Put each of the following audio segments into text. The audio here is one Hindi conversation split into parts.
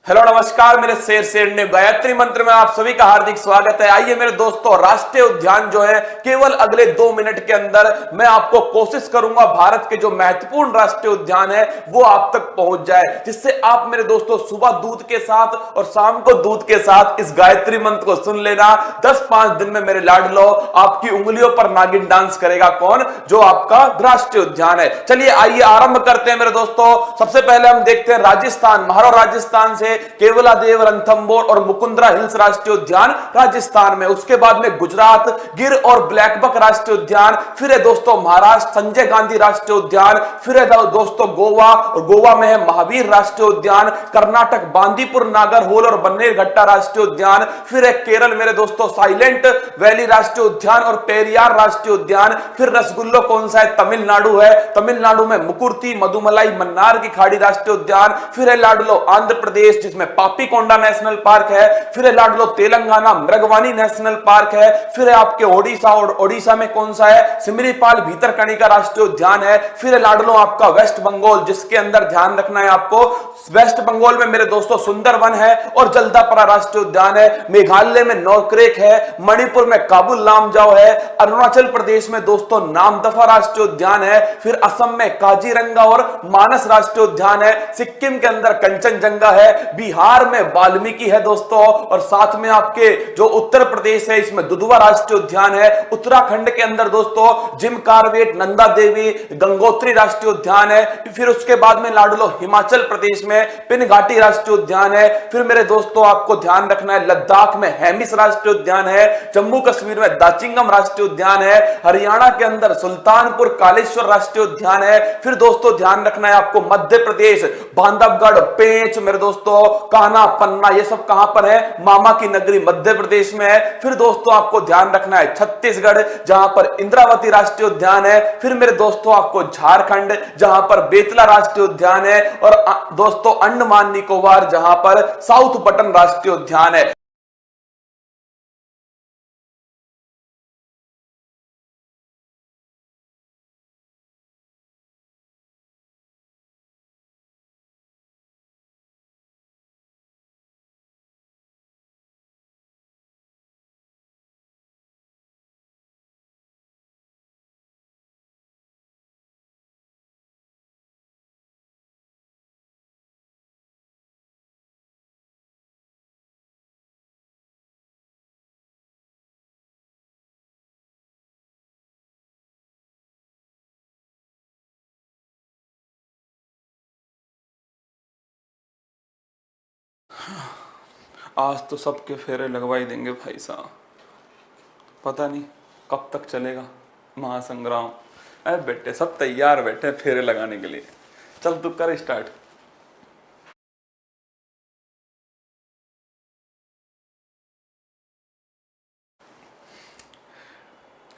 हेलो नमस्कार, मेरे शेर ने गायत्री मंत्र में आप सभी का हार्दिक स्वागत है। आइए मेरे दोस्तों, राष्ट्रीय उद्यान जो है केवल अगले 2 मिनट के अंदर मैं आपको कोशिश करूंगा भारत के जो महत्वपूर्ण राष्ट्रीय उद्यान है वो आप तक पहुंच जाए, जिससे आप मेरे दोस्तों सुबह दूध के साथ और शाम को दूध के साथ इस गायत्री मंत्र को सुन लेना। 10-5 दिन में मेरे लाडलो आपकी उंगलियों पर नागिन डांस करेगा। कौन? जो आपका राष्ट्रीय उद्यान है। चलिए आइए आरंभ करते हैं मेरे दोस्तों। सबसे पहले हम देखते हैं राजस्थान, महारो राजस्थान से केवलादेव रणथंबोर और मुकुंदरा हिल्स राष्ट्रीय उद्यान राजस्थान में। उसके बाद में गुजरात गिर और ब्लैकबक राष्ट्रीय उद्यान। फिर है दोस्तों महाराष्ट्र संजय गांधी राष्ट्रीय उद्यान। फिर है दोस्तों गोवा, और गोवा में है महावीर राष्ट्रीय उद्यान। कर्नाटक बांदीपुर नागरहोल और बन्नेरघट्टा राष्ट्रीय उद्यान। फिर है केरल मेरे दोस्तों साइलेंट वैली राष्ट्रीय उद्यान और पेरियार राष्ट्रीय उद्यान। फिर रसगुल्लो कौन सा है? तमिलनाडु है। तमिलनाडु में मुकुर्ती मधुमलाई मन्नार की खाड़ी राष्ट्रीय उद्यान। फिर है लाडलो आंध्र प्रदेश जिसमें पापीकोंडा नेशनल पार्क है। फिर है लाडलो तेलंगाना मृगवानी नेशनल पार्क है। फिर है आपके ओडिशा, और ओडिशा में कौन सा है? सिमलीपाल भीतरकनिका राष्ट्रीय उद्यान है। फिर है लाडलो आपका वेस्ट बंगाल, जिसके अंदर ध्यान रखना है आपको, वेस्ट बंगाल में मेरे दोस्तों सुंदरवन है और जल्दापरा राष्ट्रीय उद्यान है। मेघालय में नौक्रेक है। मणिपुर में काबुल लामजाओ है। अरुणाचल प्रदेश में दोस्तों नामदफा राष्ट्रीय उद्यान है। फिर असम में काजीरंगा और मानस राष्ट्रीय उद्यान है। सिक्किम के अंदर कंचनजंगा है। बिहार में वाल्मीकि है दोस्तों, और साथ में आपके जो उत्तर प्रदेश है इसमें दुधवा राष्ट्रीय उद्यान है। उत्तराखंड के अंदर दोस्तों जिम कार्बेट, नंदा देवी, गंगोत्री राष्ट्रीय उद्यान है। फिर उसके बाद में लाडलो हिमाचल प्रदेश में पिनघाटी राष्ट्रीय उद्यान है। फिर मेरे दोस्तों आपको ध्यान रखना है लद्दाख में हेमिस राष्ट्रीय उद्यान है। जम्मू कश्मीर में दाचिंगम राष्ट्रीय उद्यान है। हरियाणा के अंदर सुल्तानपुर कालेश्वर राष्ट्रीय उद्यान है। फिर दोस्तों ध्यान रखना है आपको मध्य प्रदेश बांधवगढ़, पेंच मेरे दोस्तों, कान्हा, पन्ना, ये सब कहां पर है? मामा की नगरी मध्य प्रदेश में है। फिर दोस्तों आपको ध्यान रखना है छत्तीसगढ़, जहां पर इंद्रावती राष्ट्रीय उद्यान है। फिर मेरे दोस्तों आपको झारखंड, जहां पर बेतला राष्ट्रीय उद्यान है। और दोस्तों अंडमान निकोबार, जहां पर साउथ बटन राष्ट्रीय उद्यान है। आज तो सबके फेरे लगवा ही देंगे भाई साहब। पता नहीं कब तक चलेगा महासंग्राम। अरे बेटे सब तैयार बैठे फेरे लगाने के लिए। चल तू कर स्टार्ट।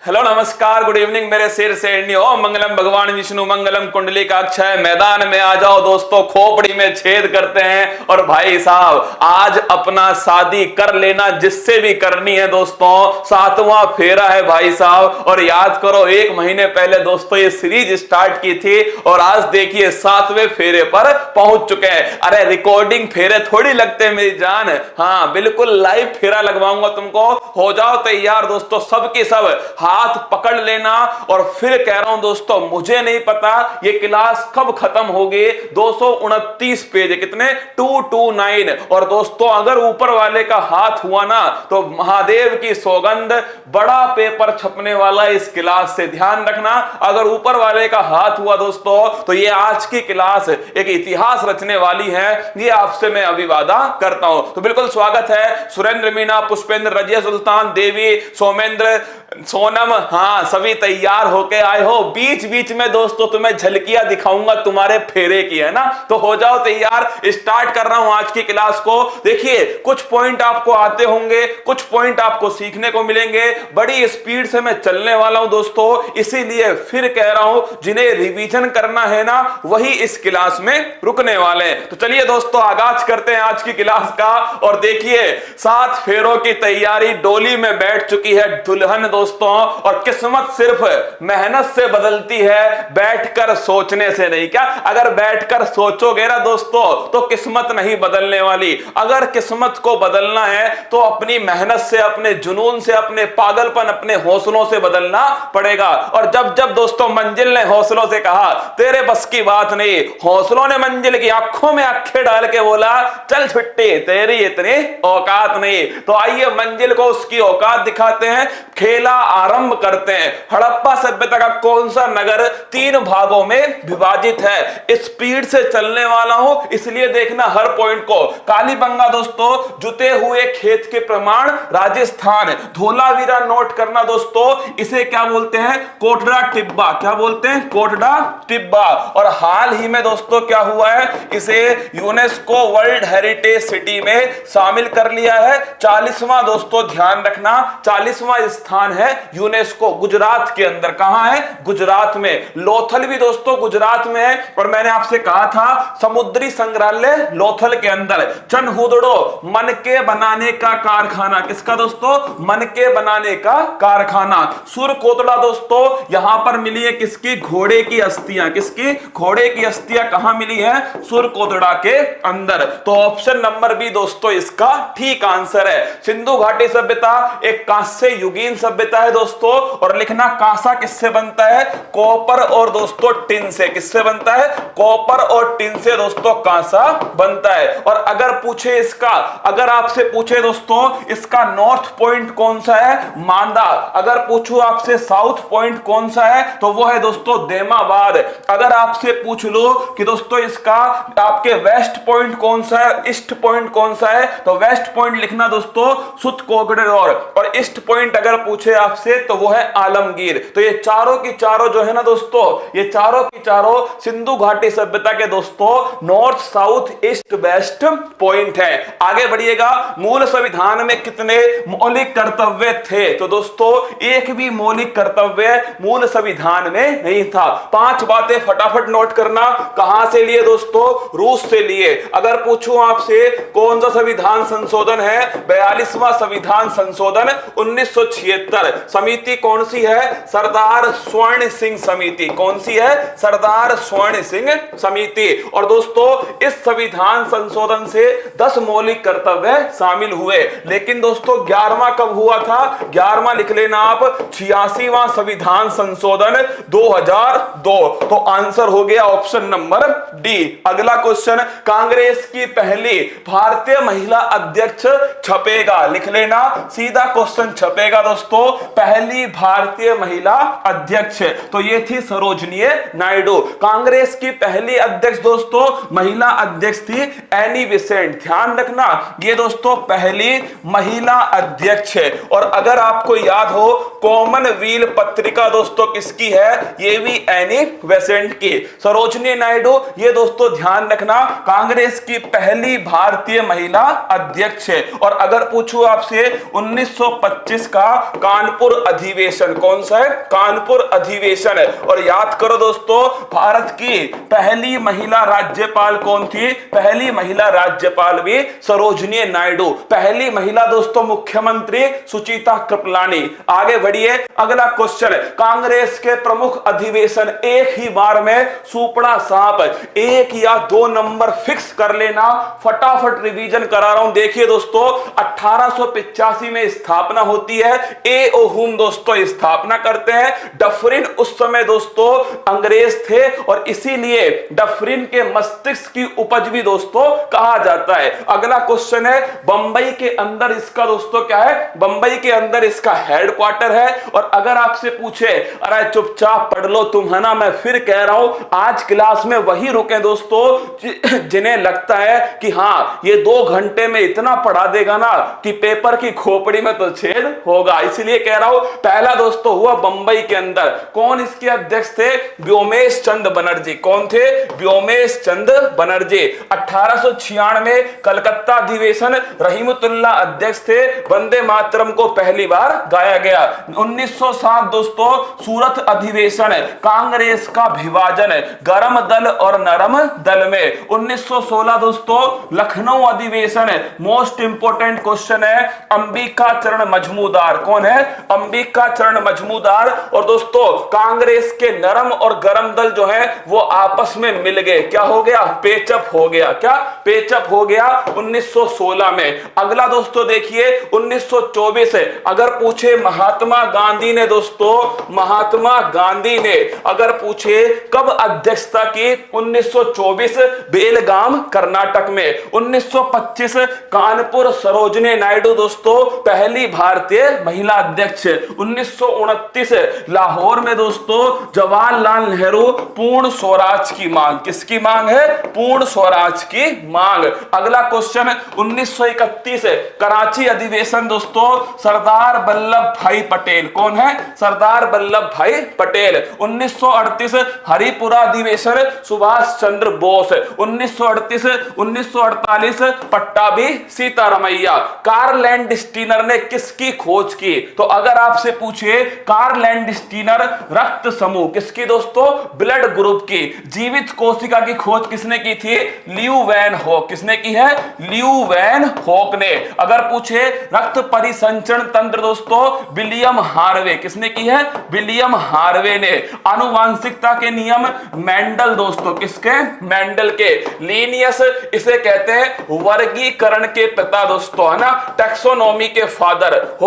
हेलो नमस्कार, गुड इवनिंग मेरे शेर ओम मंगलम भगवान विष्णु मंगलम कुंडली का अक्षय। मैदान में आ जाओ दोस्तों, खोपड़ी में छेद करते हैं। और भाई साहब आज अपना शादी कर लेना जिससे भी करनी है दोस्तों। 7वां फेरा है भाई साहब। और याद करो 1 महीने पहले दोस्तों ये सीरीज स्टार्ट की थी, और आज देखिए 7वें फेरे पर पहुंच चुके हैं। अरे रिकॉर्डिंग फेरे थोड़ी लगते हैं मेरी जान। हाँ बिल्कुल लाइव फेरा लगवाऊंगा तुमको। हो जाओ तैयार दोस्तों, सबके सब हाथ पकड़ लेना। और फिर कह रहा हूं दोस्तों, मुझे नहीं पता ये क्लास कब खत्म होगी। 229 पेज, कितने? 229। और दोस्तों अगर ऊपर वाले का हाथ हुआ ना तो महादेव की सौगंध, बड़ा पेपर छपने वाला इस क्लास से, ध्यान रखना। अगर ऊपर वाले का हाथ हुआ दोस्तों तो ये आज की क्लास एक इतिहास रचने वाली है, ये आपसे मैं अभी वादा करता हूं। तो बिल्कुल स्वागत है सुरेंद्र मीना, पुष्पेंद्र, रजिया सुल्तान, देवी, सोमेंद्र, सोनम, हाँ सभी तैयार होके आए हो। बीच बीच में दोस्तों तुम्हें झलकियां दिखाऊंगा तुम्हारे फेरे की, है ना। तो हो जाओ तैयार, स्टार्ट कर रहा हूं आज की क्लास को। देखिए कुछ पॉइंट आपको आते होंगे, कुछ पॉइंट आपको सीखने को मिलेंगे। बड़ी स्पीड से मैं चलने वाला हूं दोस्तों, इसीलिए फिर कह रहा हूं जिन्हें रिवीजन करना है ना वही इस क्लास में रुकने वाले हैं। तो चलिए दोस्तों आगाज करते हैं आज की क्लास का। और देखिए 7 फेरों की तैयारी, डोली में बैठ चुकी है दुल्हन दोस्तों, और किस्मत सिर्फ मेहनत से बदलती है, बैठकर सोचने से नहीं। क्या अगर बैठकर सोचोगे ना दोस्तों तो किस्मत नहीं बदलने वाली। अगर किस्मत को बदलना है तो अपनी मेहनत से, अपने जुनून से, अपने पागलपन, अपने हौसलों से बदलना पड़ेगा। और जब जब दोस्तों मंजिल ने हौसलों से कहा तेरे बस की बात नहीं, हौसलों ने मंजिल की आंखों में आंखें डाल के बोला चल छुट्टी, तेरी इतनी औकात नहीं। तो आइए मंजिल को उसकी औकात दिखाते हैं, खेला आरंभ करते हैं। हड़प्पा सभ्यता का कौन सा नगर 3 भागों में विभाजित है? स्पीड से चलने वाला हूं इसलिए देखना हर पॉइंट को। कालीबंगा दोस्तों, जुते हुए खेत के प्रमाण राजस्थान। धोलावीरा नोट करना दोस्तों, इसे क्या बोलते हैं? कोटड़ा टिब्बा। क्या बोलते हैं? कोटड़ा टिब्बा। और हाल ही में दोस्तों क्या हुआ है, इसे यूनेस्को वर्ल्ड हेरिटेज सिटी में शामिल कर लिया है। 40वां दोस्तों ध्यान रखना, 40वां स्थान है यूनेस्को, गुजरात के अंदर। कहां है? गुजरात में। लोथल भी दोस्तों गुजरात में है। और मैंने आपसे कहा था समुद्री संग्रहालय लोथल के अंदर। चनहुदड़ो, मनके बनाने का कारखाना। किसका दोस्तों? मनके बनाने का कारखाना। सुरकोटड़ा दोस्तों, यहां पर मिली है किसकी? घोड़े की अस्थियां। किसकी? घोड़े की अस्थियां कहां मिली है? सुरकोटड़ा के अंदर। तो ऑप्शन नंबर बी दोस्तों इसका ठीक आंसर है। सिंधु घाटी सभ्यता एक कांस्य युगीन सभ्यता है दोस्तों। और लिखना कांसा किससे बनता है? कॉपर और दोस्तों टिन से। किससे बनता है? कॉपर और टिन से दोस्तों कांसा बनता है। और अगर पूछे इसका, अगर आपसे पूछे दोस्तों इसका नॉर्थ पॉइंट कौन सा है? मांदा। अगर पूछूं आपसे साउथ पॉइंट कौन सा है तो वो है दोस्तों देमाबाद। अगर आपसे पूछ लो कि दोस्तों इसका आपके वेस्ट पॉइंट कौन सा है, ईस्ट पॉइंट कौन सा है, तो वेस्ट पॉइंट लिखना दोस्तों सुतकोगड़ौर। और ईस्ट पॉइंट अगर पूछे आपसे तो वो है आलमगीर। तो ये चारों की चारों जो है ना दोस्तों, ये चारों की चारों सिंधु घाटी सभ्यता के दोस्तों north, south, east, west point है। आगे बढ़िएगा। मूल संविधान में कितने मौलिक कर्तव्य थे? तो दोस्तों एक भी मौलिक कर्तव्य मूल संविधान में नहीं था। 5 बातें फटाफट नोट करना। कहां से लिए दोस्तों? रूस से लिए। अगर पूछूं आपसे कौन सा संविधान संशोधन है? 42वां संविधान संशोधन 1976। समिति कौन सी है? सरदार स्वर्ण सिंह समिति। कौन सी है? सरदार स्वर्ण सिंह समिति। और दोस्तों इस संविधान संशोधन से 10 मौलिक कर्तव्य शामिल हुए। लेकिन दोस्तों 11वां कब हुआ था? 11वां लिख लेना आप, 86वां संविधान संशोधन 2002। तो आंसर हो गया ऑप्शन नंबर डी। अगला क्वेश्चन, कांग्रेस की पहली भारतीय महिला अध्यक्ष छपेगा। लिख लेना, सीधा क्वेश्चन छपेगा दोस्तों, पहली भारतीय महिला अध्यक्ष। तो ये थी सरोजिनी नायडू। कांग्रेस की पहली अध्यक्ष दोस्तों, महिला अध्यक्ष थी एनी बेसेंट। ध्यान रखना, ये दोस्तों पहली महिला अध्यक्ष है। और अगर आपको याद हो कॉमनवेल्थ पत्रिका दोस्तों किसकी है? ये भी एनी बेसेंट की। सरोजिनी नायडू ये दोस्तों ध्यान रखना कांग्रेस की पहली भारतीय महिला अध्यक्ष है। और अगर पूछूं आपसे 1925 का कानपुर अधिवेशन कौन सा है? कानपुर अधिवेशन है। और याद करो दोस्तों भारत की पहली महिला राज्यपाल कौन थी? पहली महिला राज्यपाल भी सरोजिनी नायडू। पहली महिला दोस्तों मुख्यमंत्री सुचिता कृपलानी। आगे बढ़िए, अगला क्वेश्चन, कांग्रेस के प्रमुख अधिवेशन एक ही बार में सुपड़ा सांप, 1 या 2 नंबर फिक्स कर लेना। फटाफट रिवीजन करा रहा हूं। देखिए दोस्तों 1885 में स्थापना होती है। ए ओहुम दोस्तों स्थापना करते हैं। डफरिन उस समय दोस्तों अंग्रेज थे और इसीलिए डफरिन के मस्तिष्क की उपज भी दोस्तों कहा जाता है। अगला क्वेश्चन है, बंबई के अंदर इसका दोस्तों क्या है? बंबई के अंदर इसका हेडक्वार्टर है। और अगर आपसे पूछे अरे चुपचाप पढ़ लो तुम, है ना, मैं फिर कह रहा हूं आज क्लास में वही रुके दोस्तों जिन्हें लगता है कि हां ये 2 घंटे में इतना पढ़ा देगा ना कि पेपर की खोपड़ी में तो छेद होगा। इसलिए कह रहा हूं पहला दोस्तों हुआ बंबई के अंदर। कौन इसके अध्यक्ष थे? व्योमेश चंद्र बनर्जी। कौन थे? व्योमेश चंद्र बनर्जी। 1896 कलकत्ता अधिवेशन, रहीमतुल्ला अध्यक्ष थे। वंदे मातरम को पहली बार गाया गया। 1907 दोस्तों सूरत अधिवेशन, कांग्रेस का विभाजन गरम दल और नरम दल में। 1916 दोस्तों लखनऊ अधिवेशन, मोस्ट इंपोर्टेंट क्वेश्चन है, अंबिका चरण मजमूदार। कौन है? अंबिका चरण मजमूदार और दोस्तों कांग्रेस के नरम और गरम दल जो है वो आपस में मिल गए। क्या हो गया? पेचअप हो गया। क्या पेचअप हो गया 1916 में। अगला दोस्तों देखिए 1924 है। अगर पूछे महात्मा गांधी ने दोस्तों, महात्मा गांधी ने अगर पूछे कब अध्यक्षता की, 1924 बेलगाम कर्नाटक में। 1925 कानपुर सरोजनी नायडू दोस्तों पहली भारतीय महिला अध्यक्ष। 1929 लाहौर में दोस्तों जवाहरलाल नेहरू पूर्ण स्वराज की मांग। किसकी मांग है? पूर्ण स्वराज की मांग। अगला क्वेश्चन 1931 कराची अधिवेशन दोस्तों सरदार वल्लभ भाई पटेल। कौन है? सरदार वल्लभ भाई पटेल। 1938 हरिपुरा अधिवेशन सुभाष चंद्र बोस। 1938 1948 पट्टाभी सीतारमैया। कार्ल लैंडस्टीनर ने किसकी खोज की? तो अगर आपसे पूछे कार्ल लैंडस्टीनर रक्त समूह, किसकी दोस्तों? ब्लड ग्रुप की। जीवित कोशिका की खोज किसने की थी? लियू वैन होक। किसने की है? लियू वैन होक ने। अगर पूछे रक्त परिसंचरण तंत्र दोस्तों विलियम हार्वे। किसने की है? विलियम हार्वे ने। आनुवांशिकता के नियम मेंडल दोस्तों, किसके? मेंडल के। लीनियस इसे कहते हैं वर्गीकरण के पिता दोस्तों, है ना, टैक्सोनॉमी के फादर।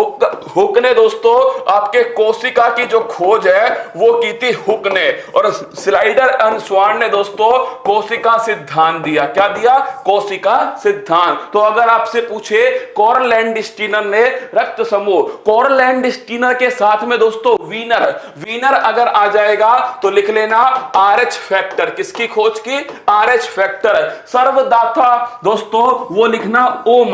हुक ने दोस्तों आपके कोशिका की जो खोज है वो की थी हुक ने। और स्लाइडर एंड स्वान ने दोस्तों कोशिका सिद्धांत दिया। क्या दिया? कोशिका सिद्धांत। तो अगर आपसे पूछे कार्ल लैंडस्टीनर ने रक्त समूह, कार्ल लैंडस्टीनर के साथ में दोस्तों वीनर, वीनर अगर आ जाएगा तो लिख लेना RH फैक्टर। किसकी खोज की? RH factor. सर्वदाता दोस्तों वो लिखना O-।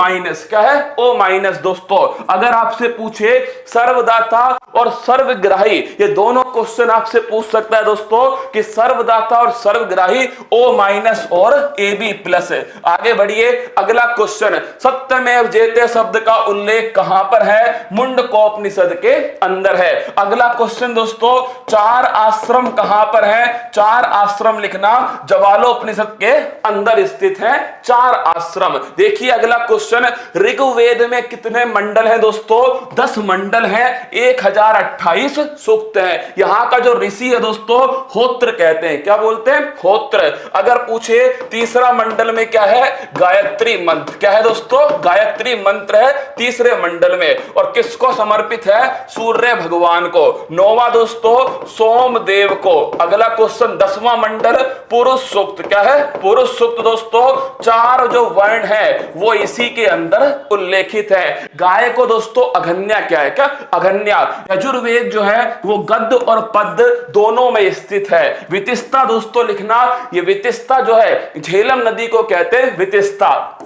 क्या है? O- दोस्तों। अगर आपसे पूछे सर्वदाता और सर्वग्राही, ये दोनों क्वेश्चन आपसे पूछ सकता है दोस्तों कि सर्वदाता और सर्वग्राही O- और AB+ है। आगे बढ़िए। अगला क्वेश्चन सत्यमेव जयते शब्द का उल्लेख कहां पर है? मुंडकोपनिषद के अंदर है। अगला क्वेश्चन दोस्तों चार आश्रम कहां पर है? चार आश्रम लिखना ज्वालोपनिषद के अंदर स्थित है चार आश्रम। देखिए अगला क्वेश्चन ऋग्वेद में कितने मंडल हैं दोस्तों? 10 मंडल हैं, 1028 सूक्त हैं। यहां का जो ऋषि है दोस्तों होत्र कहते हैं। क्या बोलते हैं? होत्र। अगर पूछे तीसरा मंडल में क्या है? गायत्री मंत्र। क्या है दोस्तों? गायत्री मंत्र है तीसरे मंडल में। और किसको समर्पित है? सूर्य भगवान को। 9वां दोस्तों सोमदेव को। अगला क्वेश्चन 10वां मंडल पुरुष सूक्त। क्या है? पुरुष सूक्त दोस्तों चार जो वर्ण है वो इसी के अंदर उल्लेखित है। गाय को दोस्तों अघन्या क्या है? क्या अघन्या? यजुर्वेद जो है वो गद्य और पद्य दोनों में स्थित है। वितिस्ता दोस्तों लिखना, ये वितिस्ता जो है झेलम नदी को कहते हैं वितिस्ता।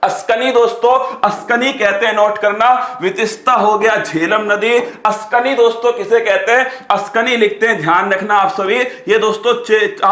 अस्कनी दोस्तों, अस्कनी कहते हैं, नोट करना। वितिस्ता हो गया झेलम नदी। अस्कनी दोस्तों किसे कहते हैं? अस्कनी लिखते हैं, ध्यान रखना आप सभी। ये दोस्तों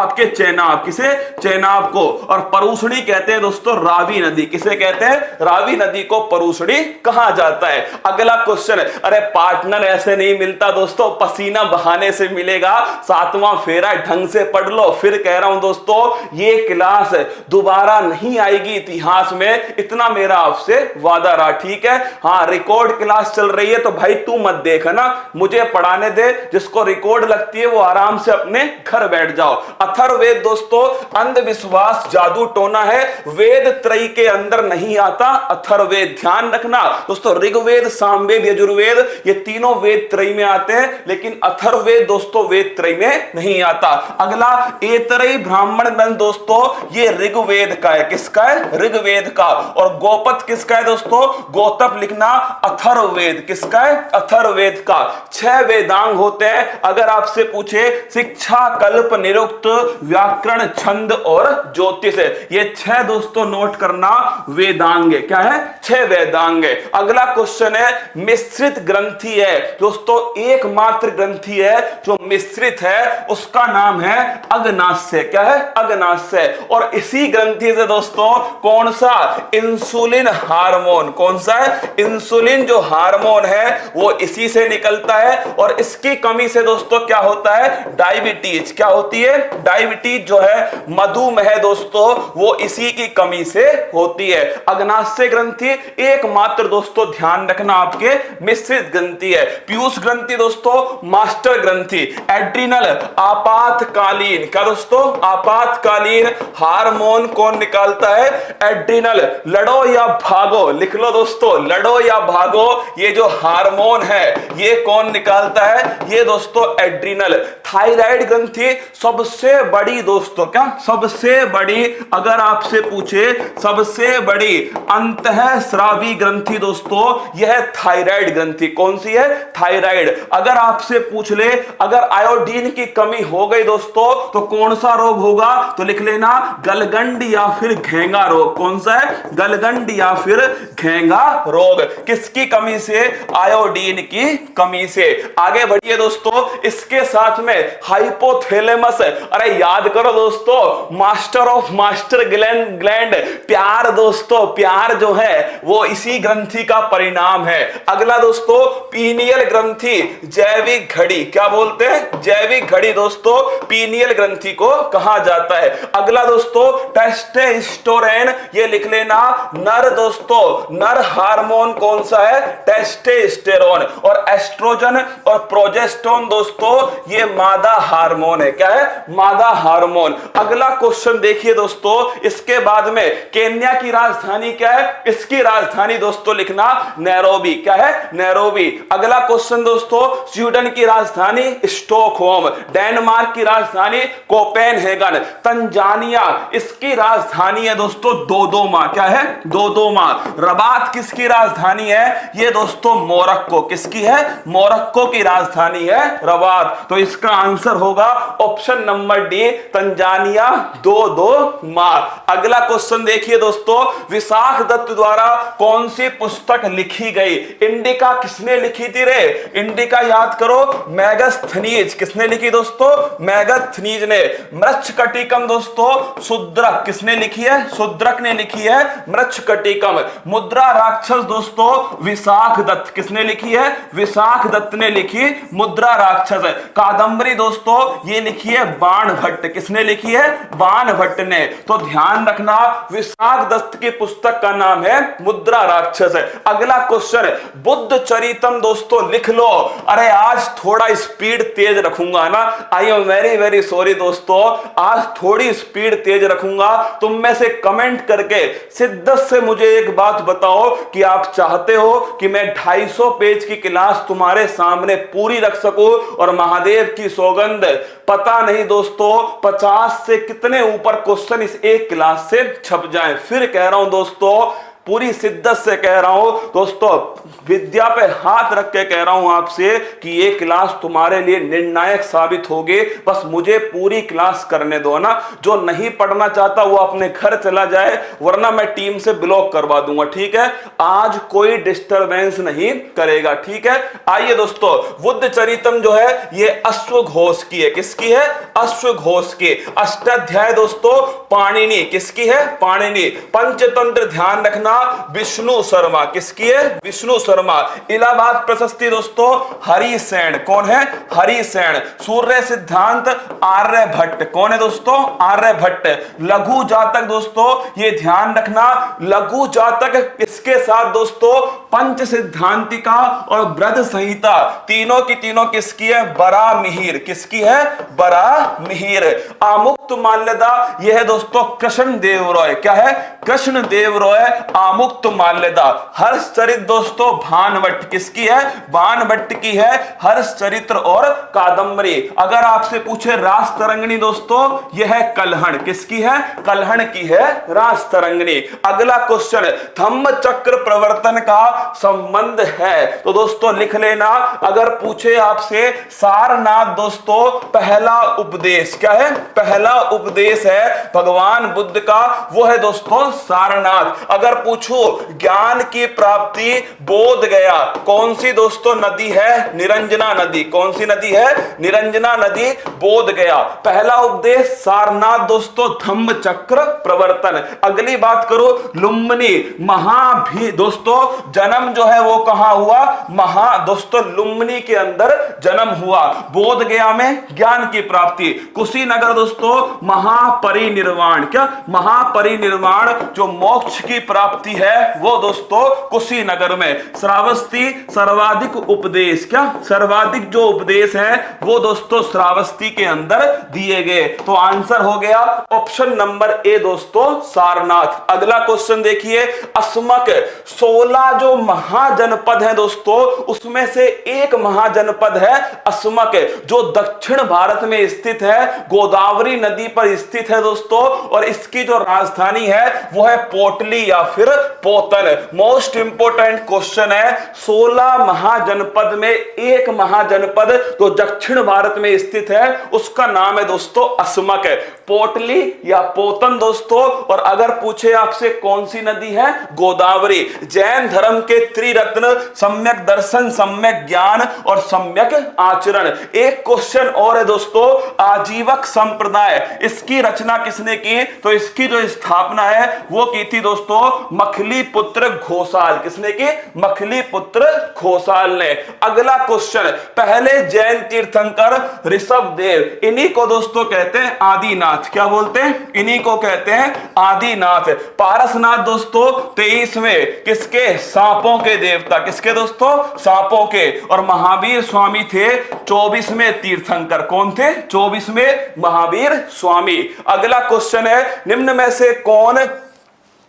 आपके चेनाब, किसे? चेनाब को। और परूषणी कहते हैं दोस्तों रावी नदी। किसे कहते हैं? रावी नदी को परूषणी कहा जाता है। अगला क्वेश्चन, अरे पार्टनर ऐसे नहीं मिलता दोस्तों, पसीना बहाने से मिलेगा। 7वां फेरा ढंग से पढ़ लो। फिर कह रहा हूं दोस्तों ये क्लास दोबारा नहीं आएगी इतिहास में, इतना मेरा आपसे वादा रहा, ठीक है। हाँ रिकॉर्ड क्लास चल रही है तो भाई तू मत देख, है ना, मुझे पढ़ाने दे। जिसको रिकॉर्ड लगती है वो आराम से अपने घर बैठ जाओ। अथर्ववेद दोस्तों अंधविश्वास जादू टोना है, वेद त्रयी के अंदर नहीं आता अथर्ववेद, ध्यान रखना दोस्तों। ऋग्वेद, सामवेद, यजुर्वेद ये तीनों वेद त्रयी में आते हैं, लेकिन अथर्ववेद दोस्तों वेद त्रयी में नहीं आता। अगला ऐतरेय ब्राह्मण ग्रंथ दोस्तों ये ऋग्वेद का है। किसका है? ऋग्वेद का। और गोपत किसका है दोस्तों? गोतप लिखना अथर्ववेद। किसका है? अथर्ववेद का। 6 वेदांग होते हैं। अगर आपसे पूछे शिक्षा, कल्प, निरुक्त, व्याकरण, छंद और ज्योतिष, ये 6 दोस्तों नोट करना वेदांग। क्या है? 6 वेदांग। अगला क्वेश्चन है मिश्रित ग्रंथि है दोस्तों, एकमात्र ग्रंथि है जो मिश्रित है, उसका नाम है अग्नाशय। क्या है? अग्नाशय। और इसी ग्रंथि से दोस्तों कौन सा इंसुलिन हार्मोन। कौन सा है? इंसुलिन जो हार्मोन है वो इसी से निकलता है, और इसकी कमी से दोस्तों क्या होता है? डायबिटीज। क्या होती है? डायबिटीज जो है, मधुमेह दोस्तों, वो इसी की कमी से होती है। अग्नाशय ग्रंथि एकमात्र दोस्तों ध्यान रखना आपके मिश्रित ग्रंथि है। पीयूष ग्रंथि दोस्तों मास्टर ग्रंथि। एड्रिनल आपातकालीन, क्या दोस्तों? आपातकालीन हार्मोन कौन निकालता है? एड्रिनल। लड़ो या भागो, लिख लो दोस्तों, लड़ो या भागो, ये जो हार्मोन है ये कौन निकालता है? ये दोस्तों एड्रिनल। थायराइड ग्रंथि सबसे बड़ी दोस्तों, क्या सबसे बड़ी, अगर आपसे पूछे सबसे बड़ी अंतःस्रावी ग्रंथि दोस्तों, यह थायराइड ग्रंथि। कौन सी है? थायराइड। अगर आपसे पूछ ले अगर आयोडीन की कमी हो गई दोस्तों तो कौन सा रोग होगा? तो लिख लेना गलगंड या फिर घेंगा रोग। कौन सा है? गलगंड या फिर घेंगा रोग। किसकी कमी से? आयोडीन की कमी से। आगे बढ़िए दोस्तों, इसके साथ में हाइपोथैलेमस, अरे याद करो दोस्तों, मास्टर ऑफ मास्टर ग्लैंड, प्यार दोस्तों, प्यार जो है वो इसी ग्रंथि का परिणाम है। अगला दोस्तों पीनियल ग्रंथि, जैविक घड़ी। क्या बोलते हैं? जैविक घड़ी दोस्तों पीनियल ग्रंथि को कहा जाता है। अगला दोस्तों टेस्टोस्टेरोन, ये लिख लेना नर दोस्तों, नर हार्मोन कौन सा है? टेस्टोस्टेरोन। और एस्ट्रोजन और प्रोजेस्टेरोन दोस्तों ये मादा हार्मोन है। क्या है? मादा हार्मोन। अगला क्वेश्चन देखिए दोस्तों, इसके बाद में केन्या की राजधानी क्या है? इसकी राजधानी दोस्तों लिखना नैरोबी। क्या है? नैरोबी। अगला क्वेश्चन दोस्तों, स्वीडन की राजधानी स्टॉकहोम, डेनमार्क की राजधानी कोपेनहेगन, तंजानिया इसकी राजधानी है दोस्तों दोदोमा। क्या है? दोदोमा। रबात किसकी राजधानी है? ये दोस्तों मोरक्को। किसकी है? मोरक्को की राजधानी है रबात। तो इसका आंसर होगा option number D, Tanzania Dodoma. अगला क्वेश्चन देखिए दोस्तों, विशाख दत्त द्वारा कौन सी पुस्तक लिखी गई? इंडिका किसने लिखी थी रे? इंडिका याद करो, मैगस्थनीज। किसने लिखी दोस्तों? मैगस्थनीज ने। मृच्छकटिकम दोस्तों शूद्रक किसने लिखी है? शूद्रक ने लिखी है मृच्छकटिकम। मुद्रा राक्षस दोस्तों विशाख दत्त। किसने लिखी है? विशाख दत्त ने लिखी मुद्रा राक्षस। कादंबरी दोस्तों ये लिखी है बाण भट्ट। किसने लिखी है? बाण भट्ट ने। तो ध्यान रखना विशाख दत्त की पुस्तक का नाम है मुद्रा राक्षस। अगला क्वेश्चन, बुद्ध चरितम दोस्तों लिख लो। अरे आज थोड़ा स्पीड तेज रखूंगा ना, I am very very sorry दोस्तों, आज थोड़ी स्पीड तेज रखूंगा। तुम में से कमेंट करके शिद्दत से मुझे एक बात बताओ कि आप चाहते हो कि मैं 250 पेज की क्लास तुम्हारे सामने पूरी रख सकूं, और महादेव की सौगंध पता नहीं दोस्तों 50 से कितने ऊपर क्वेश्चन इस एक क्लास से छप जाएं। फिर कह रहा हूं दोस्तों, पूरी शिद्दत से कह रहा हूं दोस्तों, विद्या पे हाथ रख के कह रहा हूं आपसे कि ये क्लास तुम्हारे लिए निर्णायक साबित होगी। बस मुझे पूरी क्लास करने दो ना। जो नहीं पढ़ना चाहता वो अपने घर चला जाए, वरना मैं टीम से ब्लॉक करवा दूंगा। ठीक है? आज कोई डिस्टरबेंस नहीं करेगा। ठीक है? आइए दोस्तों, बुद्ध चरितम जो है ये अश्वघोष की है। किसकी है? अश्वघोष की। अष्टाध्याय दोस्तों पाणिनि। किसकी है? पाणिनि। पंचतंत्र ध्यान रखना विष्णु शर्मा। किसकी है? विष्णु शर्मा। इलाहाबाद प्रशस्ति दोस्तों हरिसेन। कौन है? हरिसेन। सूर्य सिद्धांत आर्यभट्ट। कौन है दोस्तों? आर्यभट्ट। लघु जातक दोस्तों ये ध्यान रखना, लघु जातक इसके साथ दोस्तों पंच सिद्धांतिका और बृहद संहिता तीनों की तीनों किसकी है? बराहमिहिर। किसकी है? बराहमिहिर। आमुक्त माल्यदा यह है दोस्तों कृष्ण देव रॉय। क्या है? कृष्ण देव रॉय आमुक्त माल्यदा। हर्षचरित दोस्तों भानभट्ट। किसकी है? भानभट्ट की है हर्षचरित्र और कादंबरी। अगर आपसे पूछे रासतरंगिणी दोस्तों यह है कल्हण। किसकी है? कल्हण की है रासतरंगिणी। अगला क्वेश्चन, धम्म चक्र प्रवर्तन का संबंध है तो दोस्तों लिख लेना। अगर पूछे आपसे सारनाथ दोस्तों पहला उपदेश। क्या है? पहला पहला उपदेश है भगवान बुद्ध का, वो है दोस्तों सारनाथ। अगर पूछो ज्ञान की प्राप्ति बोध गया, कौन सी दोस्तों नदी है? निरंजना नदी। कौन सी नदी है? निरंजना नदी, बोध गया। पहला उपदेश सारनाथ दोस्तों, धम्म चक्र प्रवर्तन। अगली बात करो लुम्बिनी महाभी दोस्तों, जन्म जो है वो कहां हुआ? दोस्तों लुम्बिनी के अंदर जन्म हुआ। बोध गया में ज्ञान की प्राप्ति। कुशीनगर दोस्तों महापरिनिर्वाण। क्या? महापरिनिर्वाण, जो मोक्ष की प्राप्ति है वो दोस्तों कुशीनगर में। श्रावस्ती सर्वाधिक उपदेश। क्या? सर्वाधिक जो उपदेश है वो दोस्तों श्रावस्ती के अंदर दिए गए। तो आंसर हो गया ऑप्शन नंबर ए दोस्तों सारनाथ। अगला क्वेश्चन देखिए, अस्मक 16 जो महाजनपद है दोस्तों, उसमें से एक महाजनपद है अस्मक, जो दक्षिण भारत में स्थित है, गोदावरी नदी पर स्थित है दोस्तों, और इसकी जो राजधानी है वो है पोटली या फिर पोतन। मोस्ट इंपोर्टेंट क्वेश्चन है, 16 महाजनपद में एक महाजनपद जो दक्षिण भारत में स्थित है उसका नाम है दोस्तों अस्मक, पोटली या पोतन दोस्तों। और अगर पूछे आपसे कौन सी नदी है? गोदावरी। जैन धर्म के त्रिरत्न सम्यक दर्शन, सम्यक ज्ञान और सम्यक आचरण। एक क्वेश्चन और है दोस्तों, आजीवक संप्रदाय, इसकी रचना किसने की? तो इसकी जो स्थापना है वो की थी दोस्तों मखली पुत्र घोषाल। किसने की? मखली पुत्र घोषाल ने। अगला क्वेश्चन, पहले जैन तीर्थंकर ऋषभ देव, इन्हीं को दोस्तों कहते हैं आदिनाथ। क्या बोलते हैं? इन्हीं को कहते हैं आदिनाथ। पारसनाथ दोस्तों 23वें, किसके? सांपों के देवता। किसके दोस्तों? सांपों के। और महावीर स्वामी थे 24वें तीर्थंकर। कौन थे? 24वें महावीर स्वामी। अगला क्वेश्चन है, निम्न में से कौन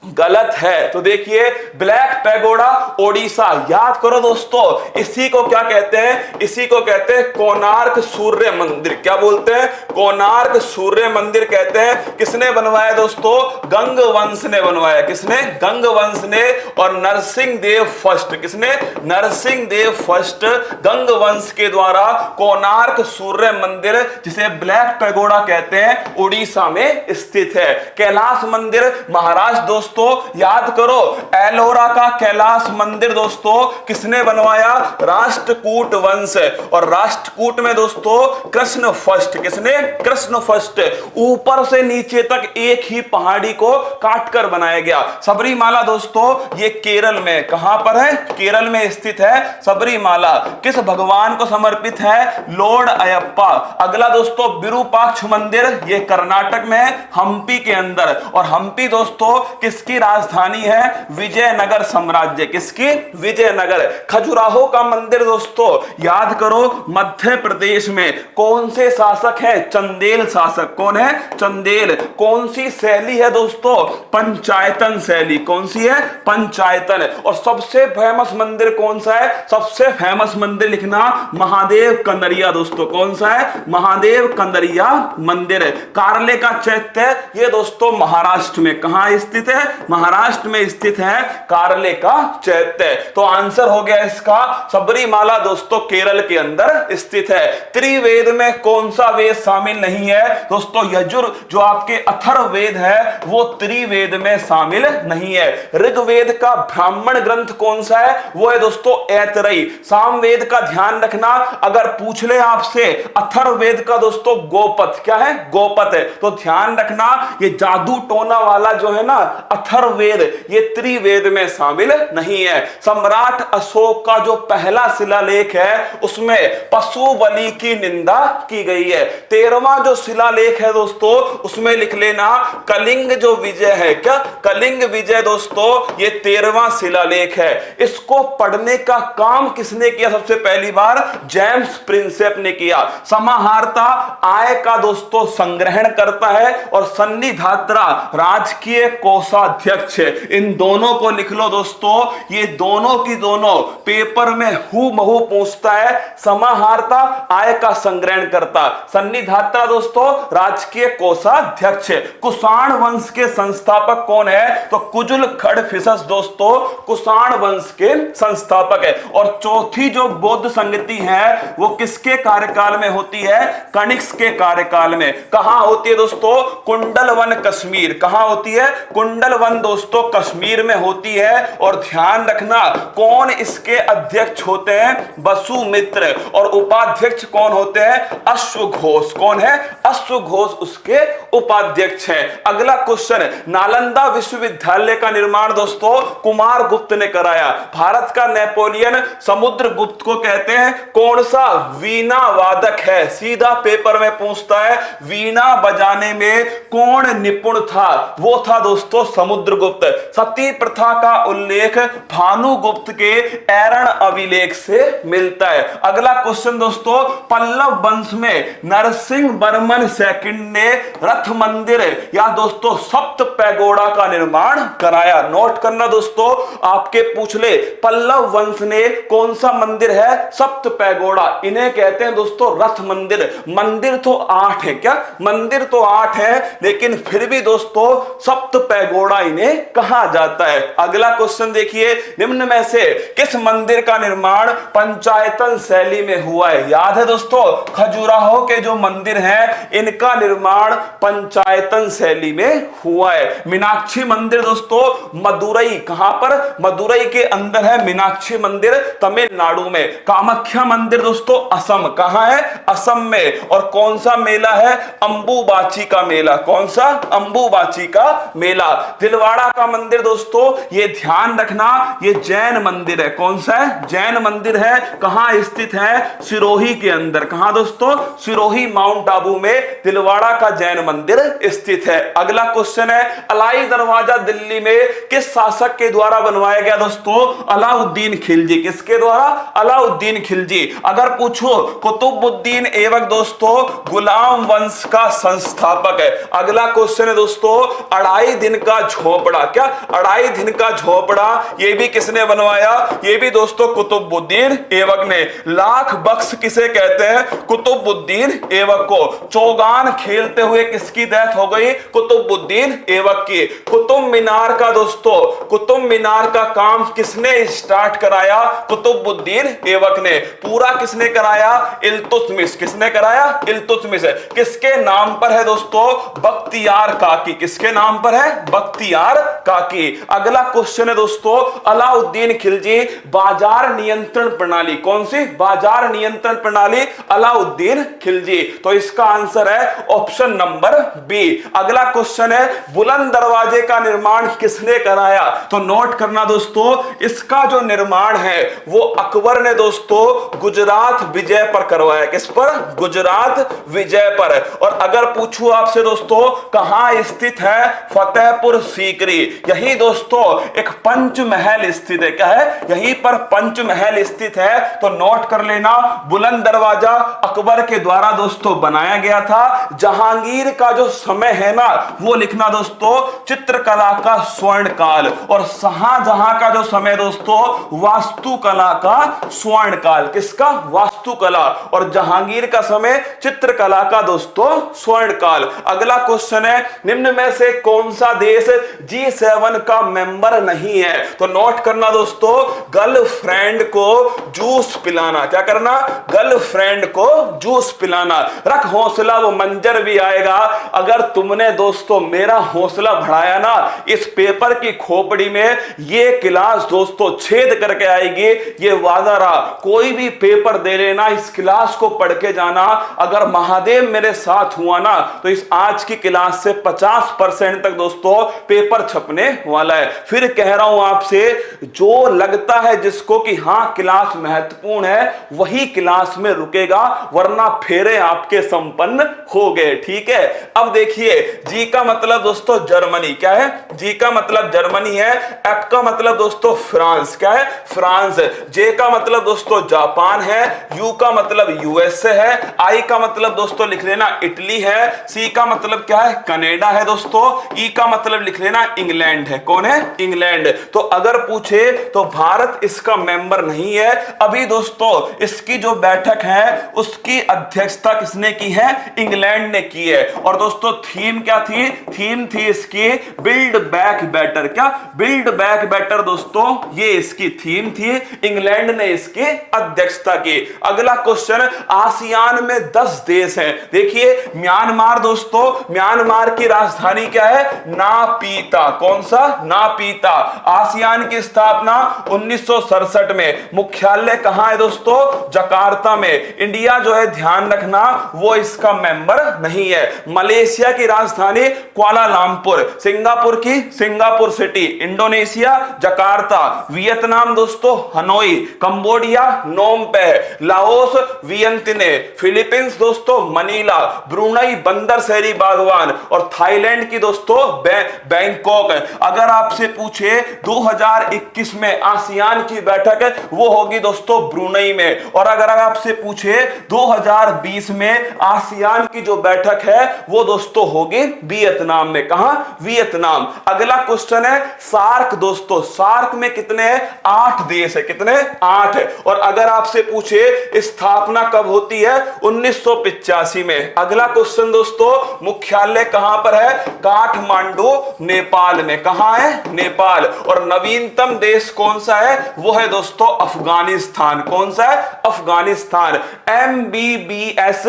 गलत है? तो देखिए, ब्लैक पैगोडा ओडिशा, याद करो दोस्तों, इसी को क्या कहते हैं? इसी को कहते हैं कोणार्क सूर्य मंदिर। क्या बोलते हैं? कोणार्क सूर्य मंदिर कहते हैं। किसने बनवाया दोस्तों? गंग वंश ने बनवाया। किसने? गंग वंश ने। और नरसिंह देव फर्स्ट। किसने? नरसिंह देव फर्स्ट, गंग वंश के द्वारा कोणार्क सूर्य मंदिर, जिसे ब्लैक पैगोडा कहते हैं, उड़ीसा में स्थित है। कैलाश मंदिर महाराष्ट्र दोस्तों, याद करो, एलोरा का कैलाश मंदिर दोस्तों किसने बनवाया? राष्ट्रकूट वंश। और राष्ट्रकूट में दोस्तों कृष्ण फर्स्ट। किसने? कृष्ण फर्स्ट। ऊपर से नीचे तक एक ही पहाड़ी को काटकर बनाया गया। सबरीमाला दोस्तों ये केरल में, कहां पर है? केरल में स्थित है सबरीमाला। किस भगवान को समर्पित है? लॉर्ड अयप्पा। अगला दोस्तों विरूपाक्ष मंदिर, ये कर्नाटक में है, हम्पी के अंदर। और हम्पी दोस्तों किसकी राजधानी है? विजयनगर साम्राज्य। किसकी? विजयनगर। खजुराहो का मंदिर दोस्तों याद करो, मध्य प्रदेश में। कौन से शासक हैं? चंदेल शासक। कौन है? चंदेल। कौन सी शैली है दोस्तों? पंचायतन शैली। कौन सी है? पंचायतन। और सबसे फेमस मंदिर कौन सा है? सबसे फेमस मंदिर लिखना, महादेव कंदरिया दोस्तों। कौन सा है? महादेव कंदरिया मंदिर। कार्ले का चैत्य, ये दोस्तों महाराष्ट्र में कहां स्थित है? महाराष्ट्र में स्थित है कार्ले का चैत्य। तो आंसर हो गया इसका सबरीमाला दोस्तों केरल के अंदर स्थित है। त्रिवेद में कौन सा वेद शामिल नहीं है? दोस्तों यजुर, जो आपके अथर्ववेद है, वो त्रिवेद में शामिल नहीं है। ऋग्वेद का ब्राह्मण ग्रंथ कौन सा है? वो है दोस्तों ऐतरेय। सामवेद का ध्यान रखना, अगर पूछ ले आपसे अथर्ववेद का दोस्तों गोपथ। क्या है? गोपथ है। तो ध्यान रखना, ये जादू टोना वाला जो है ना अथर्ववेद, ये त्रिवेद में शामिल नहीं है। सम्राट अशोक का जो पहला शिलालेख है उसमें पशु बलि की निंदा की गई है। 13वां जो शिलालेख है दोस्तों उसमें लिख लेना कलिंग जो विजय है। क्या? कलिंग विजय दोस्तों ये 13वां शिलालेख है। इसको पढ़ने का काम किसने किया? सबसे पहली बार जेम्स प्रिंसेप ने किया। समाहर्ता आय का दोस्तों संग्रहण करता है और सन्निधात्रा राजकीय कोषा उपाध्यक्ष। इन दोनों को लिख लो दोस्तों, ये दोनों की दोनों पेपर में हूबहू पूछता है। समाहर्ता आय का संग्रहण करता, सन्निधाता दोस्तों राजकीय कोषाध्यक्ष। कुषाण वंश के संस्थापक कौन है? तो कुजुल खडफिसस दोस्तों कुषाण वंश के संस्थापक है। और चौथी जो बौद्ध संगति है वो किसके कार्यकाल में होती है? कनिष्क के कार्यकाल में। कहां होती है दोस्तों? कुंडलवन कश्मीर। कहां होती है? कुंडलवन दोस्तों कश्मीर में होती है। और ध्यान रखना कौन इसके अध्यक्ष होते हैं? वसुमित्र। और उपाध्यक्ष कौन होते हैं? अश्वघोष। कौन है? अश्वघोष उसके उपाध्यक्ष हैं। अगला क्वेश्चन, नालंदा विश्वविद्यालय का निर्माण दोस्तों कुमार गुप्त ने कराया। भारत का नेपोलियन समुद्रगुप्त को कहते हैं। कौन सा? वीणा वादक है। सीधा पेपर में पूछता है वीणा बजाने में कौन निपुण था? वो था दोस्तों समुद्रगुप्त। सती प्रथा का उल्लेख भानुगुप्त के ऐरण अभिलेख से मिलता है। अगला क्वेश्चन दोस्तों, पल्लव वंश में नरसिंह वर्मन सेकंड ने रथ मंदिर या दोस्तों सप्त पैगोड़ा का निर्माण कराया। नोट करना दोस्तों, आपके पूछ ले पल्लव वंश ने कौन सा मंदिर है? सप्त पैगोड़ा। इन्हें कहते हैं दोस्तों रथ मंदिर। मंदिर तो 8 है। क्या? मंदिर तो 8 है, लेकिन फिर भी दोस्तों सप्त पैगोड़ा इन्हें कहा जाता है। अगला क्वेश्चन देखिए, निम्न में से किस मंदिर का निर्माण पंचायतन शैली में हुआ है? याद है दोस्तों, खजुराहो के जो मंदिर हैं इनका निर्माण पंचायतन शैली में हुआ है। मीनाक्षी मंदिर दोस्तों मदुरई। कहां पर? मदुरई के अंदर है मीनाक्षी मंदिर, तमिलनाडु में। कामाख्या मंदिर दोस्तों असम। कहां है? असम में। और कौन सा मेला है? अंबुबाची का मेला। कौन सा? अंबुबाची का मेला। दिलवाड़ा का मंदिर दोस्तों ये ध्यान रखना, ये जैन मंदिर है। कौन सा है? जैन मंदिर है। कहां स्थित है? सिरोही के अंदर। कहां दोस्तों? सिरोही माउंट आबू में दिलवाड़ा का जैन मंदिर स्थित है। अगला क्वेश्चन है, अलाई दरवाजा दिल्ली में किस शासक के द्वारा बनवाया गया दोस्तों? अलाउद्दीन खिलजी। किसके द्वारा? अलाउद्दीन खिलजी। अगर पूछो कुतुबुद्दीन ऐबक दोस्तों गुलाम वंश का संस्थापक है। अगला क्वेश्चन है दोस्तों, अढ़ाई दिन का झोपड़ा। क्या? अढ़ाई दिन का झोपड़ा ये भी किसने बनवाया? ये भी दोस्तों कुतुबुद्दीन ऐबक ने। लाख बख्श किसे कहते हैं? कुतुबुद्दीन ऐबक को। चौगान खेलते हुए किसकी डेथ हो गई? कुतुबुद्दीन ऐबक की। कुतुब मीनार का दोस्तों, कुतुब मीनार का काम किसने स्टार्ट कराया? कुतुबुद्दीन ऐबक ने। पूरा किसने कराया? इल्तुतमिश। किसने कराया? इल्तुतमिश। किसके नाम पर है दोस्तों? बख्तियार काकी। किसके नाम पर है? बख्तियार काकी। अगला क्वेश्चन है दोस्तों, अलाउद्दीन खिलजी बाजार नियंत्रण प्रणाली। कौन सी? बाजार नियंत्रण प्रणाली अलाउद्दीन खिलजी। तो इसका आंसर है ऑप्शन नंबर बी। अगला क्वेश्चन है, बुलंद दरवाजे का निर्माण किसने कराया? तो नोट करना दोस्तों, इसका जो निर्माण है वो अकबर ने दोस्तों गुजरात विजय पर करवाया। किस पर? गुजरात विजय पर। और अगर पूछूं आपसे दोस्तों कहां स्थित है? फतेहपुर सीकरी। यही दोस्तों एक पंचमहल स्थित है। क्या है? यहीं पर पंचमहल स्थित है। तो नोट कर लेना, बुलंद दरवाजा अकबर के द्वारा दोस्तों बनाया गया था। जहांगीर का जो समय है ना वो लिखना दोस्तों चित्रकला का स्वर्ण काल। और शाहजहां का जो समय दोस्तों वास्तुकला का स्वर्ण काल। किसका? वास्तुकला। और जहांगीर का समय चित्रकला का दोस्तों स्वर्ण काल। अगला क्वेश्चन है, निम्न में से कौन सा देश G7 का मेंबर नहीं है? तो नोट करना दोस्तों, गर्लफ्रेंड को जूस पिलाना। क्या करना? गर्लफ्रेंड को जूस पिलाना। रख हौसला वो मंजर भी आएगा। अगर तुमने दोस्तों मेरा हौसला बढ़ाया ना, इस पेपर की खोपड़ी में ये क्लास दोस्तों छेद करके आएगी। ये वादा रहा, कोई भी पेपर दे लेना, इस क्लास को पढ़ के जाना। अगर महादेव मेरे साथ हुआ ना तो इस आज की क्लास से 50% तक दोस्तों पेपर छपने वाला है। फिर कह रहा हूं आपसे, जो लगता है जिसको कि हां क्लास महत्वपूर्ण है वही क्लास में रुकेगा, वरना फेरे आपके संपन्न हो गए। ठीक है, अब देखिए जी का मतलब दोस्तों जर्मनी। क्या है? जी का मतलब जर्मनी है। एफ का मतलब दोस्तों फ्रांस। क्या है? फ्रांस। जे का मतलब दोस्तों जापान है। यू का मतलब यूएसए है। आई का मतलब दोस्तों लिख लेना इटली है। सी का मतलब क्या है? कनाडा है दोस्तों। ई का मतलब लिख लेना इंग्लैंड है। कौन है? इंग्लैंड। तो अगर पूछे तो भारत इसका मेंबर नहीं है। अभी दोस्तों इसकी जो बैठक है उसकी अध्यक्षता किसने की है? इंग्लैंड ने की है। और दोस्तों थीम क्या थी? थीम थी इसकी बिल्ड बैक बेटर। क्या? बिल्ड बैक बेटर दोस्तों, ये इसकी थीम थी। इंग्लैंड ने इसकी अध्यक्षता की। अगला क्वेश्चन, आसियान में 10 देश हैं। देखिए म्यांमार दोस्तों, म्यांमार की राजधानी क्या है? नापीता। कौन सा? नापीता। आसियान की स्थापना 1967 में। मुख्यालय कहां है दोस्तों? जकार्ता में। इंडिया जो है ध्यान रखना वो इसका मेंबर नहीं है। मलेशिया की राजधानी कुआलालंपुर। सिंगापुर की Singapore city. Indonesia Jakarta. Vietnam दोस्तों हनोई। कंबोडिया नोम पे। लाओस वियंतिने। फिलीपींस दोस्तों मनीला। ब्रुनई बंदर शहरी बागवान। और थाईलैंड की दोस्तों बैंकॉक। अगर आपसे पूछे 2021 में आसियान की बैठक वो होगी दोस्तों ब्रुनई में। और अगर आपसे पूछे 2020 में आसियान की जो बैठक है वो दोस्तों होगी वियतनाम में। कहां? वियतनाम। अगला क्वेश्चन है सार्क दोस्तों, सार्क में कितने हैं? 8 देश है। कितने? 8 है। और अगर आपसे पूछे स्थापना कब होती है? 1985 में। अगला क्वेश्चन दोस्तों, मुख्यालय कहां पर है? काठमांडू नेपाल में। कहां है? नेपाल। और नवीनतम देश कौन सा है? वो है दोस्तों अफगानिस्तान। कौन सा है? अफगानिस्तान। MBBSPANI।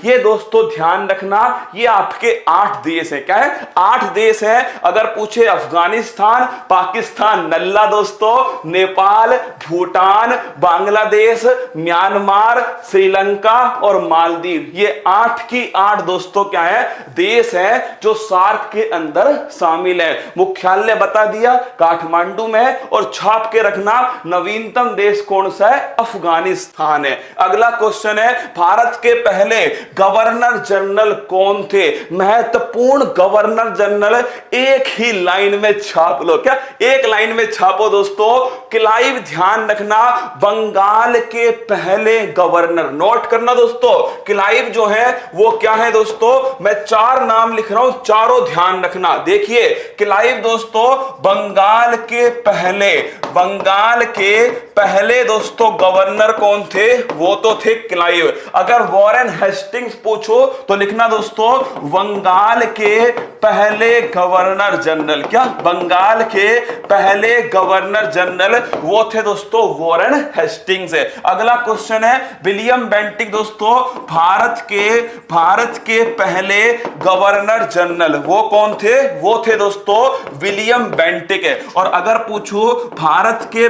ये दोस्तों ध्यान रखना ये आपके 8 देश है। क्या है? 8 देश है। अगर पूछे अफगानिस्तान, पाकिस्तान नल्ला दोस्तों, नेपाल, भूटान, बांग्लादेश, म्यांमार, श्रीलंका और मालदीव, ये 8 की 8 दोस्तों क्या है? देश है जो सार्क के अंदर शामिल है। मुख्यालय बता दिया काठमांडू में। और छाप के रखना नवीनतम देश कौन सा है? अफगानिस्तान है। अगला क्वेश्चन है भारत के पहले गवर्नर जनरल कौन थे? महत्वपूर्ण गवर्नर जनरल एक ही लाइन में छाप लो। क्या? एक लाइन में छापो दोस्तों। क्लाइव। ध्यान रखना बंगाल के पहले गवर्नर। नोट करना दोस्तों, क्लाइव जो है वो क्या है दोस्तों? मैं 4 नाम लिख रहा हूं, चारों ध्यान रखना। देखिए क्लाइव दोस्तों बंगाल के पहले दोस्तों गवर्नर कौन थे? वो तो थे क्लाइव। अगर वॉरेन हेस्टिंग्स पूछो तो लिखना दोस्तों बंगाल के पहले गवर्नर जनरल। क्या? बंगाल के पहले गवर्नर जनरल वो थे दोस्तों वॉरेन हेस्टिंग्स है। अगला क्वेश्चन है विलियम बेंटिक दोस्तों, भारत के पहले गवर्नर जनरल वो कौन थे? वो थे दोस्तों विलियम बेंटिक है। और अगर पूछो भारत के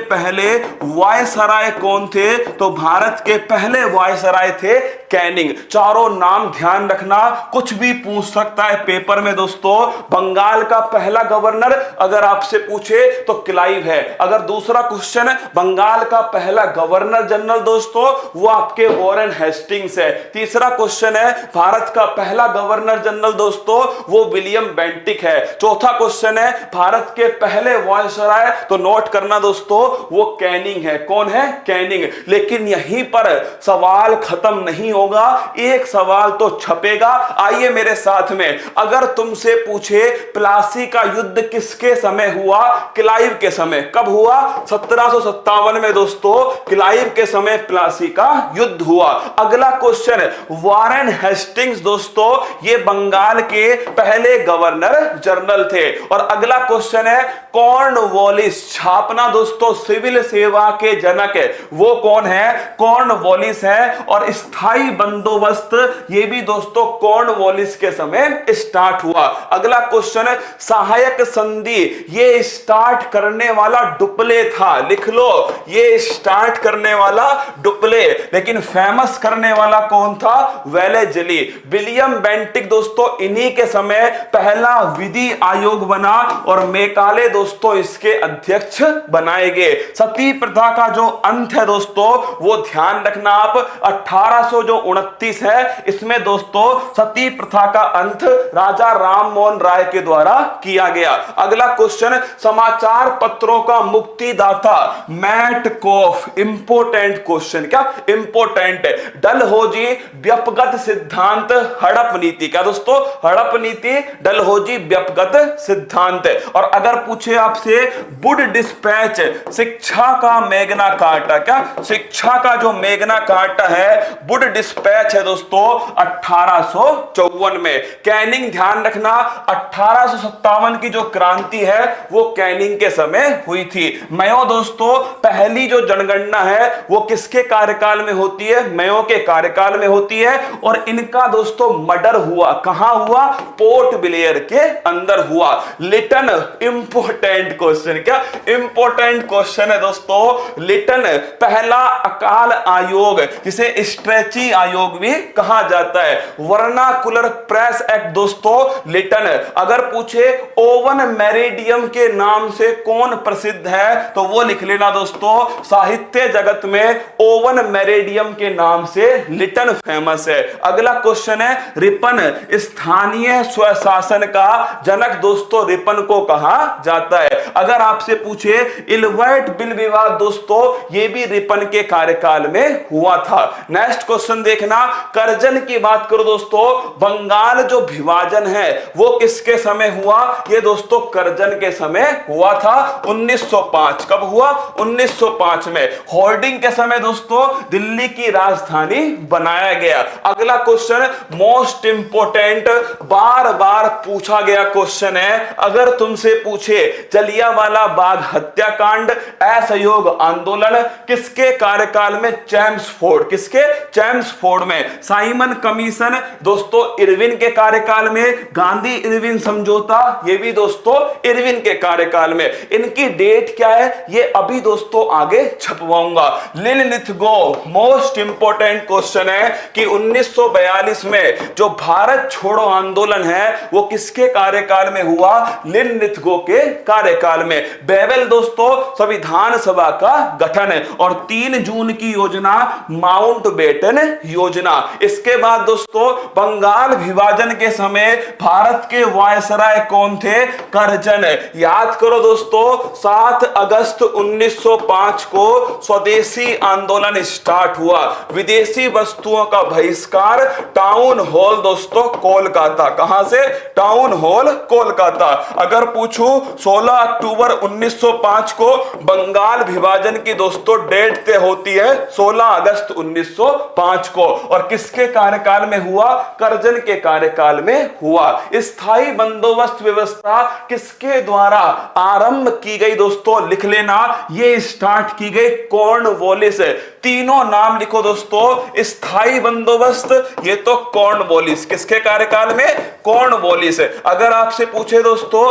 पहले वायसराय कौन थे? तो भारत के पहले वायसराय थे कैनिंग। चारों नाम ध्यान रखना, कुछ भी पूछ सकता है पेपर में दोस्तों। बंगाल का पहला गवर्नर अगर आपसे पूछे तो क्लाइव है। अगर दूसरा क्वेश्चन बंगाल का पहला गवर्नर जनरल दोस्तों वो आपके वॉरेन हेस्टिंग्स है। तीसरा क्वेश्चन है भारत का पहला गवर्नर जनरल दोस्तों वो विलियम बेंटिक है। चौथा क्वेश्चन है भारत के पहले वायसराय, तो नोट करना दोस्तों वो कैनिंग है। कौन है? कैनिंग। लेकिन यहीं पर सवाल खत्म नहीं होगा, एक सवाल तो छपेगा। आइए मेरे साथ में, अगर तुमसे पूछे प्लासी का युद्ध किसके समय हुआ? क्लाइव के समय। कब हुआ? 1757 में दोस्तों क्लाइव के समय प्लासी का युद्ध हुआ। अगला क्वेश्चन वॉरेन हेस्टिंग्स दोस्तों ये बंगाल के पहले गवर्नर जनरल थे। और अगला क्वेश्चन है कॉर्नवालिस। छापना दोस्तों सिविल सेवा के जनक है वो कौन है? कॉर्नवालिस है। और स्थायी बंदोबस्त ये भी दोस्तों कॉर्नवालिस के समय स्टार्ट हुआ। अगला क्वेश्चन सहायक संधि ये स्टार्ट करने वाला डुप्ले था। लिख लो ये स्टार्ट करने वाला डुप्ले, लेकिन फेमस करने वाला कौन था? वेलेजली। विलियम बेंटिक दोस्तों इन्हीं के समय पहला विधि आयोग बना और मेकाले दोस्तों इसके अध्यक्ष बनाए गए। सती प्रथा का जो अंत है दोस्तों वो ध्यान रखना आप 1829 है। इसमें दोस्तों सती प्रथा का अंत राजा राम मोहन राय के द्वारा किया गया। अगला क्वेश्चन समाचार पत्रों का मुक्तिदाता मैटकॉफ। Important question. क्या? इंपोर्टेंट है। डलहौजी व्यपगत सिद्धांत हड़प नीति। क्या दोस्तों? हड़प नीति, डलहौजी व्यपगत सिद्धांत। और अगर पूछे आपसे वुड डिस्पैच, शिक्षा का मैग्ना कार्टा, क्या शिक्षा का जो मैग्ना कार्टा है वुड डिस्पैच है दोस्तों 1854 में। कैनिंग, ध्यान रखना 1857 की जो क्रांति है वो कैनिंग के समय हुई थी। मेयो दोस्तों पहली जो जनगणना है वो किसके कार्यकाल में होती है? मेयो के कार्यकाल में होती है। और इनका दोस्तों मर्डर हुआ, कहां हुआ? पोर्ट ब्लेयर के अंदर हुआ। लिटन, इंपोर्टेंट क्वेश्चन, क्या इंपोर्टेंट क्वेश्चन है दोस्तों। लिटन पहला अकाल आयोग, जिसे स्ट्रेची आयोग भी कहा जाता है। वर्नाकुलर प्रेस एक्ट दोस्तों लिटन। अगर पूछे ओवन मेरिडियम के नाम से कौन प्रसिद्ध है तो वो लिख लेना दोस्तों, साहित्य जगत में ओवन मेरिडियम के नाम से लिटन फेमस है। अगला क्वेश्चन है रिपन, स्थानीय स्वशासन का जनक दोस्तों रिपन को कहा जाता है। अगर आपसे पूछे इलवर्ट बिल विवाद दोस्तों, ये भी रिपन के कार्यकाल में हुआ था। नेक्स्ट क्वेश्चन देखना, करजन की बात करो दोस्तों, बंगाल जो विभाजन है वो किसके समय हुआ? ये दोस्तों करजन के समय हुआ था 1905। कब हुआ? 1905 में। होर्डिंग के समय दोस्तों दिल्ली की राजधानी बनाया गया। अगला क्वेश्चन मोस्ट इंपोर्टेंट, बार बार पूछा गया क्वेश्चन है। अगर तुमसे पूछे जलियांवाला बाग हत्याकांड, असहयोग आंदोलन किसके कार्यकाल में? चैम्सफोर्ड, किसके? चैम्सफोर्ड में। साइमन कमीशन दोस्तों इरविन के कार्यकाल में। गांधी इरविन समझौता ये भी दोस्तों इरविन के कार्यकाल में। इनकी डेट क्या है ये अभी दोस्तों आगे छपवाऊंगा। लिनलिथगो, मोस्ट इंपोर्टेंट क्वेश्चन है कि 1942 में जो भारत छोड़ो आंदोलन है वो किसके कार्यकाल में हुआ? लिनलिथगो के कार्यकाल में। बेवेल दोस्तों संविधान सभा का गठन है। और 3 जून की योजना माउंटबेटन योजना। इसके बाद दोस्तों बंगाल विभाजन के समय भारत के वायसराय कौन थे? करजन। याद करो दोस्तों 7 अगस्त 1905 को स्वदेशी आंदोलन स्टार्ट हुआ। विदेशी वस्तुओं का बहिष्कार, टाउन हॉल दोस्तों कोलकाता। कहां से? Town hall Kolkata. अगर पूछूं 16 अक्टूबर 1905 को बंगाल विभाजन की दोस्तों डेट तय होती है 16 अगस्त 1905 को। और किसके कार्यकाल में हुआ? करजन के कार्यकाल में हुआ। स्थायी बंदोबस्त व्यवस्था किसके द्वारा आरंभ की गई दोस्तों? लिख लेना, ये स्टार्ट की गई कॉर्नवालिस। तीनों नाम लिखो दोस्तों। स्थायी बंदोबस्त ये तो कॉर्नवालिस, किसके कार्यकाल में? कॉर्नवालिस। अगर आपसे पूछे दोस्तों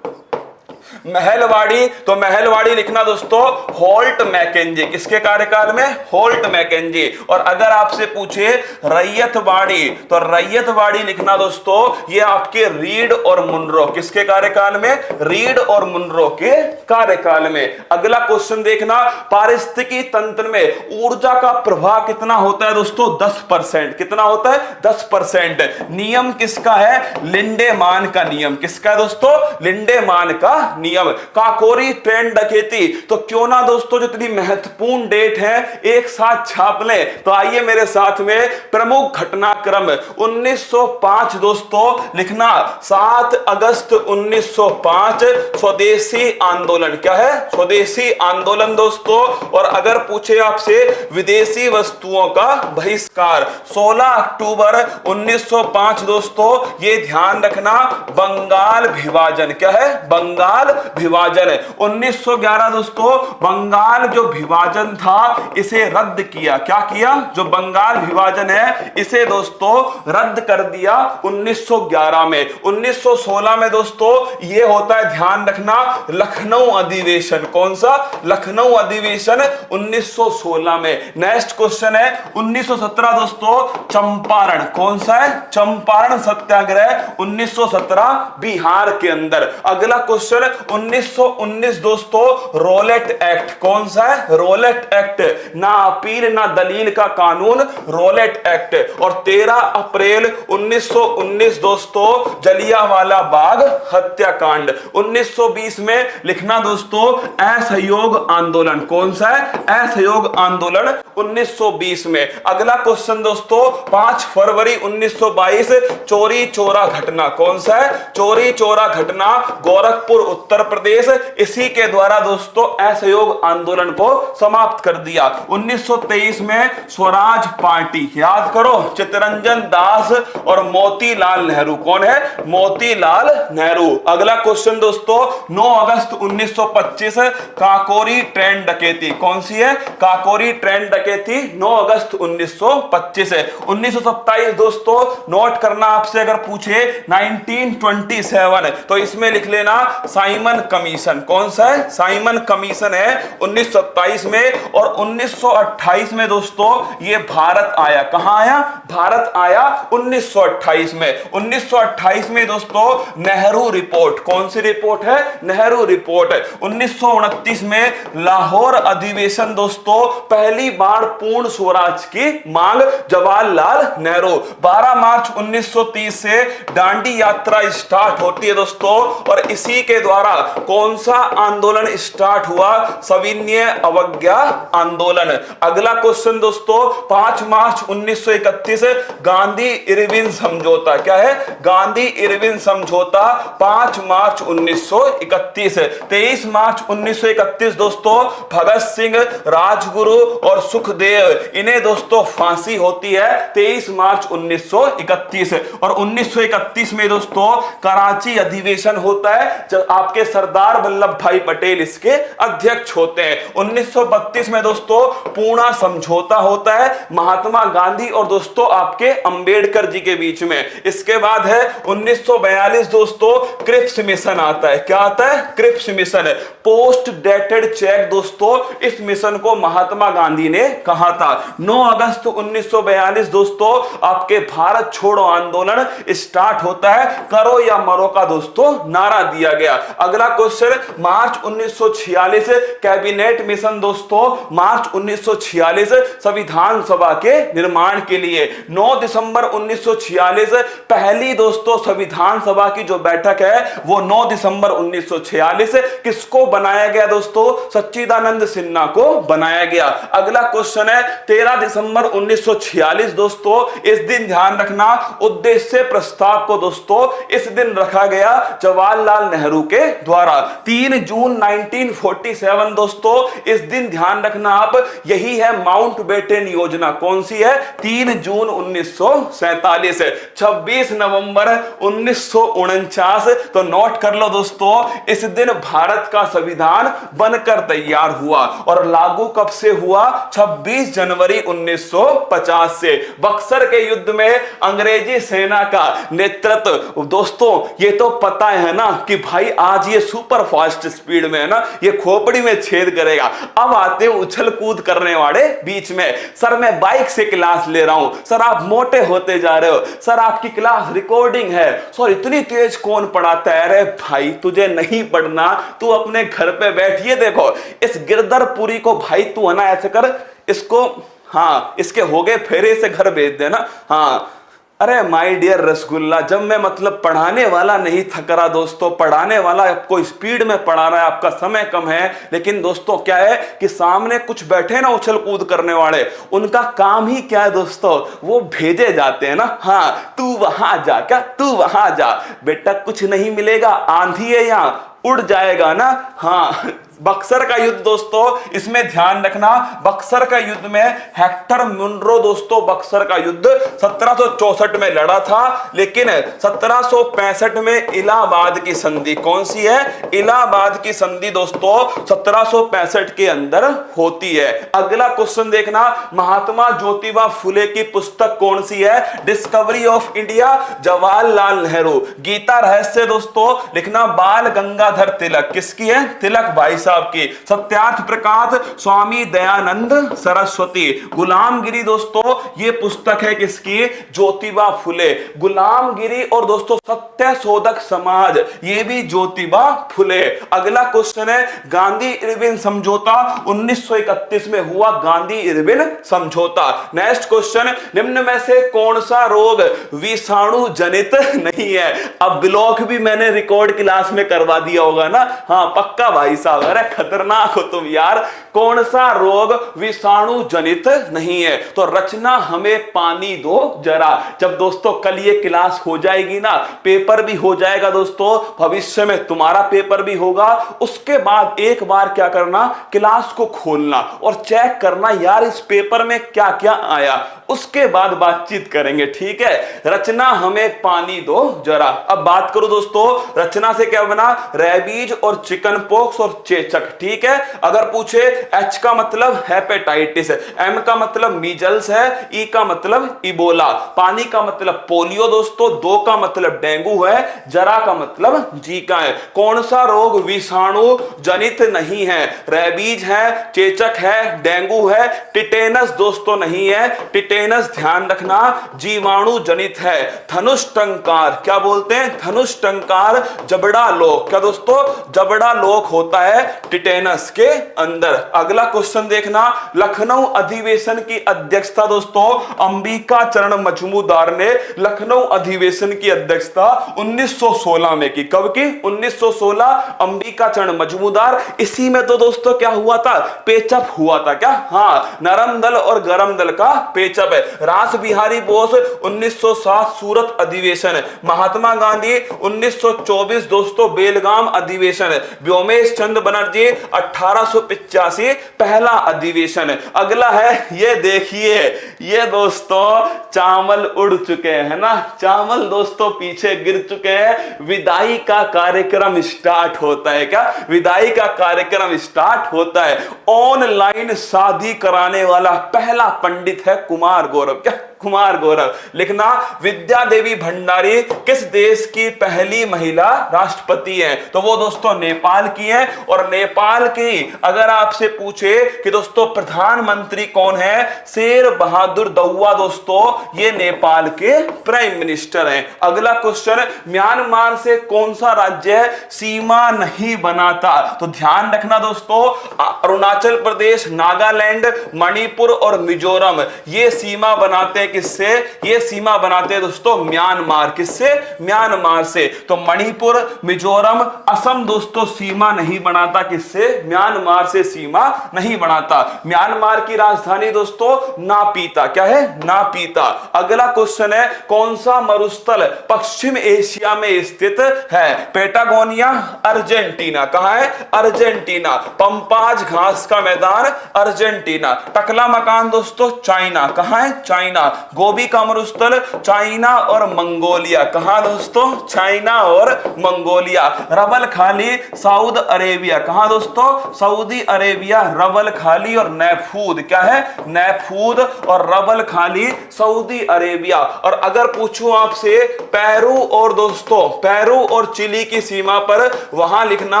महलवाड़ी, तो महलवाड़ी लिखना दोस्तों होल्ट मैकेंजी, किसके कार्यकाल में? Holt Mackenzie. और अगर आपसे पूछे रैयतवाड़ी, तो रैयतवाड़ी लिखना दोस्तों ये आपके रीड और मुनरो, किसके कार्यकाल में? रीड और मुनरो के कार्यकाल में। अगला क्वेश्चन देखना, पारिस्थितिकी तंत्र में ऊर्जा का प्रवाह कितना होता है दोस्तों? 10%। कितना होता है? 10%। नियम किसका है? लिंडेमान का नियम। किसका है दोस्तों? लिंडेमान का नियम। काकोरी ट्रेन डकैती, तो क्यों ना दोस्तों जितनी महत्वपूर्ण डेट है एक साथ छाप लें। तो आइए मेरे साथ में, प्रमुख घटनाक्रम 1905 दोस्तों लिखना, 7 अगस्त 1905 स्वदेशी आंदोलन। क्या है? स्वदेशी आंदोलन दोस्तों। और अगर पूछे आपसे विदेशी वस्तुओं का बहिष्कार 16 अक्टूबर 1905 दोस्तों, ये ध्यान रखना बंगाल विभाजन। क्या है? बंगाल विभाजन। 1911 दोस्तों बंगाल जो विभाजन था इसे रद्द किया। क्या किया? जो बंगाल विभाजन है इसे दोस्तों रद्द कर दिया 1911 में। 1916 में दोस्तों ये होता है, ध्यान रखना, लखनऊ अधिवेशन। कौन सा? लखनऊ अधिवेशन 1916 में। नेक्स्ट क्वेश्चन है 1917 दोस्तों चंपारण। कौन सा है? चंपारण सत्याग्रह 1917 बिहार के अंदर। अगला क्वेश्चन 1919 दोस्तों रोलेट एक्ट, कौन सा है? रोलेट एक्ट, ना अपील ना दलील का कानून, रोलेट एक्ट। और 13 अप्रैल 1919 दोस्तों जलियांवाला बाग हत्याकांड। 1920 में लिखना दोस्तों असहयोग आंदोलन, कौन सा है? असहयोग आंदोलन 1920 में। अगला क्वेश्चन दोस्तों 5 फरवरी 1922 चोरी चोरा घटना, कौन सा है? चोरी चोरा घटना गोरखपुर उत्तर प्रदेश, इसी के द्वारा दोस्तों असहयोग आंदोलन को समाप्त कर दिया। 1923 में स्वराज पार्टी, याद करो चित्तरंजन दास और मोतीलाल नेहरू, कौन है? मोतीलाल नेहरू। अगला क्वेश्चन दोस्तों 9 अगस्त 1925 काकोरी ट्रेन डकैती, कौन सी है? काकोरी ट्रेन डकैती 9 अगस्त 1925 है। 1927 दोस्तों नोट करना, आपसे अगर पूछे 1927 तो इसमें लिख लेना साइमन कमीशन, कौन सा है? साइमन कमीशन है 1927 में। और 1928 में दोस्तों ये भारत आया, कहां आया? भारत आया 1928 में। 1928 में दोस्तों नेहरू रिपोर्ट, कौन सी रिपोर्ट है? नेहरू रिपोर्ट। 1929 में लाहौर अधिवेशन दोस्तों पहली बार पूर्ण स्वराज की मांग, जवाहरलाल नेहरू। 12 मार्च 1930 से दांडी यात्रा स्टार्ट होती है दोस्तों, और इसी के द्वारा कौन सा आंदोलन स्टार्ट हुआ? सविनय अवज्ञा आंदोलन। अगला क्वेश्चन दोस्तों 5 मार्च 1931 गांधी इरविन समझौता, क्या है? गांधी इरविन समझौता 5 मार्च 1931। 23 मार्च 1931 दोस्तों भगत सिंह, राजगुरु और सुखदेव, इन्हें दोस्तों फांसी होती है 23 मार्च 1931। और 1931 में दोस्तों कराची अधिवेशन होता है, जब आपके सरदार वल्लभ भाई पटेल इसके अध्यक्ष होते हैं। 1932 में दोस्तों पूना समझौता होता है महात्मा गांधी और दोस्तों आपके अंबेडकर जी के बीच में। इसके बाद है 1942 दोस्तों क्रिप्स मिशन आता है, क्या आता है? Cripps mission, post dated cheque दोस्तों, इस मिशन को महात्मा गांधी ने कहा था। 9 अगस्त 1942 दोस्तों आपके भारत छोड़ो आंदोलन स्टार्ट होता है, करो या मरो का दोस्तों नारा दिया गया। अगला क्वेश्चन मार्च 1946 कैबिनेट मिशन दोस्तों, मार्च 1946 संविधान सभा के निर्माण के लिए। 9 दिसंबर 1946 पहली दोस्तों संविधान सभा की जो बैठक है वो 9 दिसंबर 1946 किसको बनाया गया दोस्तों? सच्चिदानंद सिन्हा को बनाया गया। अगला क्वेश्चन है 13 दिसंबर 1946 दोस्तों, इस दिन ध्यान रखना उद्देश्य प्रस्ताव को दोस्तों इस दिन रखा गया जवाहरलाल नेहरू के द्वारा। 3 जून 1947 दोस्तों, इस दिन ध्यान रखना आप, यही है माउंटबेटन योजना, कौन सी है? 3 जून 1947। 26 नवंबर 1949, तो नोट कर लो दोस्तों, इस दिन भारत का संविधान बनकर तैयार हुआ। और लागू कब से हुआ? 26 जनवरी 1950 से। बक्सर के युद्ध में अंग्रेजी सेना का नेतृत्व दोस्तों, ये तो पता है ना कि भाई आज ये सुपर फास्ट स्पीड में है ना, ये खोपड़ी में छेद करेगा। अब आते हैं उछल कूद करने वाले बीच में। सर मैं बाइक से क्लास ले रहा हूं, सर आप मोटे होते जा रहे हो, सर आपकी क्लास रिकॉर्डिंग है, सर इतनी तेज कौन पढ़ाता है? अरे भाई तुझे नहीं पढ़ना, तू अपने घर पे बैठ। ये देखो इस गिरधरपुरी को भाई तू है ना ऐसे कर, इसको हाँ इसके हो गए फेरे से घर भेज देना। हाँ अरे माय डियर रसगुल्ला, जब मैं मतलब पढ़ाने वाला नहीं थक रहा दोस्तों, पढ़ाने वाला आपको स्पीड में पढ़ा रहा है, आपका समय कम है, लेकिन दोस्तों क्या है कि सामने कुछ बैठे ना उछल कूद करने वाले, उनका काम ही क्या है दोस्तों? वो भेजे जाते हैं ना, हाँ तू वहां जा, क्या तू वहां जा बेटा, कुछ नहीं मिलेगा, आंधी है यहां, उड़ जाएगा ना। हाँ बक्सर का युद्ध दोस्तों, इसमें ध्यान रखना, बक्सर का युद्ध में हेक्टर मुनरो दोस्तों बक्सर का युद्ध 1764 में लड़ा था, लेकिन 1765 में इलाहाबाद की संधि, कौन सी है? इलाहाबाद की संधि दोस्तों 1765 के अंदर होती है। अगला क्वेश्चन देखना, महात्मा ज्योतिबा फुले की पुस्तक कौन सी है? Discovery of India, Jawaharlal Nehru. Gita Rahasya दोस्तों लिखना, बाल गंगाधर तिलक, किसकी है? तिलक भाई साहब साहब की। सत्यार्थ प्रकाश स्वामी दयानंद सरस्वती। गुलामगिरी दोस्तों ये पुस्तक है किसकी? ज्योतिबा फुले। गुलामगिरी और दोस्तों सत्य शोधक समाज ये भी ज्योतिबा फुले। अगला क्वेश्चन है गांधी इरविन समझौता 1931 में हुआ, गांधी इरविन समझौता। नेक्स्ट क्वेश्चन, निम्न में से कौन सा रोग विषाणु जनित नहीं है? अब ब्लॉक भी मैंने रिकॉर्ड क्लास में करवा दिया होगा ना, हाँ पक्का भाई साहब, अरे खतरनाक हो तुम यार। कौन सा रोग विषाणु जनित नहीं है? तो रचना हमें पानी दो जरा। जब दोस्तों कल ये क्लास हो जाएगी ना, पेपर भी हो जाएगा दोस्तों, भविष्य में तुम्हारा पेपर भी होगा, उसके बाद एक बार क्या करना, क्लास को खोलना और चेक करना यार इस पेपर में क्या क्या आया, उसके बाद बातचीत करेंगे, ठीक है। रचना हमें पानी दो जरा। अब बात करो दोस्तों, रचना से क्या बना? रेबीज और चिकन पॉक्स और चेचक, ठीक है। अगर पूछे एच का मतलब हेपेटाइटिस, एम का मतलब मीजल्स है, ई का मतलब इबोला, पानी का मतलब पोलियो दोस्तों, दो का मतलब डेंगू है, जरा का मतलब जीका है। कौन सा रोग विषाणु जनित नहीं है? रेबीज है, चेचक है, डेंगू है, टिटेनस दोस्तों नहीं है, टिटेनस ध्यान रखना जीवाणु जनित है। धनुष टंकार क्या बोलते हैं? धनुष टंकार जबड़ा लोक, क्या दोस्तों? जबड़ा लोक होता है टिटेनस के अंदर। अगला क्वेश्चन देखना, लखनऊ अधिवेशन की अध्यक्षता दोस्तों अंबिका चरण मजूमदार ने लखनऊ अधिवेशन की अध्यक्षता 1916 में की। कब की? 1916, अंबिका चरण मजूमदार। इसी में तो दोस्तों क्या हुआ था? पेचअप हुआ था क्या? हाँ, नरम दल और गरम दल का पेचअप है। रास बिहारी बोस 1907 सूरत अधिवेशन, महात्मा गांधी 1924 दोस्तों बेलगाम अधिवेशन, व्योमेश चंद्र बनर्जी 1885 पहला अधिवेशन। अगला है ये देखिए, ये दोस्तों चावल उड़ चुके हैं ना, चावल दोस्तों पीछे गिर चुके हैं। विदाई का कार्यक्रम स्टार्ट होता है क्या? विदाई का कार्यक्रम स्टार्ट होता है। ऑनलाइन शादी कराने वाला पहला पंडित है कुमार गौरव। क्या? कुमार गौरव। लिखना, विद्या देवी भंडारी किस देश की पहली महिला राष्ट्रपति हैं? तो वो दोस्तों नेपाल की हैं। और नेपाल की अगर आपसे पूछे कि दोस्तों प्रधानमंत्री कौन है, शेर बहादुर दौआ दोस्तों ये नेपाल के प्राइम मिनिस्टर हैं। अगला क्वेश्चन, म्यांमार से कौन सा राज्य सीमा नहीं बनाता? तो ध्यान रखना दोस्तों, अरुणाचल प्रदेश, नागालैंड, मणिपुर और मिजोरम ये सीमा बनाते हैं किससे? ये सीमा बनाते हैं दोस्तों म्यांमार। किससे? म्यांमार से। तो मणिपुर, मिजोरम, असम दोस्तों सीमा नहीं बनाता। किससे? म्यांमार से सीमा नहीं बनाता। म्यांमार की राजधानी दोस्तों नापीता। क्या है? नापीता। अगला क्वेश्चन है, कौन सा मरुस्थल पश्चिम एशिया में स्थित है? Patagonia, Argentina. कहां है? अर्जेंटीना। पंपाज घास का मैदान, अर्जेंटीना। टकला मकान दोस्तों चाइना। कहां है? चाइना। गोबी का मरुस्थल चाइना और मंगोलिया। कहां दोस्तों? चाइना और मंगोलिया। रबल खाली सऊदी अरेबिया। कहां दोस्तों? सऊदी अरेबिया, रबल खाली और नैफूद। क्या है? नैफूद और रबल खाली सऊदी अरेबिया। और अगर पूछूं आपसे पेरू और दोस्तों पेरू और चिली की सीमा पर, वहां लिखना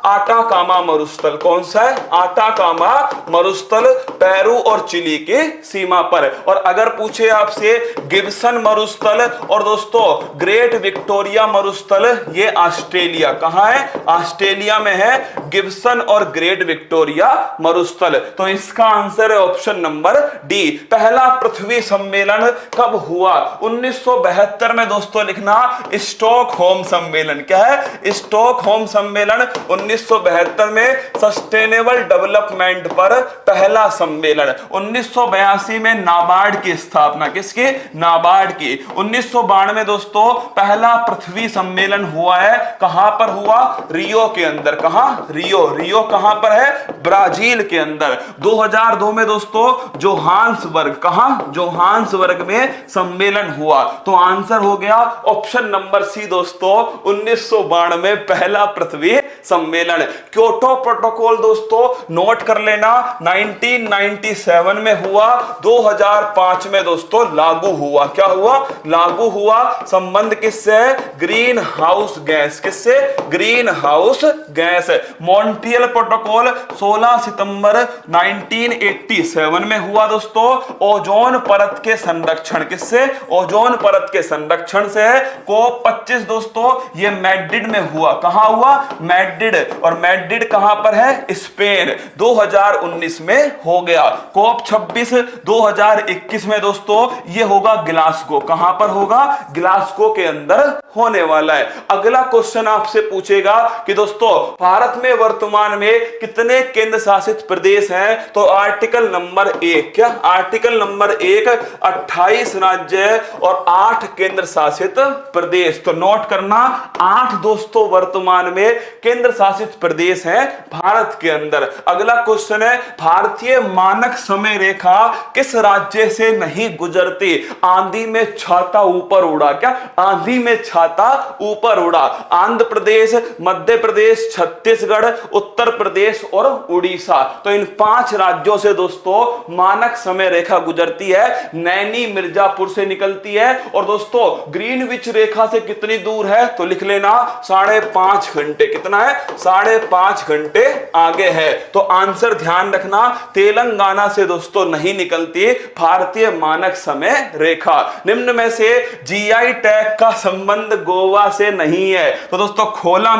आटाकामा मरुस्थल। कौन सा है? आटाकामा मरुस्थल पेरू और चिली की सीमा पर। और अगर पूछे आपसे गिब्सन मरुस्थल और दोस्तों ग्रेट विक्टोरिया मरुस्थल, ये ऑस्ट्रेलिया। कहां है? ऑस्ट्रेलिया में है गिब्सन और ग्रेट विक्टोरिया मरुस्थल। तो इसका आंसर है ऑप्शन नंबर डी। पहला पृथ्वी सम्मेलन कब हुआ? 1972 में दोस्तों लिखना स्टॉकहोम सम्मेलन। क्या है? स्टॉकहोम सम्मेलन 1972 में सस्टेनेबल डेवलपमेंट पर पहला सम्मेलन। 1982 में नाबार्ड की स्थापना। किसकी? नाबार्ड की। 1992 दोस्तों पहला पृथ्वी सम्मेलन हुआ है। कहां पर हुआ? रियो के अंदर। कहां? रियो। रियो कहां पर है? ब्राजील के अंदर। 2002 में दोस्तों जोहान्सबर्ग। कहां? जोहान्सबर्ग में सम्मेलन हुआ। तो आंसर हो गया ऑप्शन नंबर सी दोस्तों, 1992 पहला पृथ्वी सम्मेलन। क्योटो प्रोटोकॉल दोस्तों नोट कर लेना, 1997 में हुआ, 2005 में दोस्तों लागू हुआ। क्या हुआ? लागू हुआ। संबंध किससे? Green house gas. किससे? Green house gas. Montreal protocol 16 सितंबर 1987 में हुआ दोस्तों। ओजोन परत के संरक्षण किससे? ओजोन परत के संरक्षण से। कोप 25 दोस्तों ये मैड्रिड में हुआ। कहां हुआ? मैड्रिड। और मैड्रिड कहां पर है? स्पेन। 2019 में हो गया। कोप 26 2021 में दोस्तों ये होगा ग्लासगो। कहां पर होगा? ग्लासगो के अंदर होने वाला है। अगला क्वेश्चन आपसे पूछेगा कि दोस्तों भारत में वर्तमान में कितने केंद्र शासित प्रदेश हैं? तो आर्टिकल नंबर 1, क्या आर्टिकल नंबर 1 28 राज्य और 8 केंद्र शासित प्रदेश। तो नोट करना 8 दोस्तों वर्तमान में केंद्र शासित प्रदेश हैं भारत के अंदर। अगला क्वेश्चन है भारतीय मानक समय रेखा किस राज्य से नहीं गुजरती? आंधी में छाता ऊपर उड़ा। क्या? आंधी में छाता ऊपर उड़ा। आंध्र प्रदेश, मध्य प्रदेश, छत्तीसगढ़, उत्तर प्रदेश और उड़ीसा। तो इन 5 राज्यों से दोस्तों मानक समय रेखा गुजरती है। नैनी मिर्जापुर से निकलती है। और दोस्तों ग्रीनविच रेखा से कितनी दूर है? तो लिख लेना 5.5 घंटे। कितना है? 5.5 घंटे आगे है। तो आंसर ध्यान रखना, तेलंगाना से दोस्तों नहीं निकलती भारतीय मानक समय रेखा। निम्न में से जीआई टैग का संबंध गोवा से नहीं है। तो दोस्तों खोला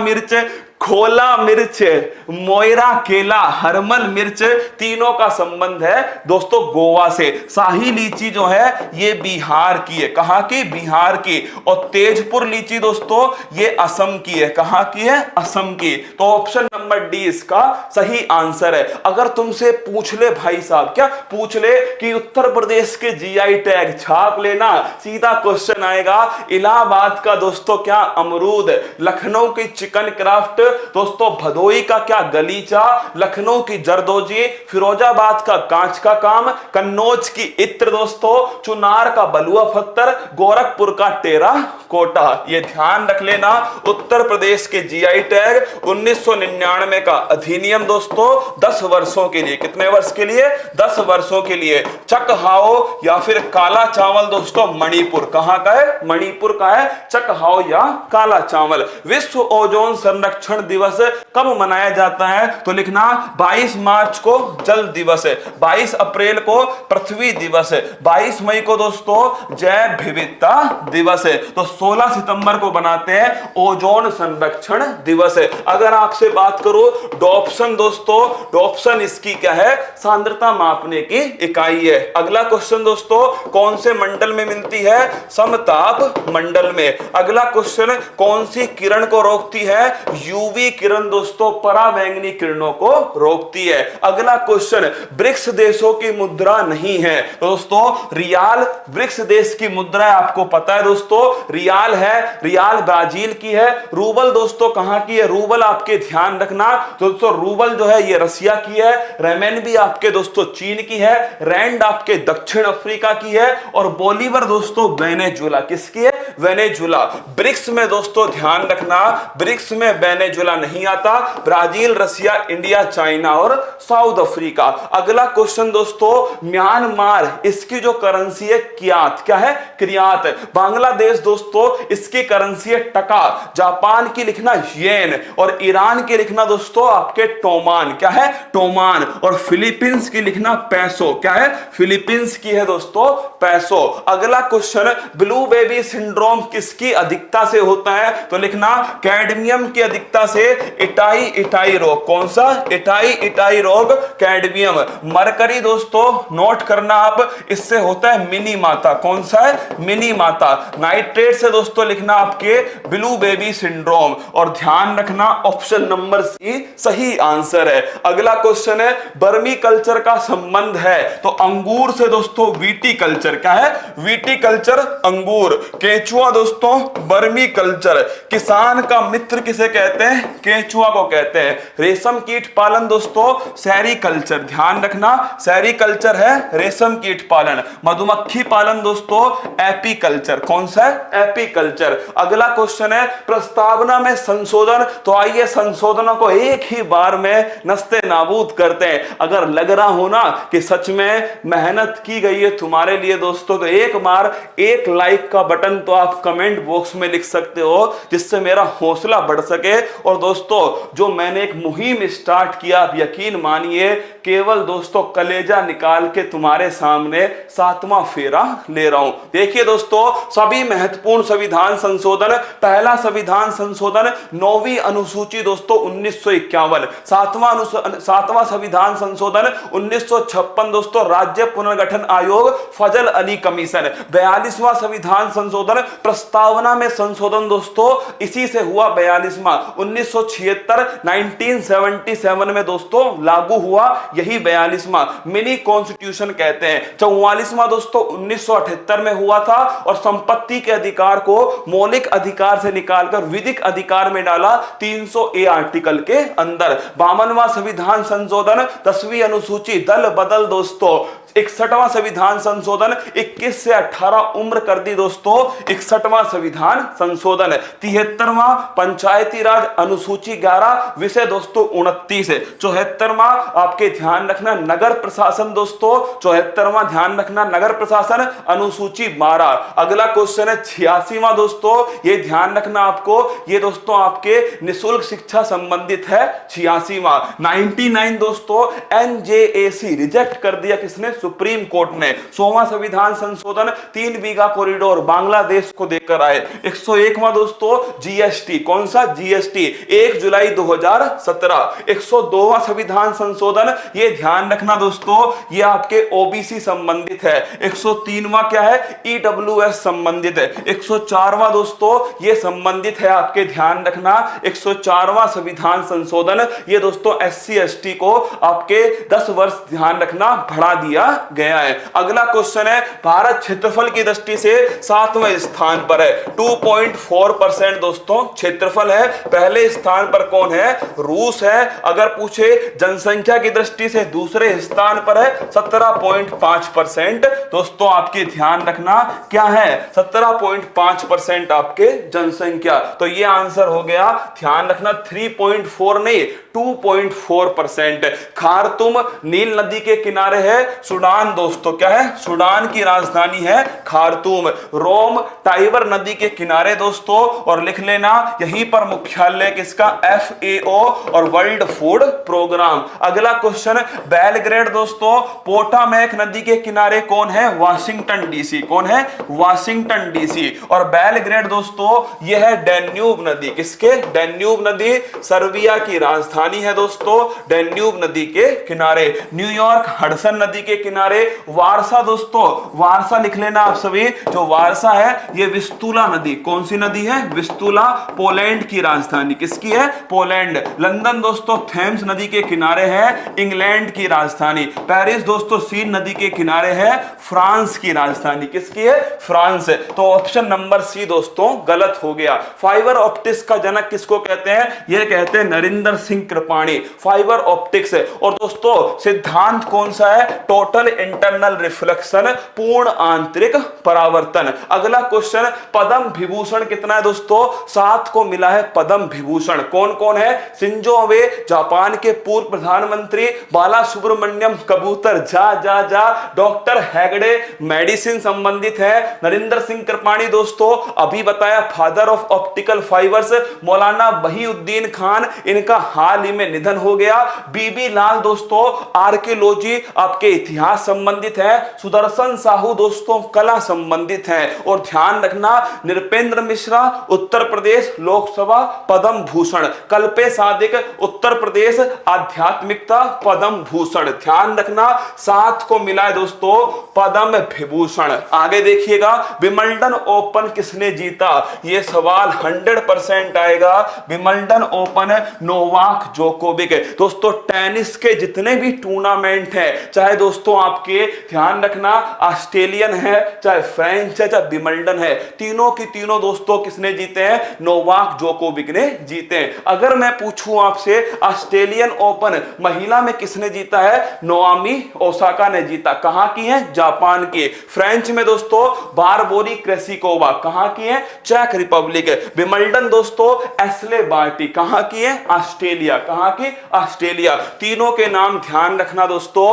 मिर्च, मोयरा केला, हरमल मिर्च, तीनों का संबंध है दोस्तों गोवा से। शाही लीची जो है ये बिहार की है। कहां की? बिहार की। और तेजपुर लीची दोस्तों ये असम की है। कहां की है? असम की। तो ऑप्शन नंबर डी इसका सही आंसर है। अगर तुमसे पूछ ले भाई साहब, क्या पूछ ले कि उत्तर प्रदेश के जीआई टैग, छाप लेना, सीधा क्वेश्चन आएगा। इलाहाबाद का दोस्तों क्या? अमरूद। लखनऊ की चिकन क्राफ्ट दोस्तों, भदोई का क्या? गलीचा। लखनऊ की जरदोजी। फिरोजाबाद का कांच का काम। कन्नौज की इत्र दोस्तों। चुनार का बलुआ पत्थर। गोरखपुर का टेरा कोटा। ये ध्यान रख लेना। उत्तर प्रदेश के जीआई टैग 1999 का अधिनियम दोस्तों 10 वर्षों के लिए। कितने वर्ष के लिए? 10 वर्षों के लिए। चकहाओ या फिर काला चावल दोस्तों मणिपुर। कहां का है? मणिपुर का है चकहाओ या काला चावल। विश्व ओजोन संरक्षण दिवस कब मनाया जाता है? तो लिखना 22 मार्च को जल दिवस है, 22 अप्रैल को पृथ्वी दिवस है, 22 मई को दोस्तों जैव विविधता दिवस है। तो 16 सितंबर को बनाते हैं ओजोन संरक्षण दिवस है। अगर आपसे बात करूं डॉप्सन दोस्तों, डॉप्सन इसकी क्या है? सांद्रता मापने की इकाई है। अगला क्वेश्चन दोस्तों कौन से मंडल में मिलती है? समताप मंडल में। अगला क्वेश्चन कौन सी किरण को रोकती है? यूवी किरण दोस्तों पराबैंगनी किरणों को रोकती है। अगला क्वेश्चन ब्रिक्स देशों की मुद्रा नहीं है दोस्तों रियाल। ब्रिक्स देश की मुद्रा आपको पता है दोस्तों रियाल है। रियाल ब्राजील की है। रूबल दोस्तों कहां की है? रूबल आपके ध्यान रखना दोस्तों, रूबल जो है ये रसिया की है। रेमेन भी आपके दोस्तों चीन की है। रैंड आपके दक्षिण अफ्रीका की है। और बोलीवर दोस्तों वेनेजुला। किसकी है? वेनेजुला। ब्रिक्स में दोस्तों ध्यान रखना, ब्रिक्स में वेनेजुला नहीं आता। ब्राजील, रसिया, इंडिया, चाइना और साउथ अफ्रीका। अगला क्वेश्चन दोस्तों म्यांमार, इसकी जो करेंसी है क्यात। क्या है? क्रियात। बांग्लादेश दोस्तों इसकी करेंसी है टका। जापान की लिखना येन। और ईरान की लिखना दोस्तों आपके टोमान। क्या है? टोमान। और फिलीपींस की लिखना पैसो। क्या है? फिलीपींस की है दोस्तों पैसो। अगला क्वेश्चन ब्लू बेबी सिंड्रोम किसकी अधिकता से होता है? तो लिखना कैडमियम की अधिकता से इटाई रोग। कौन सा? इटाई रोग कैडमियम। मरकरी दोस्तों नोट करना आप, इससे होता है मिनी माता। कौन सा है? मिनी माता। नाइट्रेट से दोस्तों लिखना आपके ब्लू बेबी सिंड्रोम, और ध्यान रखना ऑप्शन नंबर सी सही आंसर है। अगला क्वेश्चन है वर्मी कल्चर का संबंध है, तो अंगूर से दोस्तों वीटी कल्चर। क्या है? वीटी कल्चर अंगूर। केंचुआ दोस्तों वर्मी कल्चर। किसान का मित्र किसे कहते हैं? केंचुआ को कहते हैं। रेशम कीट पालन दोस्तों सेरीकल्चर, ध्यान रखना सेरीकल्चर है रेशम कीट पालन। मधुमक्खी पालन दोस्तों एपीकल्चर। कौन सा है? एपीकल्चर। अगला क्वेश्चन है प्रस्तावना में संशोधन, तो आइए संशोधनों को एक ही बार में नस्ते नाबूद करते हैं। अगर लग रहा हो ना कि सच में मेहनत की गई है तुम्हारे लिए दोस्तों, तो एक बार एक लाइक का बटन तो आप कमेंट बॉक्स में लिख सकते हो, जिससे मेरा हौसला बढ़ सके। और दोस्तों जो मैंने एक मुहिम स्टार्ट किया, आप यकीन मानिए केवल दोस्तों कलेजा निकाल के तुम्हारे सामने 7वां फेरा ले रहा हूं। देखिए दोस्तों सभी महत्वपूर्ण संविधान संशोधन, पहला संविधान संशोधन 9वीं अनुसूची दोस्तों 1951, 7वां संविधान संशोधन 1956 दोस्तों राज्य पुनर्गठन आयोग फजल अली कमीशन, 42वां संविधान संशोधन प्रस्तावना में संशोधन दोस्तों इसी से हुआ 42वां 1976 1977 में दोस्तों लागू हुआ, यही 42वां मिनी कॉन्स्टिट्यूशन कहते हैं। 44वां दोस्तों 1978 में हुआ था और संपत्ति के अधिकार को मौलिक अधिकार से निकालकर विधिक अधिकार में डाला 300A आर्टिकल के अंदर। 52वां संविधान संशोधन 10वीं अनुसूची दल बदल दोस्तों। 61वां संविधान संशोधन 21 से 18 उम्र कर दी दोस्तों 61वां संविधान संशोधन। 73वां पंचायती राज अनुसूची 11 विषय दोस्तों 29 है। 74वां आपके ध्यान रखना नगर प्रशासन दोस्तों, 74वां ध्यान रखना नगर प्रशासन अनुसूची 12। अगला क्वेश्चन है 86वां दोस्तों, ये ध्यान रखना आपको, ये दोस्तों आपके निःशुल्क शिक्षा संबंधित है 86वां। 99 दोस्तों NJAC रिजेक्ट कर दिया किसने? सुप्रीम कोर्ट ने। 100वां संविधान संशोधन 3 बीघा कॉरिडोर बांग्लादेश को देकर आए। 101वां दोस्तों GST, कौन सा? GST 1 जुलाई 2017। 102वां संविधान संशोधन, ये ध्यान रखना दोस्तों, ये आपके OBC संबंधित है। 103वां क्या है? EWS संबंधित है। 104वां दोस्तों ये संबंधित है आपके ध्यान रखना 104वां संविधान संशोधन, ये दोस्तों SC ST को आपके 10 वर्ष ध्यान रखना बढ़ा दिया गया है। अगला क्वेश्चन है भारत क्षेत्रफल की दृष्टि से 7वें स्थान पर है, 2.4% दोस्तों क्षेत्रफल है। पहले स्थान पर कौन है? रूस है। अगर पूछे जनसंख्या की दृष्टि से दूसरे स्थान पर है 17.5% दोस्तों, आपके ध्यान रखना क्या है? 17.5% आपके जनसंख्या। तो ये आंसर हो गया, ध्यान रखना 3.4 नहीं 2.4%। खार्तूम नील नदी के किनारे है, सूडान दोस्तों। क्या है? सूडान की राजधानी है खार्तूम। रोम टाइबर नदी के किनारे दोस्तों, और लिख लेना यहीं पर मुख्यालय किसका? FAO और वर्ल्ड फूड प्रोग्राम। अगला क्वेश्चन बेलग्रेड दोस्तों पोटामेक नदी के किनारे कौन है? Washington DC। कौन है? Washington DC। और बेलग्रेड दोस्तों यह है डैन्यूब नदी, किसके? डैन्यूब नदी सर्बिया की राजधानी है दोस्तों, डैन्यूब नदी के किनारे। न्यूयॉर्क हडसन नदी के किनारे। वारसा दोस्तों, वारसा लिख लेना आप सभी, जो वारसा है ये विस्तुला नदी, कौन सी नदी है? विस्तुला, पोलैंड की राजधानी, किसकी है? पोलैंड। लंदन दोस्तों थेम्स नदी के किनारे है, इंग्लैंड की राजधानी। पेरिस दोस्तों सीन नदी के किनारे है, फ्रांस की राजधानी, किसकी है? फ्रांस। तो ऑप्शन नंबर सी दोस्तों गलत हो गया। फाइबर ऑप्टिक्स का जनक किसको कहते हैं? यह कहते हैं नरेंद्र सिंह कृपाणी, फाइबर ऑप्टिक्स। और दोस्तों सिद्धांत कौन सा है? टोटल इंटरनल रिफ्लेक्शन, पूर्ण आंतरिक परावर्तन। अगला क्वेश्चन पद्म विभूषण कितना है दोस्तों? 7 को मिला है पद्म विभूषण। कौन कौन है? शिंजो अबे जापान के पूर्व प्रधानमंत्री, बाला सुब्रमण्यम कबूतर जा जा जा, डॉक्टर हेगड़े मेडिसिन संबंधित है, नरेंद्र सिंह कृपाणी दोस्तों अभी बताया फादर ऑफ ऑप्टिकल फाइबर्स, मौलाना बहीउद्दीन खान इनका हाल ही में निधन हो गया। बीबी लाल दोस्तों आर्कियोलॉजी आपके इतिहास इतिहास संबंधित है, सुदर्शन साहू दोस्तों कला संबंधित है, और ध्यान रखना नृपेंद्र मिश्रा उत्तर प्रदेश लोकसभा पद्म भूषण, कल्पे सादिक उत्तर प्रदेश आध्यात्मिकता पद्म भूषण, ध्यान रखना 7 को मिला है दोस्तों पद्म विभूषण। आगे देखिएगा विंबलडन ओपन किसने जीता, यह सवाल 100% आएगा, विंबलडन ओपन नोवाक जोकोविक। दोस्तों टेनिस के जितने भी टूर्नामेंट हैं, चाहे दोस्तों आपके ध्यान रखना ऑस्ट्रेलियन है, चाहे फ्रेंच है, चाहे विंबलडन है, तीनों की तीनों दोस्तों किसने जीते हैं, नोवाक जोकोविक ने जीते हैं। अगर मैं पूछूं आपसे ऑस्ट्रेलियन ओपन महिला में किसने जीता है, नोआमी ओसाका ने जीता। कहां की है, जापान की। फ्रेंच में दोस्तों बारबोरी क्रेसिकोवा, कहां की है, चेक रिपब्लिक। विंबलडन दोस्तों एस्ले बार्टी, कहां की है, ऑस्ट्रेलिया, कहां की, ऑस्ट्रेलिया। तीनों के नाम ध्यान रखना दोस्तों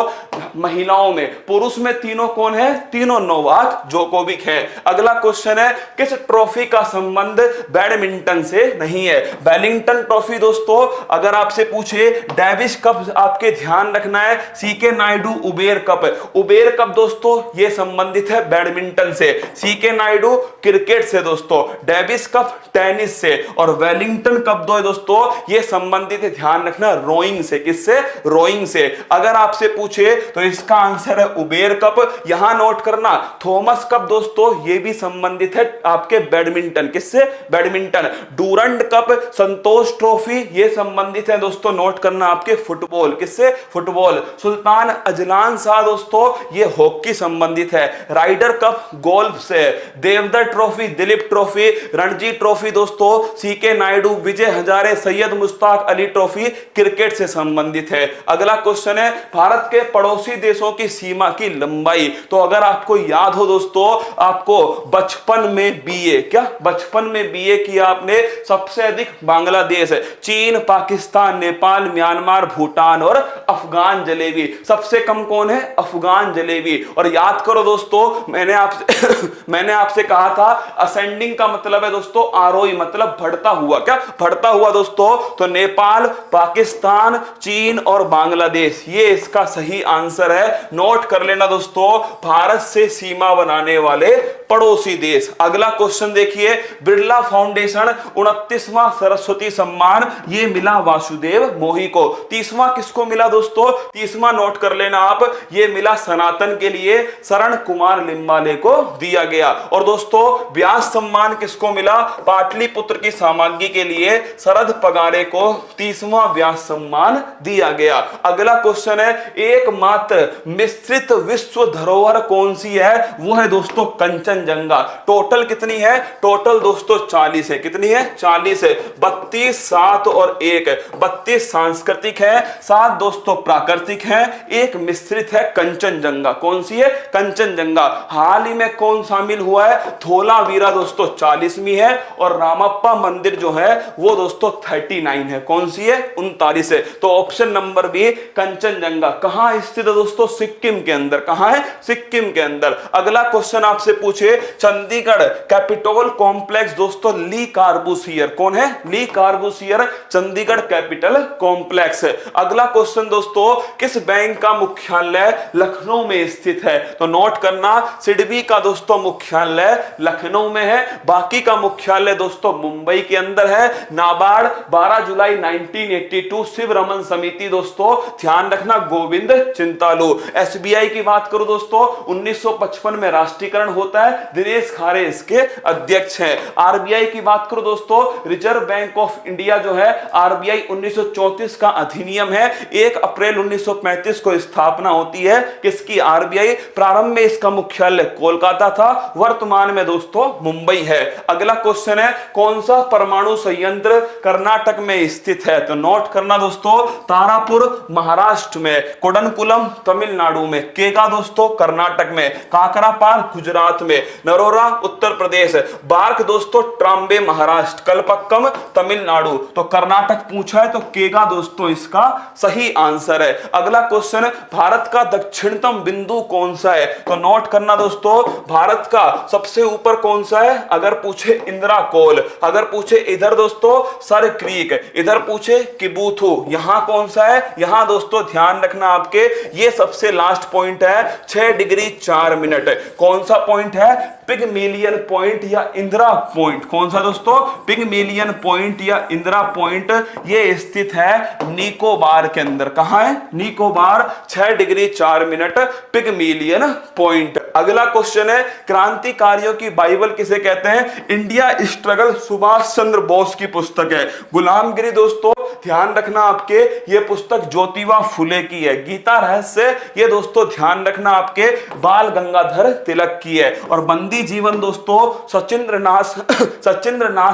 महिलाओं में। पुरुष में तीनों कौन है, तीनों नोवाक जोकोविक है। अगला क्वेश्चन है किस ट्रॉफी का संबंध बैडमिंटन से नहीं है, वेलिंगटन ट्रॉफी दोस्तों। अगर आपसे पूछे डेविस कप, आपके ध्यान रखना है CK Naidu Uber cup. Uber cup दोस्तों ये संबंधित है बैडमिंटन से, सीके नायडू क्रिकेट से दोस्तों, डेविस कप टेनिस से, और वेलिंगटन कप दो दोस्तों ये संबंधित है ध्यान रखना रोइंग से। किससे, रोइंग से। अगर आपसे पूछे तो इसका आंसर है उबेर कप। यहां नोट करना थॉमस कप दोस्तों ये भी संबंधित है आपके बैडमिंटन, किससे, बैडमिंटन। डूरंड कप, संतोष ट्रॉफी ये संबंधित है दोस्तों, नोट करना आपके फुटबॉल, किससे, फुटबॉल। सुल्तान अजलान शाह दोस्तों ये हॉकी संबंधित है। राइडर कप गोल्फ से। Deodhar trophy, Duleep trophy, Ranji trophy दोस्तों CK Naidu, Vijay Hazare, Syed Mushtaq Ali trophy cricket से संबंधित है। अगला क्वेश्चन है भारत के पड़ोसी देशों की सीमा की लंबाई। तो अगर आपको याद हो दोस्तों, आपको बचपन में बीए, क्या बचपन में बीए किया आपने, सबसे अधिक बांग्लादेश, चीन, पाकिस्तान, नेपाल, म्यांमार, भूटान और अफगान जलेबी। सबसे कम कौन है, अफगान जलेबी। और याद करो दोस्तों मैंने आपसे कहा था असेंडिंग का मतलब है दोस्तों आरोही, मतलब बढ़ता हुआ, क्या बढ़ता हुआ दोस्तों। तो नेपाल, पाकिस्तान, चीन और बांग्लादेश ये इसका सही आंसर है। नोट कर लेना दोस्तों भारत से सीमा बनाने वाले पड़ोसी देश। अगला क्वेश्चन देखिए बिरला फाउंडेशन 29वां सरस्वती सम्मान ये मिला वासुदेव मोही को। 30वां किसको मिला दोस्तों, 30वां नोट कर लेना आप, ये मिला सनातन के लिए शरण कुमार लिम्बाले को दिया गया। और दोस्तों व्यास सम्मान किसको मिला, पाटलिपुत्र की सामग्री के लिए शरद पगारे को 30वां व्यास सम्मान दिया गया। अगला क्वेश्चन है एकमात्र मिश्रित विश्व धरोहर कौन सी है, वो है दोस्तों कंचनजंगा। टोटल कितनी है, टोटल दोस्तों 40 है। कितनी है, 40 है। 32, 7 और 1, 32 सांस्कृतिक है, 7 दोस्तों प्राकृतिक है, 1 मिश्रित है कंचनजंगा। कौन सी है, कंचनजंगा। हाल ही में कौन शामिल हुआ है, धोलावीरा दोस्तों 40वीं है, और रामप्पा मंदिर जो है वो दोस्तों 39 है। कौन सी है, 39 है। तो ऑप्शन नंबर बी कंचनजंगा कहां स्थित है दोस्तों, सिक्किम के अंदर। कहां है, सिक्किम के अंदर। अगला क्वेश्चन आपसे पूछे चंडीगढ़ कैपिटल कॉम्प्लेक्स दोस्तों ली कार्बूसियर, कौन है, ली कार्बूसियर चंडीगढ़ कैपिटल कॉम्प्लेक्स। अगला क्वेश्चन दोस्तों किस बैंक का मुख्यालय लखनऊ में स्थित है। तो नोट करना सिडबी का दोस्तों मुख्यालय लखनऊ में है, बाकी का मुख्यालय दोस्तों मुंबई के अंदर है। नाबार्ड 12 जुलाई 1982 शिव रमन समिति दोस्तों ध्यान रखना गोविंद चिंतालू। एसबीआई की बात करूं दोस्तों 1955 में राष्ट्रीयकरण होता है, दिनेश खारे इसके अध्यक्ष हैं। आरबीआई की बात करो दोस्तों रिजर्व बैंक ऑफ इंडिया जो है आरबीआई 1934 का अधिनियम है, 1 अप्रैल 1935 को स्थापना होती है किसकी, आरबीआई। प्रारंभ में इसका मुख्यालय कोलकाता था, वर्तमान में दोस्तों मुंबई है। अगला क्वेश्चन है कौन सा परमाणु संयंत्र कर्नाटक में स्थित है। तो नोट करना दोस्तों तारापुर महाराष्ट्र में, कोडनकुलम तमिलनाडु में, केगा दोस्तों कर्नाटक में, काकरापार गुजरात में, नरोरा उत्तर प्रदेश, बार्क दोस्तों ट्राम्बे महाराष्ट्र, कलपक्कम तमिलनाडु। तो कर्नाटक पूछा है तो केगा दोस्तों इसका सही आंसर है। अगला क्वेश्चन भारत का दक्षिणतम बिंदु कौन सा है। तो नोट करना दोस्तों भारत का सबसे ऊपर कौन सा है, अगर पूछे इंदिरा कोल, अगर पूछे इधर दोस्तों सर क्रीक, इधर पूछे किबूथू, यहां कौन सा है, यहां दोस्तों ध्यान रखना आपके ये सबसे सबसे लास्ट पॉइंट है 6 डिग्री 4 मिनट। कौन सा पॉइंट है? पिगमेलियन पॉइंट या इंदिरा पॉइंट। कौन सा दोस्तों? पिगमेलियन पॉइंट या इंदिरा पॉइंट। ये स्थित है निकोबार के अंदर। कहां है? Nicobar. 6 degree 4 minute Pygmalion point. अगला क्वेश्चन है, क्रांतिकारियों की बाइबल किसे कहते हैं? इंडिया स्ट्रगल सुभाष चंद्र बोस की पुस्तक है। गुलामगिरी दोस्तों ध्यान रखना आपके, ये पुस्तक ज्योतिबा फुले की है। गीता रहस्य ये दोस्तों ध्यान रखना आपके बाल गंगाधर तिलक की है। और बंदी जीवन दोस्तों सचिंद्रनाथ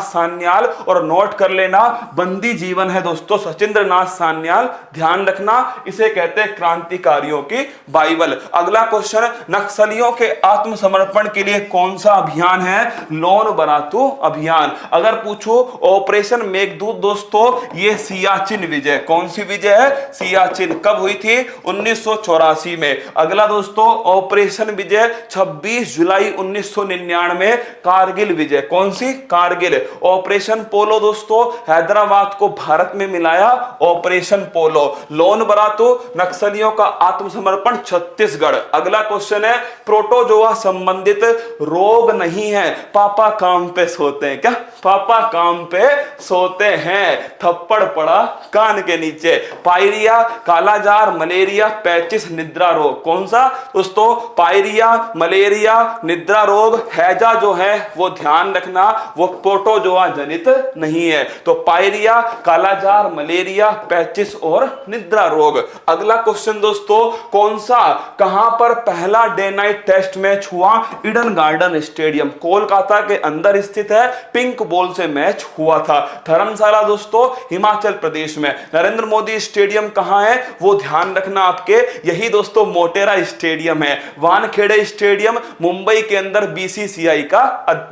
सान्याल। और नोट कर लेना, बंदी जीवन है दोस्तों सचिंद्रनाथ सान्याल। ध्यान रखना, इसे कहते हैं क्रांतिकारियों की बाइबल। अगला क्वेश्चन, नक्सलियों के आत्मसमर्पण के लिए कौन सा अभियान है? लोन बरातू अभियान। अगर पूछो ऑपरेशन मेघदूत दोस्तों, ये सियाचिन विजय। कौन सी विजय है? सियाचिन। कब हुई थी? 1984 में। अगला दोस्तों, ऑपरेशन विजय 26 जुलाई 1999। कारगिल विजय। कौन सी? कारगिल। ऑपरेशन पोलो दोस्तों, हैदराबाद को भारत में मिलाया, ऑपरेशन पोलो। लोन बरातू नक्सलियों का आत्मसमर्पण छत्तीसगढ़। अगला क्वेश्चन है, प्रोटोजोआ संबंधित रोग नहीं है, पापा काम पे सोते हैं। क्या? पापा काम पे सोते हैं। थप्पड़ पड़ा कान के नीचे। पायरिया, कालाजार, मलेरिया, पैचिस, निद्रा रोग। कौन सा दोस्तों? पायरिया, मलेरिया, निद्रा रोग। हैजा जो है वो ध्यान रखना, वो प्रोटोजोआ जनित नहीं है। तो पायरिया, कालाजार, मलेरिया, पैचिस और निद्रा रोग। अगला क्वेश्चन दोस्तों, कौन सा कहां पर पहला डे नाइट टेस्ट मैच हुआ? ईडन गार्डन स्टेडियम, कोलकाता के अंदर स्थित है। पिंक बॉल से मैच हुआ था। धर्मशाला दोस्तों हिमाचल प्रदेश में। नरेंद्र मोदी स्टेडियम कहां है? वो ध्यान रखना आपके, यही दोस्तों मोटेरा स्टेडियम है। वानखेड़े स्टेडियम मुंबई के अंदर बीसीसीआई का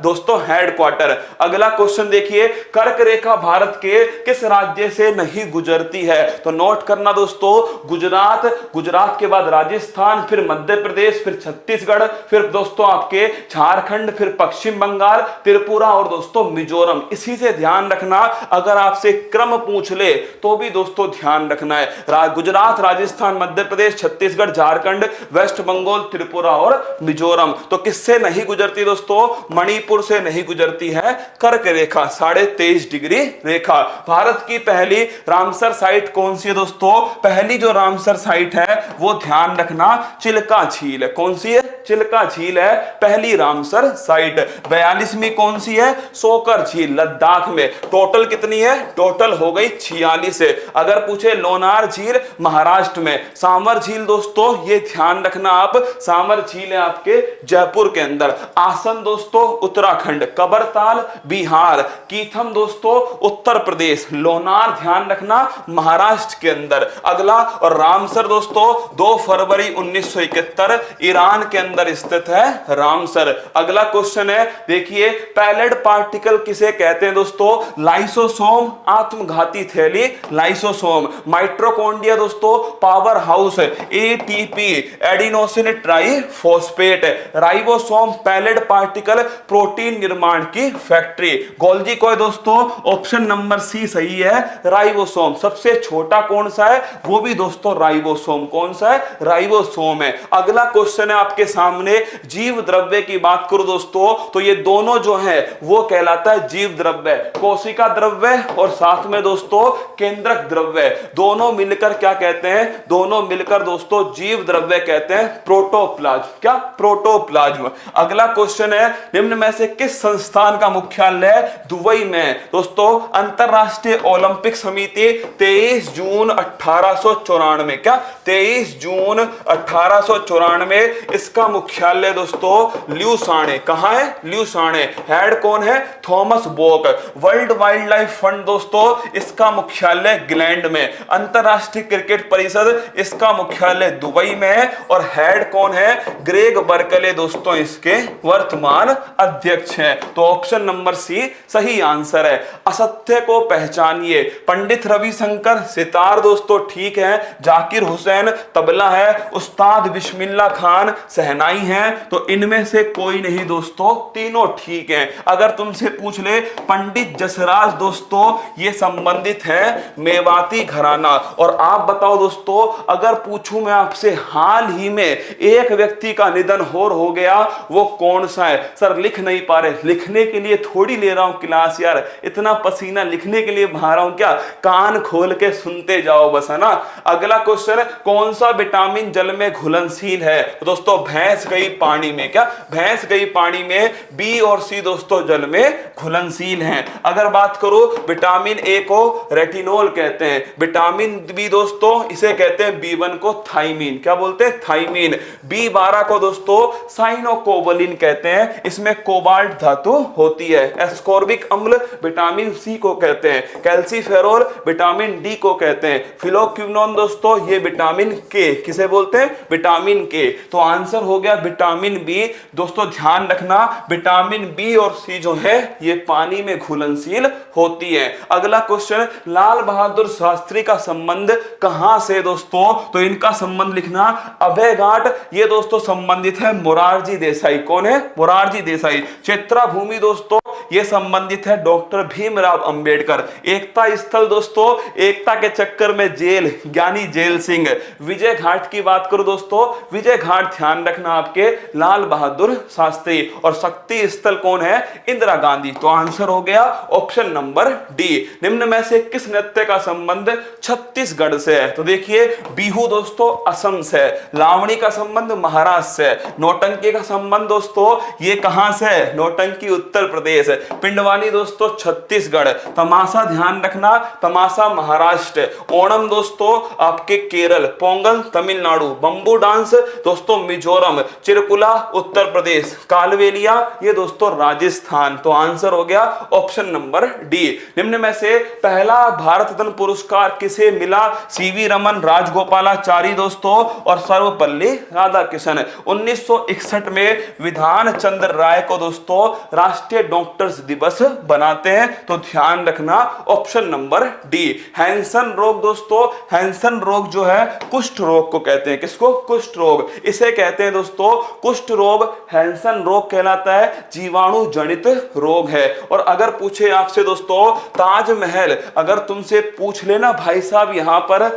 दोस्तों हेडक्वार्टर। अगला क्वेश्चन देखिए, कर्क रेखा भारत के किस राज्य से नहीं गुजरती है? तो नोट करना दोस्तों, गुजरात, गुजरात के बाद राजस्थान, फिर मध्य प्रदेश, फिर छत्तीसगढ़, फिर दोस्तों आपके झारखंड, फिर पश्चिम बंगाल, त्रिपुरा और दोस्तों मिजोरम। इसी से ध्यान रखना, अगर आपसे क्रम पूछ ले तो भी दोस्तों ध्यान रखना है। गुजरात, राजस्थान, मध्य प्रदेश, छत्तीसगढ़, झारखंड, वेस्ट बंगाल, त्रिपुरा और मिजोरम। तो किससे नहीं गुजरती दोस्तों? मणिपुर से नहीं गुजरती है कर्क रेखा, 23.5 डिग्री रेखा। भारत की पहली रामसर साइट कौन सी है दोस्तों? पहली जो रामसर साइट है वो ध्यान रखना चिल्का झील है। कौन सी है? चिल्का झील है पहली रामसर साइट। 42वीं कौन सी है? सोकर झील, लद्दाख में। टोटल कितनी है? टोटल हो गई 46 है। अगर पूछे लोनार झील महाराष्ट्र में। सांवर झील दोस्तों ये ध्यान रखना आप, सांवर झील है आपके जयपुर के अंदर। आसन दोस्तों उत्तराखंड। कबरताल बिहार। कीथम दोस्तों उत्तर प्रदेश। लोनार ध्यान रखना महाराष्ट्र के अंदर। अगला, और रामसर दोस्तों 2 फरवरी 1971 ईरान के अंदर स्थित है रामसर। अगला क्वेश्चन है देखिए, पैलेट पार्टिकल किसे कहते हैं दोस्तों? लाइसोसोम, आत्मघाती थैली, लाइसोसोम। माइटोकॉन्ड्रिया दोस्तों power house, ATP, adenosine triphosphate. Ribosome Palade particle, protein निर्माण की फैक्ट्री। गोल्जी कोई दोस्तों ऑप्शन नंबर सी सही है, राइबोसोम। सबसे छोटा कौन सा है? वो भी दोस्तों राइबोसोम। कौन सा है? राइबोसोम है। अगला क्वेश्चन है आपके सामने, जीव द्रव्य की बात करो दोस्तों तो ये दोनों जो है वो कहलाता है जीव द्रव्य। कोशिका द्रव्य और साथ में दोस्तों केंद्रक द्रव्य, दोनों मिलकर क्या कहते हैं? दोनों मिलकर दोस्तों जीव द्रव्य कहते हैं प्रोटोप्लाज्म। क्या? प्रोटोप्लाज्म। अगला क्वेश्चन है, निम्न में से किस संस्थान का मुख्यालय दुबई में? दोस्तों अंतरराष्ट्रीय ओलंपिक समिति 23 जून 1894। क्या? 23 जून 1894 इसका मुख्यालय दोस्तों ल्यूसाने। कहां है? ल्यूसाने। हेड कौन है? Thomas Bach. World wildlife fund दोस्तों इसका मुख्यालय इंग्लैंड में। अंतरराष्ट्रीय क्रिकेट परिषद इसका मुख्यालय दुबई में है। और हेड कौन है? ग्रेग बर्कले दोस्तों इसके वर्तमान अध्यक्ष हैं। तो ऑप्शन नंबर सी सही आंसर है। असत्य को पहचानिए। पंडित रविशंकर सितार दोस्तों ठीक है। जाकिर हुसैन तबला है। उस्ताद बिस्मिल्लाह खान शहनाई है, तो इनमें से कोई नहीं दोस्तों, तीनों ठीक हैं। अगर तुमसे पूछ ले पंडित जसराज दोस्तों, ये संबंधित है मेवाती घराना। और आप बताओ दोस्तों, अगर पूछूं मैं आपसे हाल ही में एक व्यक्ति का निधन हो गया, वो कौन सा है? सर लिख नहीं पा रहे, लिखने के लिए थोड़ी ले रहा हूं क्लास यार, इतना पसीना लिखने के लिए बहा रहा हूं क्या? कान खोल के सुनते जाओ बस, है ना। अगला क्वेश्चन, कौन सा विटामिन जल में घुलनशील है? तो दोस्तों भैंस गई पानी में, क्या भैंस गई पानी में? बी और सी दोस्तों जल में घुलनशील हैं। अगर बात करो विटामिन ए को रेटिनोल कहते हैं, विटामिन बी दोस्तों इसे कहते हैं B1 को थाइमीन, क्या बोलते हैं? थाइमीन। B12 को दोस्तों साइनोकोबलिन कहते हैं, इसमें कोबाल्ट धातु होती है। एस्कॉर्बिक अम्ल विटामिन सी को कहते हैं, कैल्सीफेरोल विटामिन डी को कहते हैं, फिलोक्विनोन दोस्तों ये विटामिन के, किसे बोलते हैं? विटामिन के। तो आंसर हो गया विटामिन बी। दोस्तों ध्यान रखना, विटामिन बी और सी जो है ये पानी में घुलनशील होती है। अगला क्वेश्चन, लाल बहादुर शास्त्री का संबंध कहां से दोस्तों? तो इनका संबंध लिखना अभय घाट, ये दोस्तों संबंधित है मोरारजी देसाई। कौन है? मोरारजी देसाई। क्षेत्रा भूमि दोस्तों ये संबंधित है डॉक्टर भीमराव अंबेडकर। एकता स्थल दोस्तों, एकता के चक्कर में जेल, ज्ञानी जेल सिंह। विजय घाट की बात करो दोस्तों, विजय घाट ध्यान रखना आपके लाल बहादुर शास्त्री। और शक्ति स्थल कौन है? इंदिरा गांधी। तो आंसर हो गया ऑप्शन नंबर डी। निम्न में से किस नृत्य का संबंध छत्तीसगढ़ से है? तो देखिए बिहू दोस्तों असम से, लावणी का संबंध महाराष्ट्र से, नौटंकी का संबंध दोस्तों ये कहां से है? नौटंकी उत्तर प्रदेश, पिंडवानी दोस्तों छत्तीसगढ़, तमाशा ध्यान रखना तमाशा महाराष्ट्र, ओणम दोस्तों आपके केरल, पोंगल तमिलनाडु, बंबू डांस दोस्तों मिजोरम, चिरकुला उत्तर प्रदेश, कालवेलिया ये दोस्तों राजस्थान। तो आंसर हो गया ऑप्शन नंबर डी। निम्न में से पहला भारत रत्न पुरस्कार किसे मिला? सीवी रमन, राजगोपालाचारी दोस्तों और सर्वपल्ली राधाकृष्णन। 1961 में विधान चंद्र राय को दोस्तों राष्ट्रीय डॉक्टर्स दिवस बनाते हैं। तो ध्यान रखना ऑप्शन नंबर डी। हैंसन रोग दोस्तों, हैंसन रोग जो है कुष्ठ रोग को कहते हैं। किसको? कुष्ठ रोग, इसे कहते हैं दोस्तों कुष्ठ रोग। हैंसन रोग कहलाता है जीवाणु जनित रोग है। और अगर पूछे आपसे दोस्तों ताजमहल, अगर तुमसे पूछ लेना भाई साहब यहां पर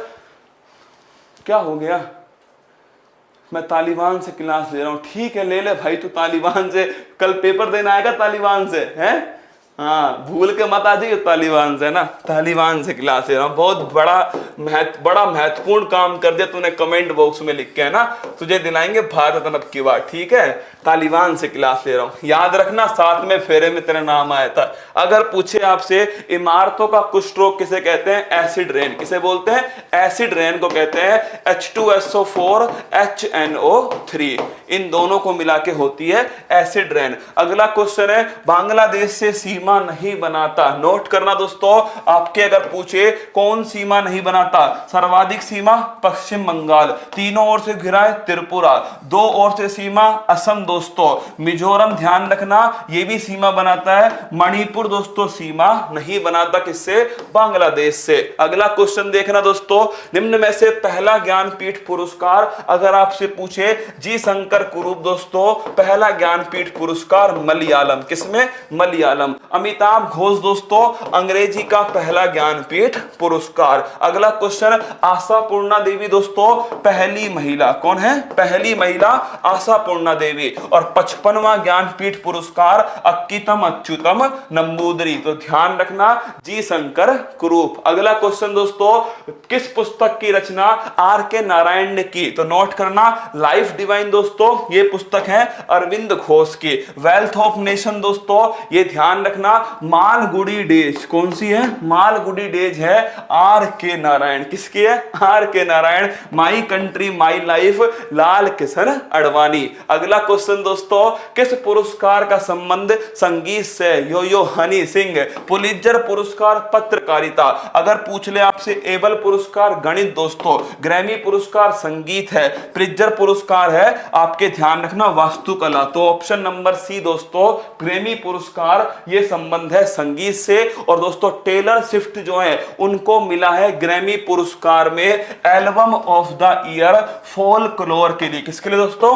क्या हो गया, मैं तालिबान से क्लास ले रहा हूं, ठीक है ले ले भाई तू तालिबान से, कल पेपर देना आएगा तालिबान से, हैं? हाँ भूल के मत आ जाइए तालिबान से ना, तालिबान से क्लास ले रहा हूं। बहुत बड़ा महत्वपूर्ण काम कर दिया तूने कमेंट बॉक्स में लिख के, है ना। तुझे दिलाएंगे भारत रत्न की बार, ठीक है। तालिबान से क्लास ले रहा हूं, याद रखना 7वें फेरे में तेरा नाम आया था। अगर पूछे आपसे इमारतों का कुष्ठ रोग किसे कहते हैं? Acid rain. किसे बोलते हैं? एसिड रेन को कहते हैं। H2SO4 HNO3 इन दोनों को मिला के होती है एसिड रेन। अगला क्वेश्चन है, बांग्लादेश से सीमा नहीं बनाता। नोट करना दोस्तों, आपके अगर पूछे कौन सीमा नहीं बनाता, सर्वाधिक सीमा पश्चिम बंगाल, तीनों ओर से घिरा है त्रिपुरा, 2 ओर से सीमा असम दोस्तों, मिजोरम ध्यान रखना ये भी सीमा बनाता है, मणिपुर दोस्तों सीमा नहीं बनाता। किससे? बांग्लादेश से। अगला क्वेश्चन देखना दोस्तों, निम्न में से पहला ज्ञानपीठ पुरस्कार अगर आपसे पूछे, जी शंकर कुरूप दोस्तों पहला ज्ञानपीठ पुरस्कार मलयालम। किसमें? मलयालम। अमिताभ घोष दोस्तों अंग्रेजी का पहला ज्ञानपीठ पुरस्कार। अगला क्वेश्चन, आशापूर्णा देवी दोस्तों पहली महिला। कौन है? पहली महिला आशापूर्णा देवी। और 55वां ज्ञानपीठ पुरस्कार अक्कीतम अच्युतम नंबूदरी। तो ध्यान रखना जी शंकर कुरूप। अगला क्वेश्चन दोस्तों, किस पुस्तक की रचना आर के नारायण ने की? तो नोट करना लाइफ डिवाइन दोस्तों ये पुस्तक है अरविंद घोष की। वेल्थ ऑफ नेशन दोस्तों ये ध्यान रखना मालगुडी डेज। कौन सी है? मालगुडी डेज है आर के नारायण। किसकी है? R K Narayan. My country my life Lal Kishan Advani. अगला क्वेश्चन दोस्तों, किस पुरस्कार का संबंध संगीत से? यो हनी सिंह। पुलित्जर पुरस्कार पत्रकारिता। अगर पूछ ले आपसे एबल पुरस्कार गणित दोस्तों, ग्रैमी पुरस्कार संगीत है, प्रित्जर पुरस्कार है आपके ध्यान रखना वास्तुकला। तो ऑप्शन नंबर सी दोस्तों ग्रैमी पुरस्कार ये संबंध है संगीत से। और दोस्तों टेलर स्विफ्ट जो है उनको मिला है ग्रैमी पुरस्कार में album of the year folklore के लिए। किसके लिए दोस्तों?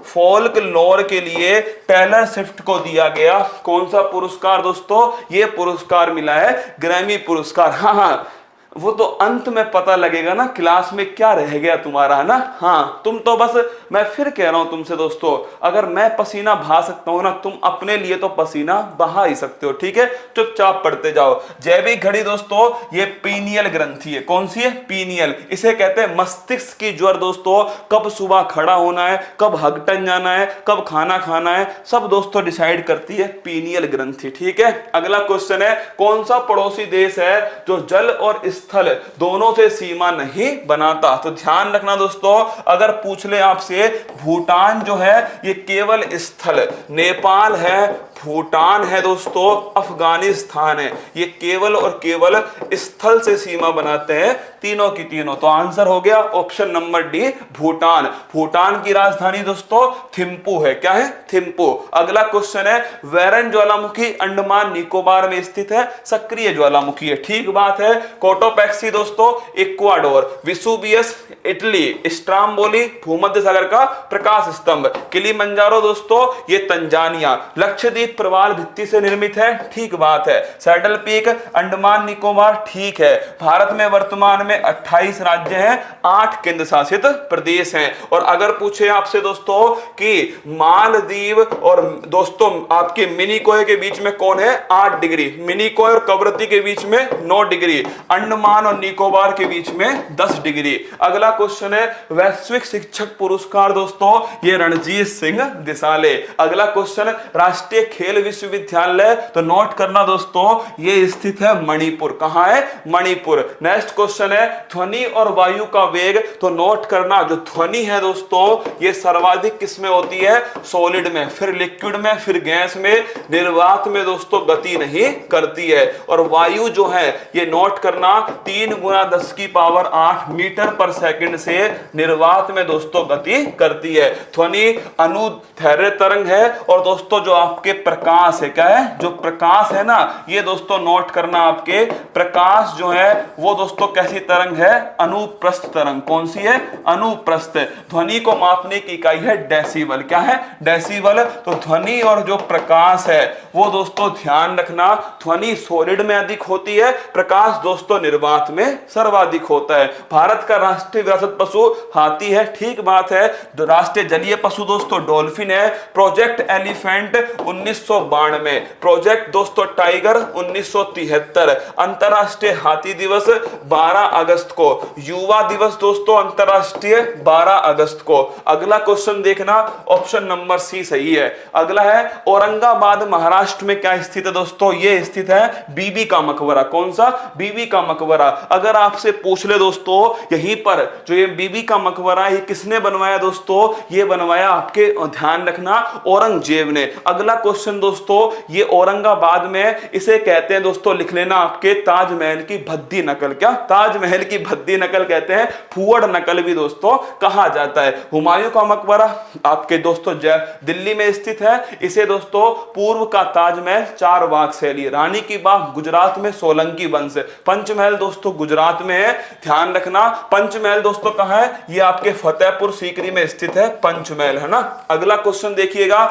फोल्कलोर के लिए टेलर स्विफ्ट को दिया गया कौन सा पुरस्कार दोस्तों? ये पुरस्कार मिला है ग्रैमी पुरस्कार। हाँ, वो तो अंत में पता लगेगा ना क्लास में क्या रह गया तुम्हारा, है ना। हाँ, तुम तो बस, मैं फिर कह रहा हूं तुमसे दोस्तों, अगर मैं पसीना बहा सकता हूं ना, तुम अपने लिए तो पसीना बहा ही सकते हो। ठीक है, चुपचाप पढ़ते जाओ। जैविक घड़ी दोस्तों ये पीनियल ग्रंथि है। कौन सी है? पीनियल। इसे कहते हैं मस्तिष्क की ज्वर दोस्तों। कब सुबह खड़ा होना है, कब हगटन जाना है, कब खाना खाना है, सब दोस्तों डिसाइड करती है पीनियल ग्रंथि। ठीक है, अगला क्वेश्चन है, कौन सा पड़ोसी देश है जो जल और स्थल दोनों से सीमा नहीं बनाता? तो ध्यान रखना दोस्तों, अगर पूछ ले आपसे, भूटान जो है ये केवल स्थल, नेपाल है, भूटान है दोस्तों, अफगानिस्तान है, ये केवल और केवल स्थल से सीमा बनाते हैं, तीनों की तीनों। तो आंसर हो गया option number D, Bhutan. Bhutan की राजधानी दोस्तों थिम्पू है। क्या है? थिम्पू। अगला क्वेश्चन है, वैरन ज्वालामुखी अंडमान निकोबार में स्थित है, सक्रिय ज्वालामुखी है। ठीक बात है। कोटोपैक्सी दोस्तों इक्वाडोर, विसुवियस इटली, स्ट्राम्बोली भूमध्य सागर का प्रकाश स्तंभ, किलिमंजारो दोस्तों ये तंजानिया, लक्षद्वीप प्रवाल भित्ति से निर्मित है। ठीक बात है। Saddle peak Andaman Nicobar. ठीक है। भारत में वर्तमान में 28 राज्य हैं, 8 केंद्र शासित प्रदेश हैं। और अगर पूछे आपसे दोस्तों कि मालदीव और दोस्तों आपके मिनिकोय के बीच में कौन है? 8 डिग्री। मिनिकोय और कवरत्ती के बीच में 9 डिग्री। अंडमान और निकोबार के बीच में 10 डिग्री। अगला क्वेश्चन है, वैश्विक शिक्षक पुरस्कार दोस्तों ये रणजीत सिंह दिसाले। अगला क्वेश्चन, राष्ट्रीय खेल विश्वविद्यालय, तो नोट करना दोस्तों ये स्थित है मणिपुर। कहां है? मणिपुर। नेक्स्ट क्वेश्चन है, ध्वनि और वायु का वेग, तो नोट करना जो ध्वनि है दोस्तों ये सर्वाधिक किसमें होती है? सॉलिड में, फिर लिक्विड में, फिर गैस में, निर्वात में दोस्तों गति नहीं करती है। और वायु जो है ये नोट करना 3 × 10⁸ मीटर पर सेकंड से निर्वात में दोस्तों गति करती है। ध्वनि अनुदैर्घ्य तरंग है। और दोस्तों जो आपके प्रकाश है, क्या है? जो प्रकाश है ना, ये दोस्तों नोट करना, आपके प्रकाश जो है वो दोस्तों कैसी तरंग है? अनुप्रस्थ तरंग। कौन सी है? अनुप्रस्थ। ध्वनि को मापने की इकाई है डेसिबल। क्या है? डेसिबल। तो ध्वनि और जो प्रकाश है वो दोस्तों ध्यान रखना, ध्वनि सॉलिड में अधिक होती है, प्रकाश दोस्तों निर्वात में सर्वाधिक होता है। भारत का राष्ट्रीय विरासत पशु हाथी है। ठीक बात है। राष्ट्रीय जलीय पशु दोस्तों डॉल्फिन है। प्रोजेक्ट एलिफेंट 1992, प्रोजेक्ट दोस्तों टाइगर 1973, अंतरराष्ट्रीय हाथी दिवस 12 अगस्त को, युवा दिवस दोस्तों अंतरराष्ट्रीय 12 अगस्त को। अगला क्वेश्चन देखना, ऑप्शन नंबर सी सही है। अगला है, औरंगाबाद महाराष्ट्र में क्या स्थित है दोस्तों? ये स्थित है बीबी का मकबरा। कौन सा? बीबी का मकबरा। अगर आपसे पूछ ले दोस्तों यहीं पर जो ये बीबी का मकबरा ये किसने बनवाया दोस्तों? ये बनवाया आपके, ध्यान रखना, औरंगजेब ने। अगला क्वेश्चन दोस्तों, ये औरंगाबाद में इसे कहते हैं दोस्तों, लिख लेना आपके, ताजमहल की भद्दी नकल। क्या? ताजमहल की भद्दी नकल कहते हैं, फुअड़ नकल भी दोस्तों कहा जाता है। हुमायूं का मकबरा आपके दोस्तों दिल्ली में स्थित है। इसे दोस्तों पूर्व का ताजमहल 4 बाग शैली, रानी की बाग गुजरात में सोलंकी वंश, पंचमहल दोस्तों गुजरात में है। ध्यान रखना, पंचमहल दोस्तों कहां है? ये आपके फतेहपुर सीकरी में स्थित है पंचमहल, है ना। अगला क्वेश्चन देखिएगा,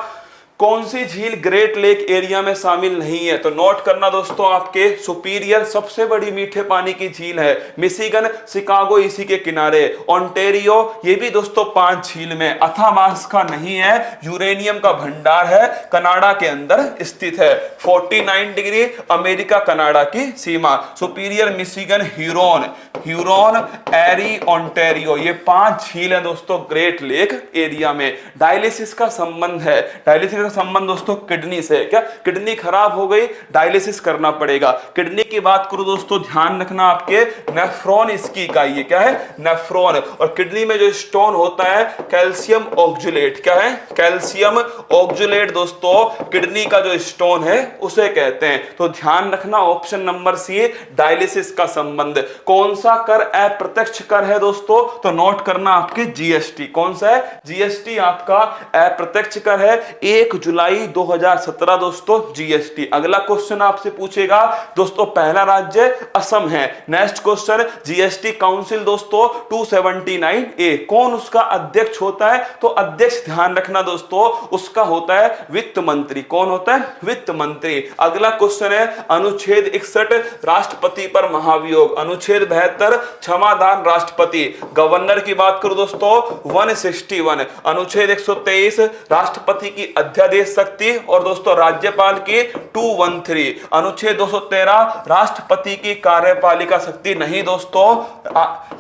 कौन सी झील ग्रेट लेक एरिया में शामिल नहीं है? तो नोट करना दोस्तों, आपके सुपीरियर सबसे बड़ी मीठे पानी की झील है, मिशिगन, शिकागो इसी के किनारे, ओंटेरियो ये भी दोस्तों 5 झील में, अथामास्का नहीं है, यूरेनियम का भंडार है, कनाडा के अंदर स्थित है, 49 डिग्री अमेरिका कनाडा की सीमा, सुपीरियर, मिशिगन, ह्यूरोन, एरी, ओंटेरियो ये 5 झील है दोस्तों ग्रेट लेक एरिया में। डायलिसिस का संबंध है, डायलिसिस का संबंध दोस्तों किडनी से। क्या? किडनी खराब हो गई, डायलिसिस करना पड़ेगा। किडनी की बात करूं दोस्तों, ध्यान रखना, आपके नेफ्रॉन इसकी इकाई है। क्या है? नेफ्रॉन। और किडनी में जो स्टोन होता है कैल्शियम ऑक्जुलेट। क्या है? कैल्शियम ऑक्जुलेट दोस्तों किडनी का जो स्टोन है उसे कहते हैं। तो ध्यान रखना, ऑप्शन नंबर सी डायलिसिस का संबंध। कौन सा कर अप्रत्यक्ष कर है दोस्तों? तो नोट करना आपके जीएसटी। कौन सा है? जीएसटी आपका अप्रत्यक्ष कर है। 1 1 जुलाई 2017 दोस्तों जीएसटी। अगला क्वेश्चन आपसे पूछेगा दोस्तों, पहला राज्य असम है। नेक्स्ट क्वेश्चन, जीएसटी काउंसिल दोस्तों 279A, कौन उसका अध्यक्ष होता है? तो अध्यक्ष ध्यान रखना दोस्तों, उसका होता है वित्त मंत्री। कौन होता है? वित्त मंत्री। अगला क्वेश्चन है अनुच्छेद 61 राष्ट्रपति पर महाभियोग, अनुच्छेद 72 क्षमादान राष्ट्रपति। गवर्नर की बात करूं दोस्तों 161, अनुच्छेद 123 राष्ट्रपति की अध्यादेश शक्ति और दोस्तों राज्यपाल की 213, अनुच्छेद 213 राष्ट्रपति की कार्यपालिका शक्ति। नहीं दोस्तों,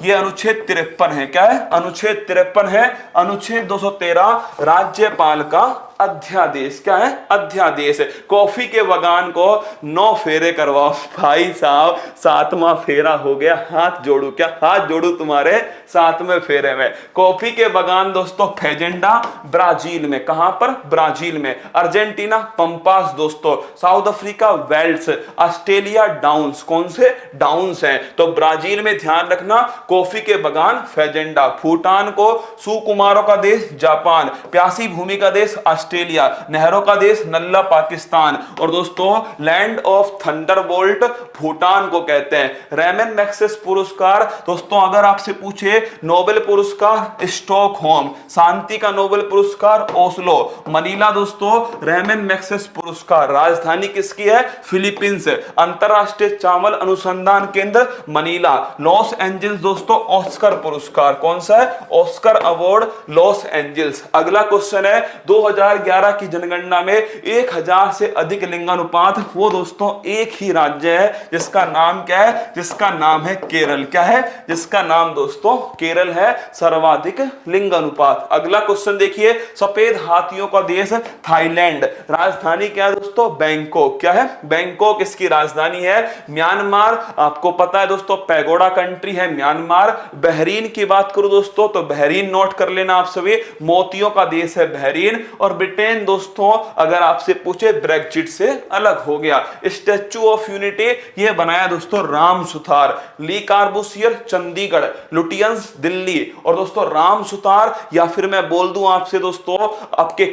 ये अनुच्छेद 53 है। क्या है? अनुच्छेद 53 है। अनुच्छेद 213 राज्यपाल का अध्यादेश। क्या है? अध्यादेश। कॉफी के बगान को 9 फेरे करवाओ। भाई साहब 7वां फेरा हो गया, हाथ जोड़ू। क्या हाथ जोड़ू तुम्हारे 7वें फेरे में? कॉफी के बगान दोस्तों फेजेंडा ब्राजील में। कहां पर? ब्राजील में। अर्जेंटीना पंपास दोस्तों, South Africa velds, Australia downs. कौन से? डाउन्स हैं। तो ब्राजील में ध्यान रखना कॉफी के बगान फेजेंडा। भूटान को सुकुमारों का देश जापान, प्यासी भूमि का देश ऑस्ट्रेलिया, नहरों का देश नल्ला पाकिस्तान और दोस्तों लैंड ऑफ थंडरबोल्ट भूटान को कहते हैं। रेमन मैग्सेस पुरस्कार दोस्तों, अगर आपसे पूछे नोबेल पुरस्कार स्टॉकहोम, शांति का नोबेल पुरस्कार ओस्लो, मनीला दोस्तों रेमन मैग्सेस पुरस्कार। राजधानी किसकी है? फिलीपींस। अंतरराष्ट्रीय चावल अनुसंधान केंद्र मनीला। लॉस एंजल्स दोस्तों ऑस्कर पुरस्कार। कौन सा है? Oscar award Los Angeles. अगला क्वेश्चन है 2011 की जनगणना में 1000 से अधिक लिंगानुपात, वो दोस्तों एक ही राज्य है जिसका नाम क्या है? जिसका नाम है केरल। क्या है? जिसका नाम दोस्तों केरल है, सर्वाधिक लिंगानुपात। अगला क्वेश्चन देखिए, सफेद हाथियों का देश थाईलैंड, राजधानी क्या है दोस्तों? बैंकॉक। क्या है? बैंकॉक इसकी राजधानी है। म्यांमार आपको पता है दोस्तों पैगोडा कंट्री है म्यांमार। बहरीन की बात करूं दोस्तों तो बहरीन नोट कर लेना आप सभी, मोतियों का देश है बहरीन। और ब्रिटेन दोस्तों अगर आपसे पूछे ब्रेक्जिट से अलग हो गया। स्टैच्यू ऑफ यूनिटी ये बनाया दोस्तों राम सुतार। ली कार्बूसियर चंडीगढ़, लुटियंस दिल्ली और दोस्तों राम सुतार या फिर मैं बोल दूं आपसे दोस्तों आपके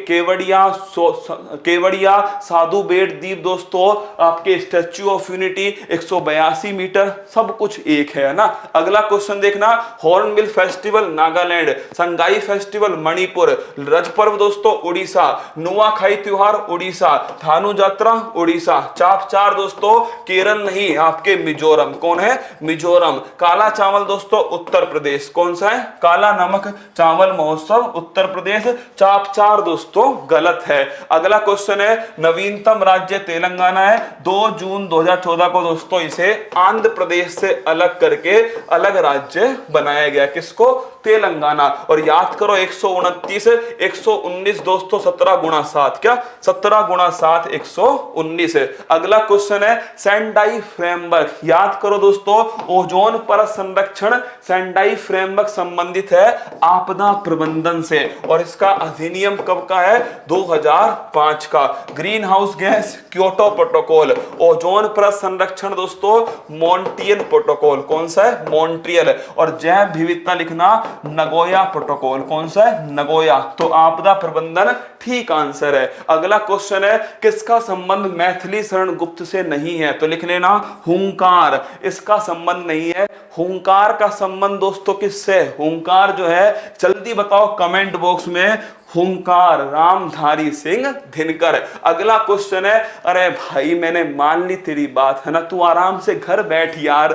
केवड़िया साधु बेट द्वीप दोस्तों, आपके स्टैच्यू ऑफ यूनिटी 182 मीटर, सब कुछ एक है ना। अगला क्वेश्चन देखना, hornbill festival Nagaland, Sangai festival Manipur, रज पर्व दोस्तों उड़ीसा, नुआखाई त्योहार उड़ीसा, थानु यात्रा उड़ीसा, चाप चार दोस्तों केरल नहीं आपके मिजोरम। कौन है? मिजोरम। काला चावल दोस्तों उत्तर प्रदेश। कौन सा है? काला नमक चावल महोत्सव उत्तर प्रदेश। चाप चार दोस्तों गलत है। अगला क्वेश्चन है, नवीनतम राज्य तेलंगाना है। 2 जून 2014 को दोस्तों इसे आंध्र प्रदेश से अलग करके अलग राज्य बनाया गया। किसको? तेलंगाना। और याद करो 129 119 दोस्तों 17 गुणा 7। क्या? 17 गुणा 7 119 है। अगला क्वेश्चन है सेंडाई फ्रेमवर्क। याद करो दोस्तों ओजोन परत संरक्षण सेंडाई फ्रेमवर्क संबंधित है आपदा प्रबंधन से और इसका अधिनियम कब का है? 2005 का। Green house gas Kyoto protocol, ozone परत संरक्षण दोस्तों मॉन्ट्रियल प्रोटोकॉल। कौन सा है? मॉन्ट्रियल। और जैव विविधता लिखना नगोया प्रोटोकॉल। कौन सा है? नगोया। तो आपदा प्रबंधन ठीक आंसर है। अगला क्वेश्चन है किसका संबंध मैथिली शरण गुप्त से नहीं है? तो लिख लेना हुंकार। इसका संबंध नहीं है। हुंकार का संबंध दोस्तों किससे? हुंकार जो है जल्दी बताओ कमेंट बॉक्स में। हुंकार रामधारी सिंह दिनकर। अगला क्वेश्चन है, अरे भाई मैंने मान ली तेरी बात है ना, तू आराम से घर बैठ यार,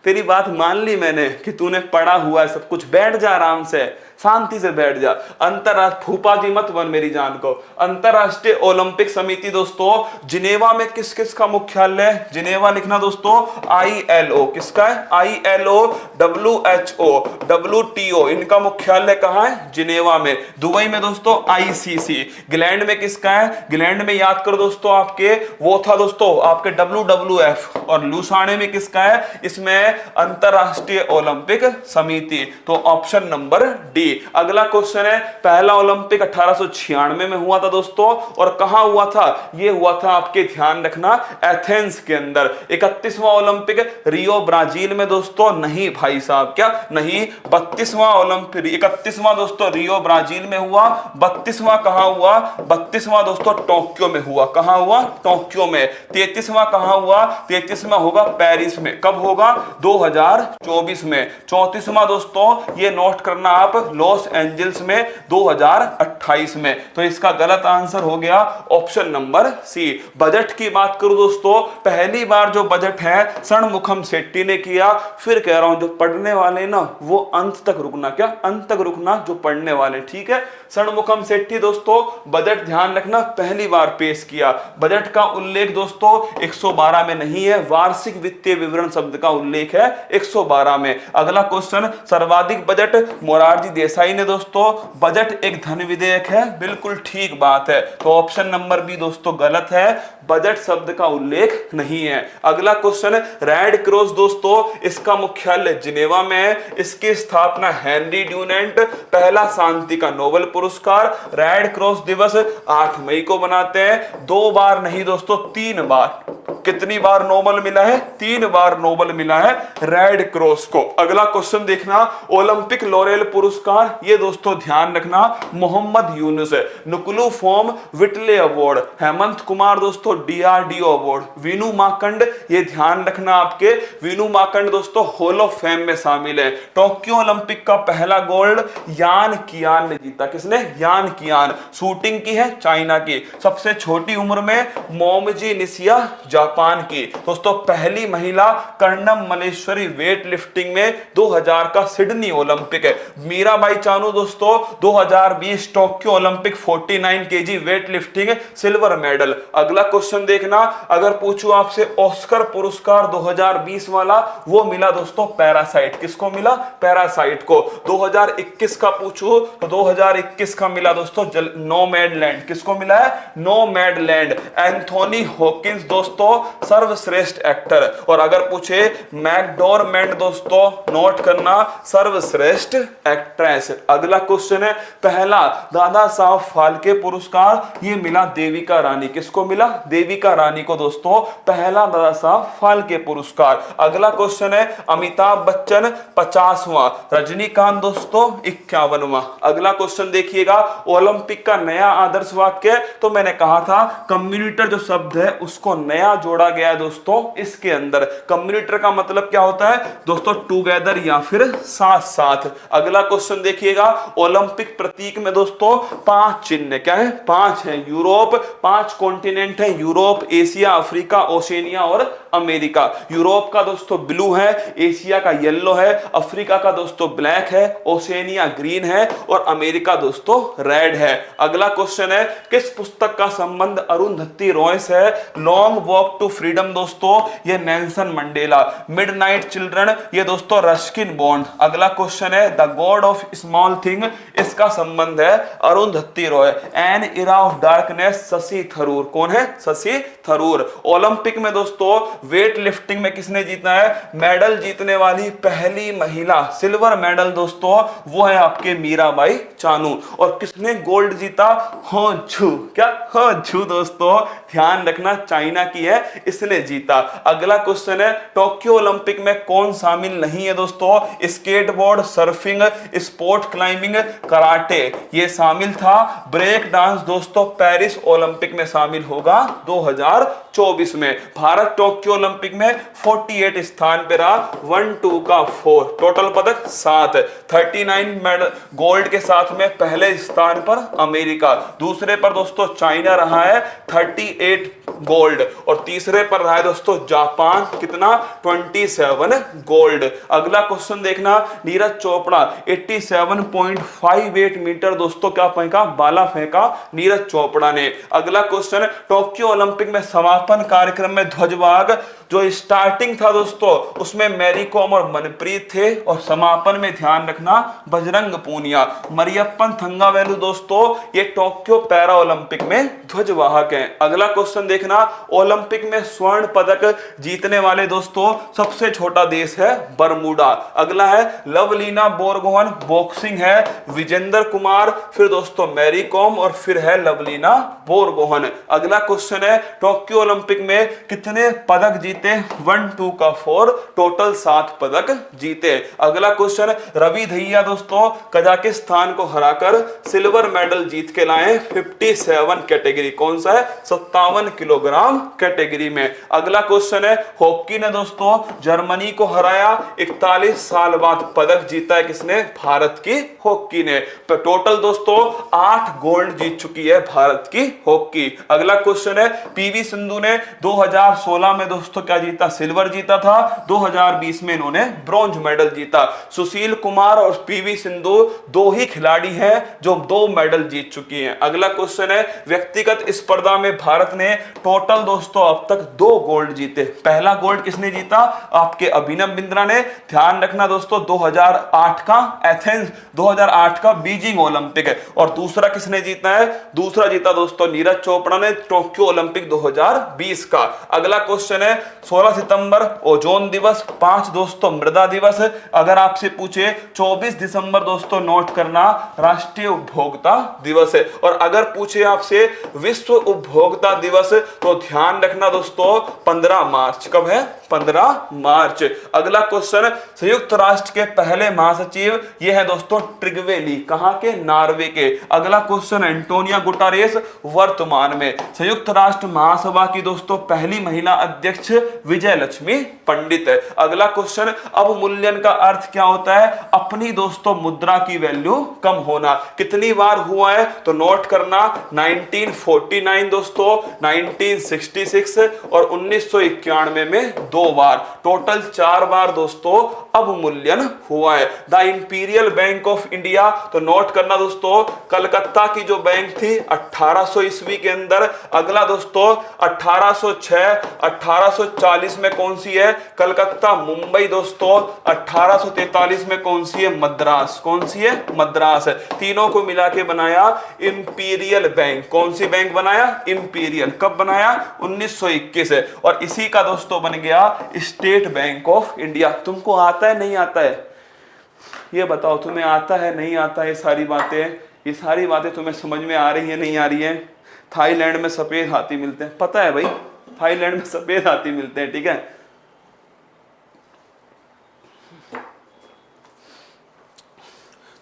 तेरी बात मान ली मैंने कि तूने पढ़ा हुआ है सब कुछ, बैठ जा आराम से, शांति से बैठ जा। अंतरराष्ट्रीय फूफा जी मत बन मेरी जान को। अंतरराष्ट्रीय ओलंपिक समिति दोस्तों जिनेवा में किस किस का मुख्यालय? जिनेवा लिखना दोस्तों ILO। किसका है? ILO, WHO, WTO इनका मुख्यालय कहां है? जिनेवा में। दुबई में दोस्तों ICC। ग्लैंड में किसका है? ग्लैंड में याद करो दोस्तों आपके वो था दोस्तों आपके WWF। और लुसाने में किसका है? इसमें अंतरराष्ट्रीय ओलंपिक समिति। तो ऑप्शन नंबर डी। अगला क्वेश्चन है, पहला ओलंपिक 1896 में हुआ था दोस्तों, और कहां हुआ था? ये हुआ था आपके, ध्यान रखना, एथेंस के अंदर। 31वां ओलंपिक रियो ब्राजील में दोस्तों, नहीं भाई साहब, क्या नहीं, 32वां ओलंपिक, 31वां दोस्तों रियो ब्राजील में हुआ, 32वां कहां हुआ? 32वां दोस्तों टोक्यो में हुआ। कहां हुआ? टोक्यो में। 33वां कहां हुआ? 33वां होगा पेरिस में। कब होगा? 2024 में। 34वां दोस्तों, ये नोट करना आप, लॉस एंजल्स में 2028 में। तो इसका गलत आंसर हो गया ऑप्शन नंबर सी। बजट की बात करूं दोस्तों, पहली बार जो बजट है षणमुखम शेट्टी ने किया। फिर कह रहा हूं, जो पढ़ने वाले ना वो अंत तक रुकना, क्या अंत तक रुकना, जो पढ़ने वाले, ठीक है। षणमुखम शेट्टी दोस्तों बजट, ध्यान रखना, पहली बार पेश किया। बजट का उल्लेख दोस्तों 112 में नहीं है, वार्षिक वित्तीय विवरण शब्द का उल्लेख है 112 में। अगला क्वेश्चन, सर्वाधिक बजट मोरारजी देसाई ने दोस्तों। बजट एक धन विधेयक है, बिल्कुल ठीक बात है। तो ऑप्शन नंबर बी दोस्तों गलत है, बजट शब्द का उल्लेख नहीं है। अगला क्वेश्चन, रेड क्रॉस दोस्तों, इसका मुख्यालय जिनेवा में है। इसकी स्थापना हेनरी ड्यूनेंट, पहला शांति का नोबेल पुरस्कार। रेड क्रॉस दिवस 8 मई को बनाते हैं। 2 बार नहीं दोस्तों, 3 बार। कितनी बार नोबेल मिला है? 3 बार नोबेल मिला है रेड क्रॉस को। अगला क्वेश्चन देखना, ओलंपिक लॉरेल पुरस्कार, ये दोस्तों ध्यान रखना, मोहम्मद यूनुस, नुकुलू फॉर्म विटले अवार्ड, हेमंत कुमार दोस्तों डीआरडीओ अवार्ड, वीनू माकंड, ये ध्यान रखना आपके, वीनू माकंड दोस्तों हॉल ऑफ फेम में शामिल है। टोक्यो ओलंपिक का पहला गोल्ड यान कियान ने जीता। किसने? यान कियान। शूटिंग की है चाइना की। सबसे छोटी उम्र में मोमजी निशिया जापान की। दोस्तों पहली महिला कर्णम मलेश्वरी वेट लिफ्टिंग में 2000 का सिडनी ओलंपिक है। मीराबाई चानू दोस्तों 2020 Tokyo Olympic 49 KG weight lifting silver medal. अगला क्वेश्चन देखना, अगर पूछूं आपसे ऑस्कर पुरस्कार 2020 वाला, वो मिला दोस्तों पैरासाइट। किसको मिला? पैरासाइट को। 2021 का पूछूं तो 2021 का मिला दोस्तों नोमैडलैंड। किसको मिला है? नोमैडलैंड। एंथोनी हॉकिंस दोस्तों सर्वश्रेष्ठ एक्टर। और अगर पूछे मैकडोरमेंड दोस्तों, नोट करना, सर्वश्रेष्ठ एक्ट्रेस। अगला क्वेश्चन है, पहला दादा साहब फाल्के पुरस्कार, ये मिला देविका रानी। किसको मिला? देविका रानी को दोस्तों पहला दादा साहब फाल्के पुरस्कार। अगला क्वेश्चन है, अमिताभ बच्चन 50वां, रजनीकांत दोस्तों 51वां। अगला क्वेश्चन देखिएगा, ओलंपिक का नया आदर्श वाक्य, तो मैंने कहा था कम्युनिटर जो शब्द है उसको नया जोड़ा गया है दोस्तों इसके अंदर। कम्युनिटर का मतलब क्या होता है दोस्तों? टुगेदर या फिर साथ साथ। अगला क्वेश्चन देखिएगा, ओलंपिक प्रतीक में दोस्तों 5 चिन्ह, क्या है? 5 है। यूरोप, 5 कॉन्टिनेंट है, यूरोप, एशिया, अफ्रीका, ओशिनिया और अमेरिका। यूरोप का दोस्तों ब्लू है, एशिया का येलो है, अफ्रीका का दोस्तों ब्लैक है, ओशिनिया ग्रीन है और अमेरिका दोस्तों रेड है। अगला क्वेश्चन है, किस पुस्तक का संबंध अरुंधति रॉय से है? लॉन्ग वॉक टू फ्रीडम दोस्तों ये नेल्सन मंडेला। मिडनाइट चिल्ड्रन ये दोस्तों रस्किन बॉन्ड। अगला क्वेश्चन है, the God of small thing, इसका संबंध है Arundhati Roy. N era of darkness Shashi Tharoor. कौन है? शशि थरूर। ओलंपिक में दोस्तों वेट लिफ्टिंग में किसने जीता है? मेडल जीतने वाली पहली महिला, सिल्वर मेडल दोस्तों वो है आपके मीराबाई चानू। और किसने गोल्ड जीता? हो झू। क्या? हो झू दोस्तों ध्यान रखना, चाइना की है, इसने जीता। अगला क्वेश्चन है, टोक्यो ओलंपिक में कौन शामिल नहीं है दोस्तों? Skateboard, surfing, sport climbing, karate ये शामिल था। ब्रेक डांस दोस्तों पेरिस ओलंपिक में शामिल होगा 2024 में। भारत टोक्यो ओलंपिक में 48 स्थान पे रहा, 1 2 का 4, टोटल पदक 7, 39 मेडल गोल्ड के साथ में पहले स्थान पर अमेरिका, दूसरे पर दोस्तों चाइना रहा है 38 गोल्ड और तीसरे पर रहा है दोस्तों जापान, कितना? 27 गोल्ड। अगला क्वेश्चन देखना, नीरज चोपड़ा 87.58 मीटर दोस्तों क्या फेंका? बाला फेंका नीरज चोपड़ा ने। अगला क्वेश्चन, टोक्यो ओलंपिक में समापन कार्यक्रम में ध्वजवाहक जो स्टार्टिंग था दोस्तों उसमें मैरी कॉम और मनप्रीत थे और समापन में ध्यान रखना बजरंग पूनिया। मरियप्पन थंगावेलु दोस्तों ये टोक्यो पैरा ओलंपिक में ध्वजवाहक हैं। अगला क्वेश्चन देखना, ओलंपिक में स्वर्ण पदक जीतने वाले दोस्तों सबसे छोटा देश है बरमूडा। अगला है लवलीना बोरगोहन, बॉक्सिंग है विजेंद्र कुमार, फिर दोस्तों मैरी कॉम और फिर है लवलीना बोरगोहन। अगला क्वेश्चन है टोक्यो ओलंपिक में कितने पदक जीते? 1 2 का 4, टोटल 7 पदक जीते। अगला क्वेश्चन रवि दहिया दोस्तों कजाकिस्तान को हराकर सिल्वर मेडल जीत के लाए 57 कैटेगरी, कौन सा है? 57 किलोग्राम कैटेगरी में। अगला क्वेश्चन है हॉकी ने दोस्तों जर्मनी को हराया, 41 साल बाद पदक जीता है किसने? भारत की हॉकी ने। तो टोटल दोस्तों 8 गोल्ड जीत चुकी है भारत की हॉकी। अगला क्वेश्चन है पीवी सिंधु ने 2016 में दोस्तों क्या जीता? सिल्वर जीता था। 2020 में इन्होंने ब्रॉन्ज मेडल जीता। सुशील कुमार और पीवी सिंधु दो ही खिलाड़ी हैं जो 2 मेडल जीत चुकी हैं। अगला क्वेश्चन है व्यक्तिगत स्पर्धा में भारत ने टोटल दोस्तों अब तक 2 गोल्ड जीते। पहला गोल्ड किसने जीता? आपके अभिनव बिंद्रा ने। ध्यान रखना दोस्तों 2008 का एथेंस, 2008 का बीजिंग ओलंपिक है। और दूसरा किसने जीता है? दूसरा जीता दोस्तों नीरज चोपड़ा ने टोक्यो ओलंपिक 2020 का। अगला क्वेश्चन है 16 सितंबर ओजोन दिवस, 5 दोस्तों मृदा दिवस। अगर आपसे पूछे 24 दिसंबर दोस्तों नोट करना राष्ट्रीय उपभोक्ता दिवस है। और अगर पूछे आपसे विश्व उपभोक्ता दिवस तो ध्यान रखना दोस्तों 15 मार्च। कब है? 15 मार्च। अगला क्वेश्चन संयुक्त राष्ट्र के पहले महासचिव ये है दोस्तों ट्रिगवे ली, कहां के? नॉर्वे के। अगला क्वेश्चन एंटोनिया गुटारेस वर्तमान में संयुक्त राष्ट्र महासभा की दोस्तों पहली महिला अध्यक्ष विजय लक्ष्मी पंडित है। अगला क्वेश्चन अवमूल्यन का अर्थ क्या होता है? अपनी दोस्तों मुद्रा की वैल्यू कम होना। कितनी बार हुआ है? तो नोट करना 1949 दोस्तों, 1966 और 1991 में 2 बार, टोटल 4 बार दोस्तों अवमूल्यन हुआ है। The imperial Bank of India तो नोट करना दोस्तों कलकत्ता की जो बैंक थी 1800 ईस्वी के अंदर। अगला दोस्तों 1806, 1840 में कौन सी है? कलकत्ता। मुंबई दोस्तों 1843 में कौन सी है? मद्रास। कौन सी है? मद्रास। तीनों को मिला के बनाया इंपीरियल बैंक। कौन सी बैंक बनाया? इंपीरियल। कब बनाया? 1921 है। और इसी का दोस्तों बन गया स्टेट बैंक ऑफ इंडिया। तुमको आता है नहीं आता है? ये बताओ तुम्हें आता है नहीं आता है? ये सारी बातें तुम्हें समझ में आ रही है नहीं आ रही है? थाईलैंड में सफेद हाथी मिलते हैं, पता है भाई? थाईलैंड में सफेद हाथी मिलते हैं, ठीक है।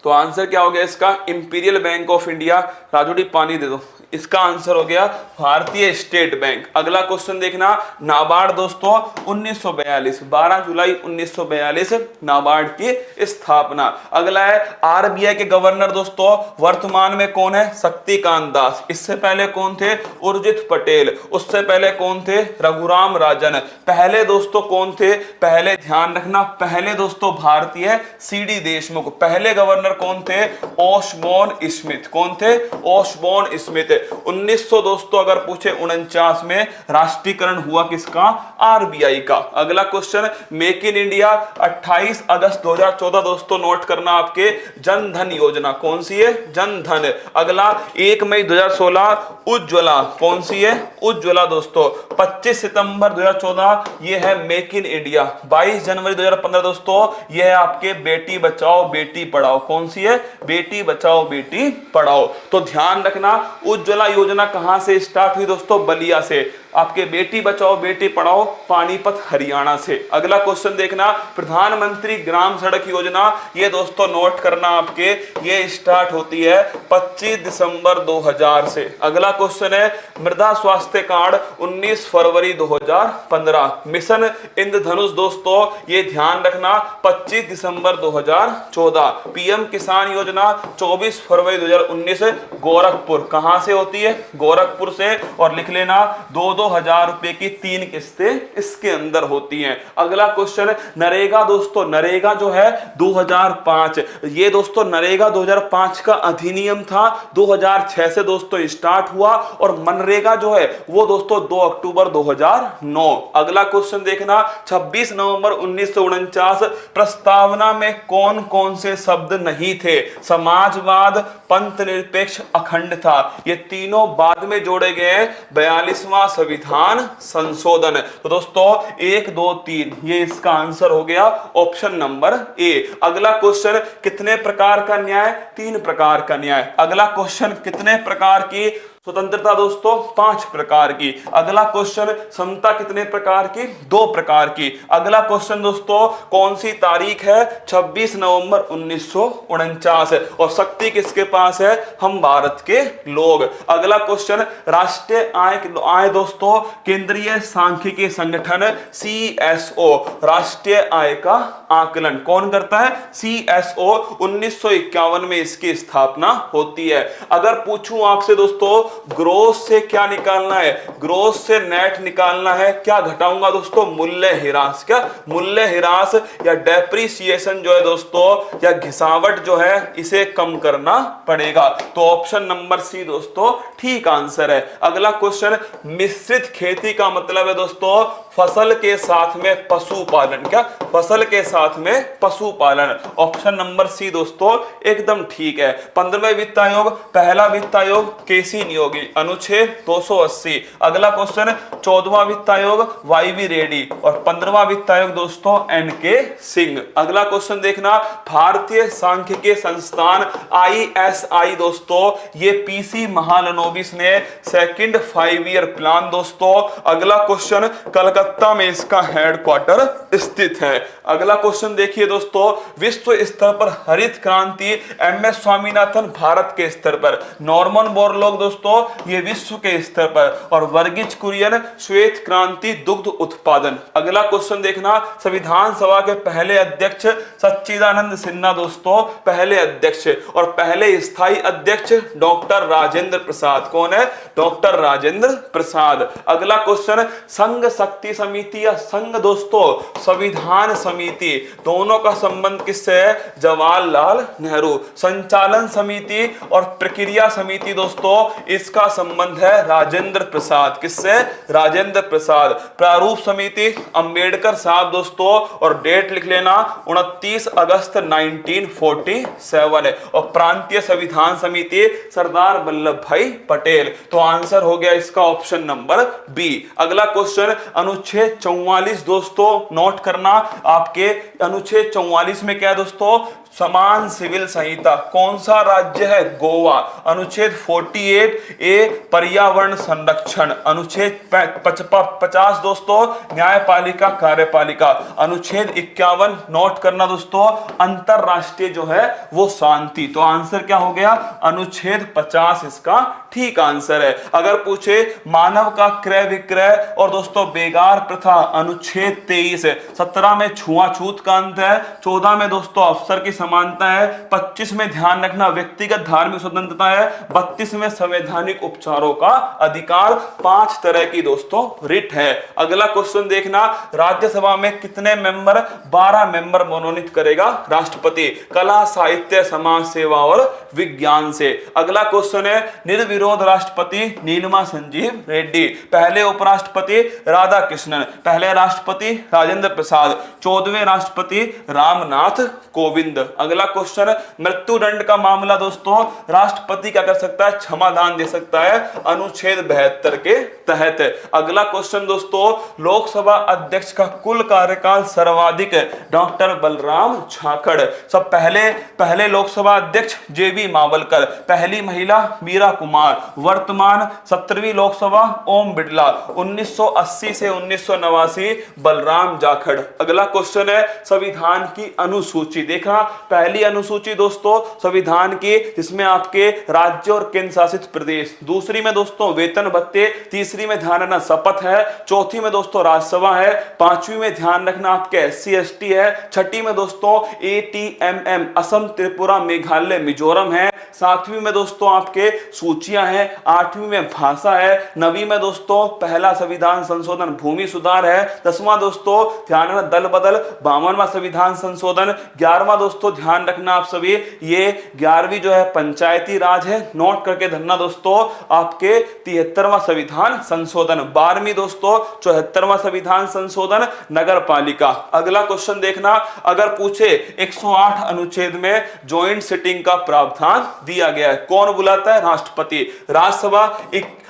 तो आंसर क्या हो गया इसका? Imperial Bank of India. राजूडी पानी दे दो। इसका आंसर हो गया भारतीय स्टेट बैंक। अगला क्वेश्चन देखना नाबार्ड दोस्तों 1942, 12 जुलाई 1942 नाबार्ड की स्थापना। अगला है आरबीआई के गवर्नर दोस्तों वर्तमान में कौन है? शक्तिकांत दास। इससे पहले कौन थे? उर्जित पटेल। उससे पहले कौन थे? रघुराम राजन। पहले दोस्तों कौन थे? पहले ध्यान रखना पहले दोस्तों भारतीय सीडी देशमुख। पहले गवर्नर कौन थे? ओशबोर्न स्मिथ। कौन थे? ओशबोर्न स्मिथ। 1900 दोस्तों अगर पूछे 49 में राष्ट्रीयकरण हुआ किसका? आरबीआई का। अगला क्वेश्चन मेक इन इंडिया 28 अगस्त 2014 दोस्तों नोट करना आपके जन धन योजना। कौन सी है? जन धन। अगला 1 मई 2016 उज्ज्वला। कौन सी है? उज्ज्वला दोस्तों। 25 सितंबर 2014 ये है मेक इन इंडिया। 22 जनवरी 2015 दोस्तों ये है आपके बेटी बचाओ बेटी पढ़ाओ। कौन सी है? बेटी बचाओ बेटी पढ़ाओ। तो ध्यान रखना उज्ज्वला योजना कहां से स्टार्ट हुई दोस्तों? बलिया से। आपके बेटी बचाओ बेटी पढ़ाओ पानीपत हरियाणा से। अगला क्वेश्चन देखना प्रधानमंत्री ग्राम सड़क योजना ये दोस्तों नोट करना आपके ये स्टार्ट होती है 25 दिसंबर 2000 से। अगला क्वेश्चन है मृदा स्वास्थ्य कार्ड 19 फरवरी 2015। मिशन इंद्रधनुष दोस्तों ये ध्यान रखना 25 दिसंबर 2014। पीएम किसान योजना 24 फरवरी 2019 गोरखपुर। कहां से होती है? गोरखपुर से। और लिख लेना 2-2 रुपए की 3 किस्तें इसके अंदर होती हैं। अगला क्वेश्चन नरेगा दोस्तों नरेगा जो है 2005 ये दोस्तों नरेगा 2005 का अधिनियम था 2006 से दोस्तों स्टार्ट हुआ और मनरेगा जो है वो दोस्तों 2 अक्टूबर 2009। अगला क्वेश्चन देखना 26 नवंबर 1949 प्रस्तावना में कौन कौन से शब्द नहीं थे? समाजवाद, पंथ निरपेक्ष, अखंड था। ये तीनों बाद में जोड़े गए 42वां संविधान संशोधन। तो दोस्तों 1 2 3 ये इसका आंसर हो गया ऑप्शन नंबर ए। अगला क्वेश्चन, कितने प्रकार का न्याय? 3 प्रकार का न्याय। अगला क्वेश्चन, कितने प्रकार की स्वतंत्रता? दोस्तों 5 प्रकार की। अगला क्वेश्चन, समता कितने प्रकार की? 2 प्रकार की। अगला क्वेश्चन दोस्तों, कौन सी तारीख है? 26 नवंबर 1949 और शक्ति किसके पास है? हम भारत के लोग। अगला क्वेश्चन, राष्ट्रीय आय दोस्तों, केंद्रीय सांख्यिकी संगठन CSO राष्ट्रीय आय का आकलन कौन करता है? CSO 1951 में इसकी स्थापना होती है। अगर पूछूं आपसे दोस्तों, ग्रोस से क्या निकालना है? ग्रोस से नेट निकालना है। क्या घटाऊंगा दोस्तों? मूल्य ह्रास। क्या मूल्य ह्रास या डेप्रिसिएशन जो है दोस्तों, या घिसावट जो है, इसे कम करना पड़ेगा। तो ऑप्शन नंबर सी दोस्तों ठीक आंसर है। अगला क्वेश्चन, मिश्रित खेती का मतलब है दोस्तों फसल के साथ में पशुपालन। क्या? फसल के साथ में पशुपालन। ऑप्शन नंबर सी दोस्तों एकदम ठीक है। 15वें वित्त आयोग, पहला वित्त आयोग केसी नियोगी, अनुच्छेद 280। अगला क्वेश्चन, 14वां वित्त आयोग YV रेड्डी और 15वां वित्त आयोग दोस्तों NK सिंह। अगला क्वेश्चन देखना, भारतीय सांख्यिकी संस्थान ISI दोस्तों, ये PC महालनोबिस ने सेकंड 5 ईयर प्लान दोस्तों। अगला क्वेश्चन, कलकत्ता में इसका हेडक्वार्टर स्थित है। अगला क्वेश्चन देखिए दोस्तों, विश्व स्तर पर हरित क्रांति MS स्वामीनाथन भारत के स्तर पर, नॉर्मन बोरलॉग दोस्तों ये विश्व के स्तर पर, और वर्गीज कुरियन श्वेत क्रांति दुग्ध उत्पादन। अगला क्वेश्चन देखना, संविधान सभा के पहले अध्यक्ष सच्चिदानंद सिन्हा दोस्तों पहले अध्यक्ष, और पहले स्थायी अध्यक्ष डॉक्टर राजेंद्र प्रसाद। कौन है? डॉक्टर राजेंद्र प्रसाद। अगला क्वेश्चन, संघ शक्ति समिति या संघ दोस्तों संविधान समिति, दोनों का संबंध किससे है? जवाहरलाल नेहरू। संचालन समिति और प्रक्रिया समिति दोस्तों, इसका संबंध है राजेंद्र प्रसाद। किससे? राजेंद्र प्रसाद। प्रारूप समिति अंबेडकर साहब दोस्तों, और डेट लिख लेना 29 अगस्त 1947 है। और प्रांतीय संविधान समिति सरदार वल्लभ भाई पटेल। तो आंसर हो गया इसका ऑप्शन नंबर बी। अगला क्वेश्चन, अनुच्छेद 44 दोस्तों नोट करना आपके, अनुच्छेद 44 में क्या है दोस्तों? समान सिविल संहिता। कौन सा राज्य है? गोवा। अनुच्छेद 48 ए पर्यावरण संरक्षण। अनुच्छेद 50 दोस्तों न्यायपालिका कार्यपालिका। अनुच्छेद 51 नोट करना दोस्तों, अंतरराष्ट्रीय जो है वो शांति। तो आंसर क्या हो गया? अनुच्छेद 50 इसका ठीक आंसर है। अगर पूछे मानव का क्रय विक्रय और दोस्तों बेगार प्रथा, अनुच्छेद 23 है। 17 में छुआछूत का अंत है। 14 में दोस्तों अवसर की समानता है। 25 में ध्यान रखना व्यक्तिगत धार्मिक स्वतंत्रता है। 32 में संवैधानिक उपचारों का अधिकार। 5 तरह की दोस्तों रिट है। अगला क्वेश्चन देखना, राज्यसभा में कितने मेंबर? 12 मेंबर मनोनीत करेगा राष्ट्रपति, कला साहित्य समाज सेवा और विज्ञान से। अगला क्वेश्चन है, निर्विरोध राष्ट्रपति नीलिमा संजीव रेड्डी, पहले उपराष्ट्रपति राधा कृष्णन, पहले राष्ट्रपति राजेंद्र प्रसाद, 14वें राष्ट्रपति रामनाथ कोविंद। अगला क्वेश्चन, मृत्यु दंड का मामला दोस्तों राष्ट्रपति क्या कर सकता है? क्षमादान दे सकता है अनुच्छेद 72 के तहत। अगला क्वेश्चन दोस्तों, लोकसभा अध्यक्ष का कुल कार्यकाल सर्वाधिक डॉक्टर बलराम झाखड़। सब पहले लोकसभा अध्यक्ष JB मावलकर, पहली महिला मीरा कुमार, वर्तमान 17वीं लोकसभा ओम बिड़ला, 1980 से 1989 बलराम जाखड़। अगला क्वेश्चन है संविधान की अनुसूची। देखना पहली अनुसूची दोस्तों संविधान की, जिसमें आपके राज्य और केंद्र शासित प्रदेश, दूसरी में दोस्तों वेतन भत्ते, तीसरी में ध्यान रखना शपथ है, चौथी में दोस्तों राज्यसभा है, पांचवी में ध्यान रखना आपके SC ST है, छठी में दोस्तों ATMM असम त्रिपुरा मेघालय मिजोरम है, सातवीं में दोस्तों आपके सूचियां हैं, आठवीं में भाषा है, नवीं में दोस्तों पहला संविधान संशोधन भूमि सुधार है, 10वां दोस्तों ध्यान रखना दल बदल, 52वां संविधान संशोधन, 11वां दोस्तों दोस्तों ध्यान रखना आप सभी, ये 11वीं जो है पंचायती राज है, नोट करके धरना दोस्तों। आपके 73वां संविधान संशोधन, 12वीं दोस्तों 74वां संविधान संशोधन नगर पालिका। अगला क्वेश्चन देखना, अगर पूछे 108 अनुच्छेद में ज्वाइंट सिटिंग का प्रावधान दिया गया है, कौन बुलाता है? राष्ट्रपति। राज्यसभा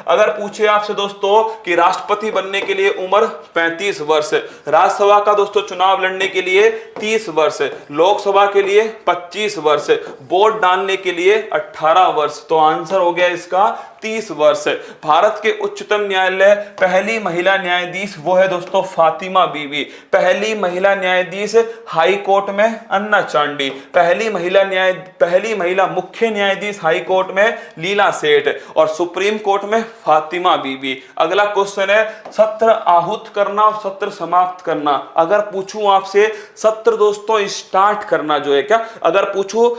अगर पूछे आपसे दोस्तों कि राष्ट्रपति बनने के लिए उम्र 35 वर्ष, राज्यसभा का दोस्तों चुनाव लड़ने के लिए 30 वर्ष, लोकसभा के लिए 25 वर्ष, वोट डालने के लिए 18 वर्ष, तो आंसर हो गया इसका 30 वर्ष। भारत के उच्चतम न्यायालय पहली महिला न्यायाधीश वो है दोस्तों फातिमा बीवी। पहली महिला न्यायाधीश हाई कोर्ट में अन्ना चांडी। पहली महिला मुख्य न्यायाधीश हाई कोर्ट में लीला सेठ और सुप्रीम कोर्ट में फातिमा बीवी। अगला क्वेश्चन है सत्र आहूत करना और सत्र समाप्त करना। अगर पूछूं आपसे सत्र दोस्तों स्टार्ट करना जो है क्या, अगर पूछूं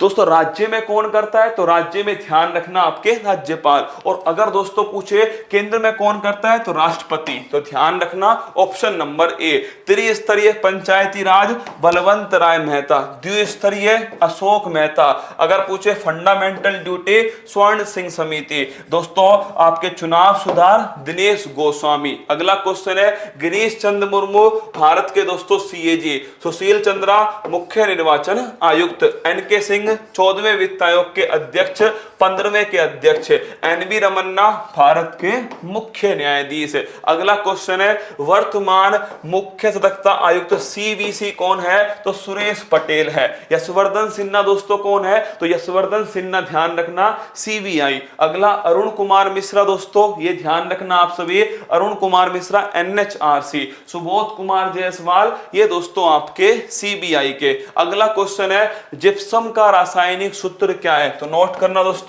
दोस्तों राज्य में कौन करता है, तो राज्य में ध्यान रखना आपके राज्यपाल। और अगर दोस्तों पूछे केंद्र में कौन करता है, तो राष्ट्रपति। तो ध्यान रखना ऑप्शन नंबर ए। त्रिस्तरीय पंचायती राज बलवंत राय मेहता, द्विस्तरीय अशोक मेहता। अगर पूछे फंडामेंटल ड्यूटी स्वर्ण सिंह समिति, दोस्तों आपके चुनाव सुधार दिनेश गोस्वामी। अगला क्वेश्चन है गिरीश चंद्र मुर्मू भारत के दोस्तों सीएजी, सुशील चंद्रा मुख्य निर्वाचन आयुक्त, एनके सिंह 14वें वित्त आयोग के अध्यक्ष, 15वें के अध्यक्ष, एनवी रमन्ना भारत के मुख्य न्यायाधीश। अगला क्वेश्चन है वर्तमान मुख्य सतर्कता आयुक्त सीवीसी कौन है, तो सुरेश पटेल है। यशवर्धन सिन्हा दोस्तों कौन है, तो यशवर्धन सिन्हा ध्यान रखना सीबीआई। अगला अरुण कुमार मिश्रा दोस्तों, ये ध्यान रखना आप सभी, अरुण कुमार मिश्रा एनएचआरसी। सुबोध कुमार जायसवाल ये दोस्तों आपके सीबीआई के। अगला क्वेश्चन है जिप्सम का रासायनिक सूत्र क्या है, तो नोट करना दोस्तों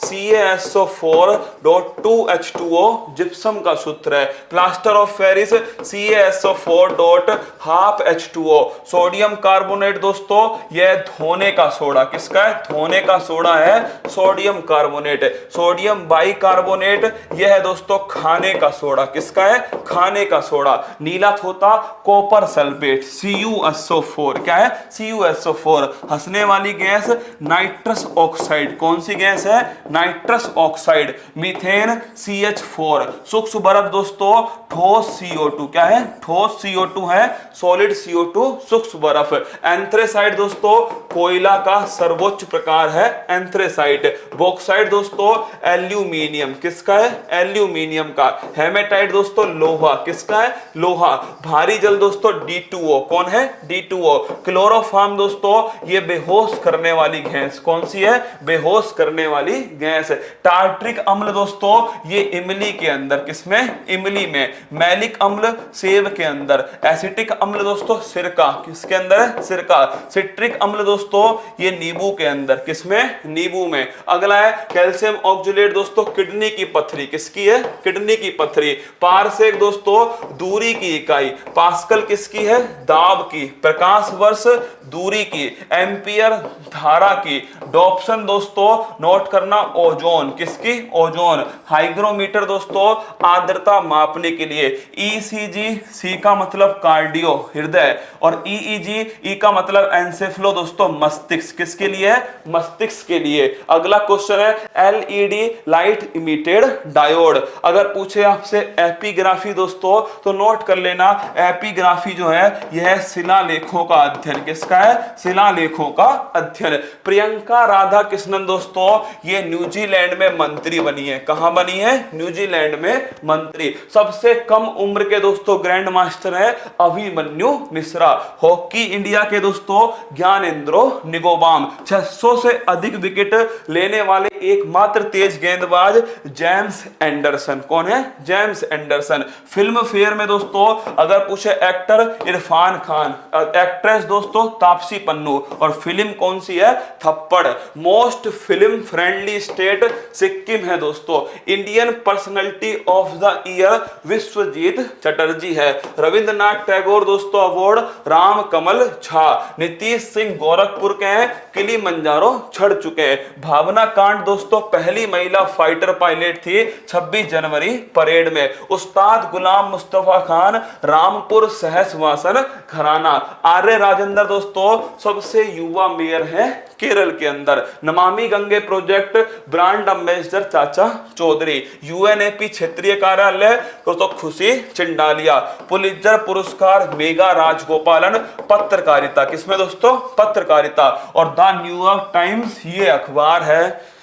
CaSO4.2H2O जिप्सम का सूत्र है। Plaster of Paris CaSO4.12H2O। Sodium carbonate दोस्तों यह धोने का सोडा, किसका है, धोने का सोडा है सोडियम कार्बोनेट। सोडियम बाइकार्बोनेट यह है दोस्तों खाने का सोडा, किसका है, खाने का सोडा। नीला थोथा कॉपर सल्फेट CuSO4, क्या है, CuSO4। हंसने वाली गैस नाइट्रस ऑक्साइड, कौन सी गैस है, नाइट्रस ऑक्साइड। Methane CH4। सूक्ष्म बर्फ दोस्तों ठोस CO2, क्या है, ठोस CO2 है, सॉलिड CO2 सूक्ष्म बर्फ। एंथ्रेसाइट दोस्तों कोयला का सर्वोच्च प्रकार है एंथ्रेसाइट। बॉक्साइट दोस्तों एल्यूमिनियम, किसका है, एल्यूमिनियम का। हेमेटाइट दोस्तों लोहा, किसका है, लोहा। भारी जल दोस्तों D2O, कौन है, D2O। क्लोरोफॉर्म दोस्तों ये बेहोश करने वाली गैस, कौन सी है, बेहोश करने वाली गैस। टार्ट्रिक अम्ल दोस्तों ये इमली के अंदर, किसमें, इमली में। मैलिक अम्ल सेब के अंदर। एसिटिक अम्ल दोस्तों सिरका, किसके अंदर है, सिरका। सिट्रिक अम्ल दोस्तों ये नींबू के अंदर, किसमें, नींबू में। अगला है कैल्शियम ऑक्सलेट दोस्तों किडनी की पत्थरी, किसकी है, किडनी की पत्थरी। पारसेक दोस्तों दूरी की इकाई। पास्कल किसकी है, दाब की। प्रकाश वर्ष दूरी की। एम्पियर धारा की। डॉप्सन दोस्तों नोट करना ओजोन, किसकी, ओजोन। हाइग्रोमीटर दोस्तों आर्द्रता मापने के लिए। ECG सी का मतलब कार्डियो, हृदय, और EEG ई का मतलब एंसेफ्लो दोस्तों मस्तिष्क, किसके लिए, मस्तिष्क के लिए। अगला क्वेश्चन है LED लाइट इमिटेड डायोड। अगर पूछे आपसे एपिग्राफी दोस्तों तो नोट कर लेना, एपिग्राफी जो है यह शिलालेखों का अध्ययन, किसका है, शिलालेखों का अध्ययन। प्रियंका राधा कृष्णन दोस्तों ये न्यूजीलैंड में मंत्री बनी है, कहां बनी है, न्यूजीलैंड में मंत्री। सबसे कम उम्र के दोस्तों ग्रैंड मास्टर है अभिमन्यु मिश्रा। हॉकी इंडिया के दोस्तों ज्ञानेंद्रो निगोबाम। 600 से अधिक विकेट लेने वाले एकमात्र तेज गेंदबाज जेम्स एंडरसन, कौन है, जेम्स एंडरसन। फिल्म फेयर में दोस्तों अगर पूछे एक्टर इरफान खान, एक्ट्रेस दोस्तों तापसी पन्नू, और फिल्म कौन सी है, Thappad. Most film friendly state Sikkim है दोस्तों। Indian personality of the year Vishwajit Chatterjee है। रविंद्रनाथ टैगोर दोस्तों अवार्ड राम कमल झा। नीतीश सिंह गोरखपुर के हैं, किलिमंजारो चढ़ चुके हैं। भावना कांड दोस्तों पहली महिला फाइटर पायलट थी 26 जनवरी परेड में। उस्ताद गुलाम मुस्तफा खान रामपुर सहसवासन घराना। आर्य राजेंद्र दोस्तों सबसे युवा मेयर है केरल के अंदर। Namami Gange project brand ambassador चाचा चौधरी। यूएनएपी क्षेत्रीय कार्यालय दोस्तों खुशी चिंडालिया। पुलित्जर पुरस्कार मेगा राजगोपालन पत्रकारिता। किसमें दोस्तों? पत्रकारिता। और द न्यूयॉर्क टाइम्स ये अखबार है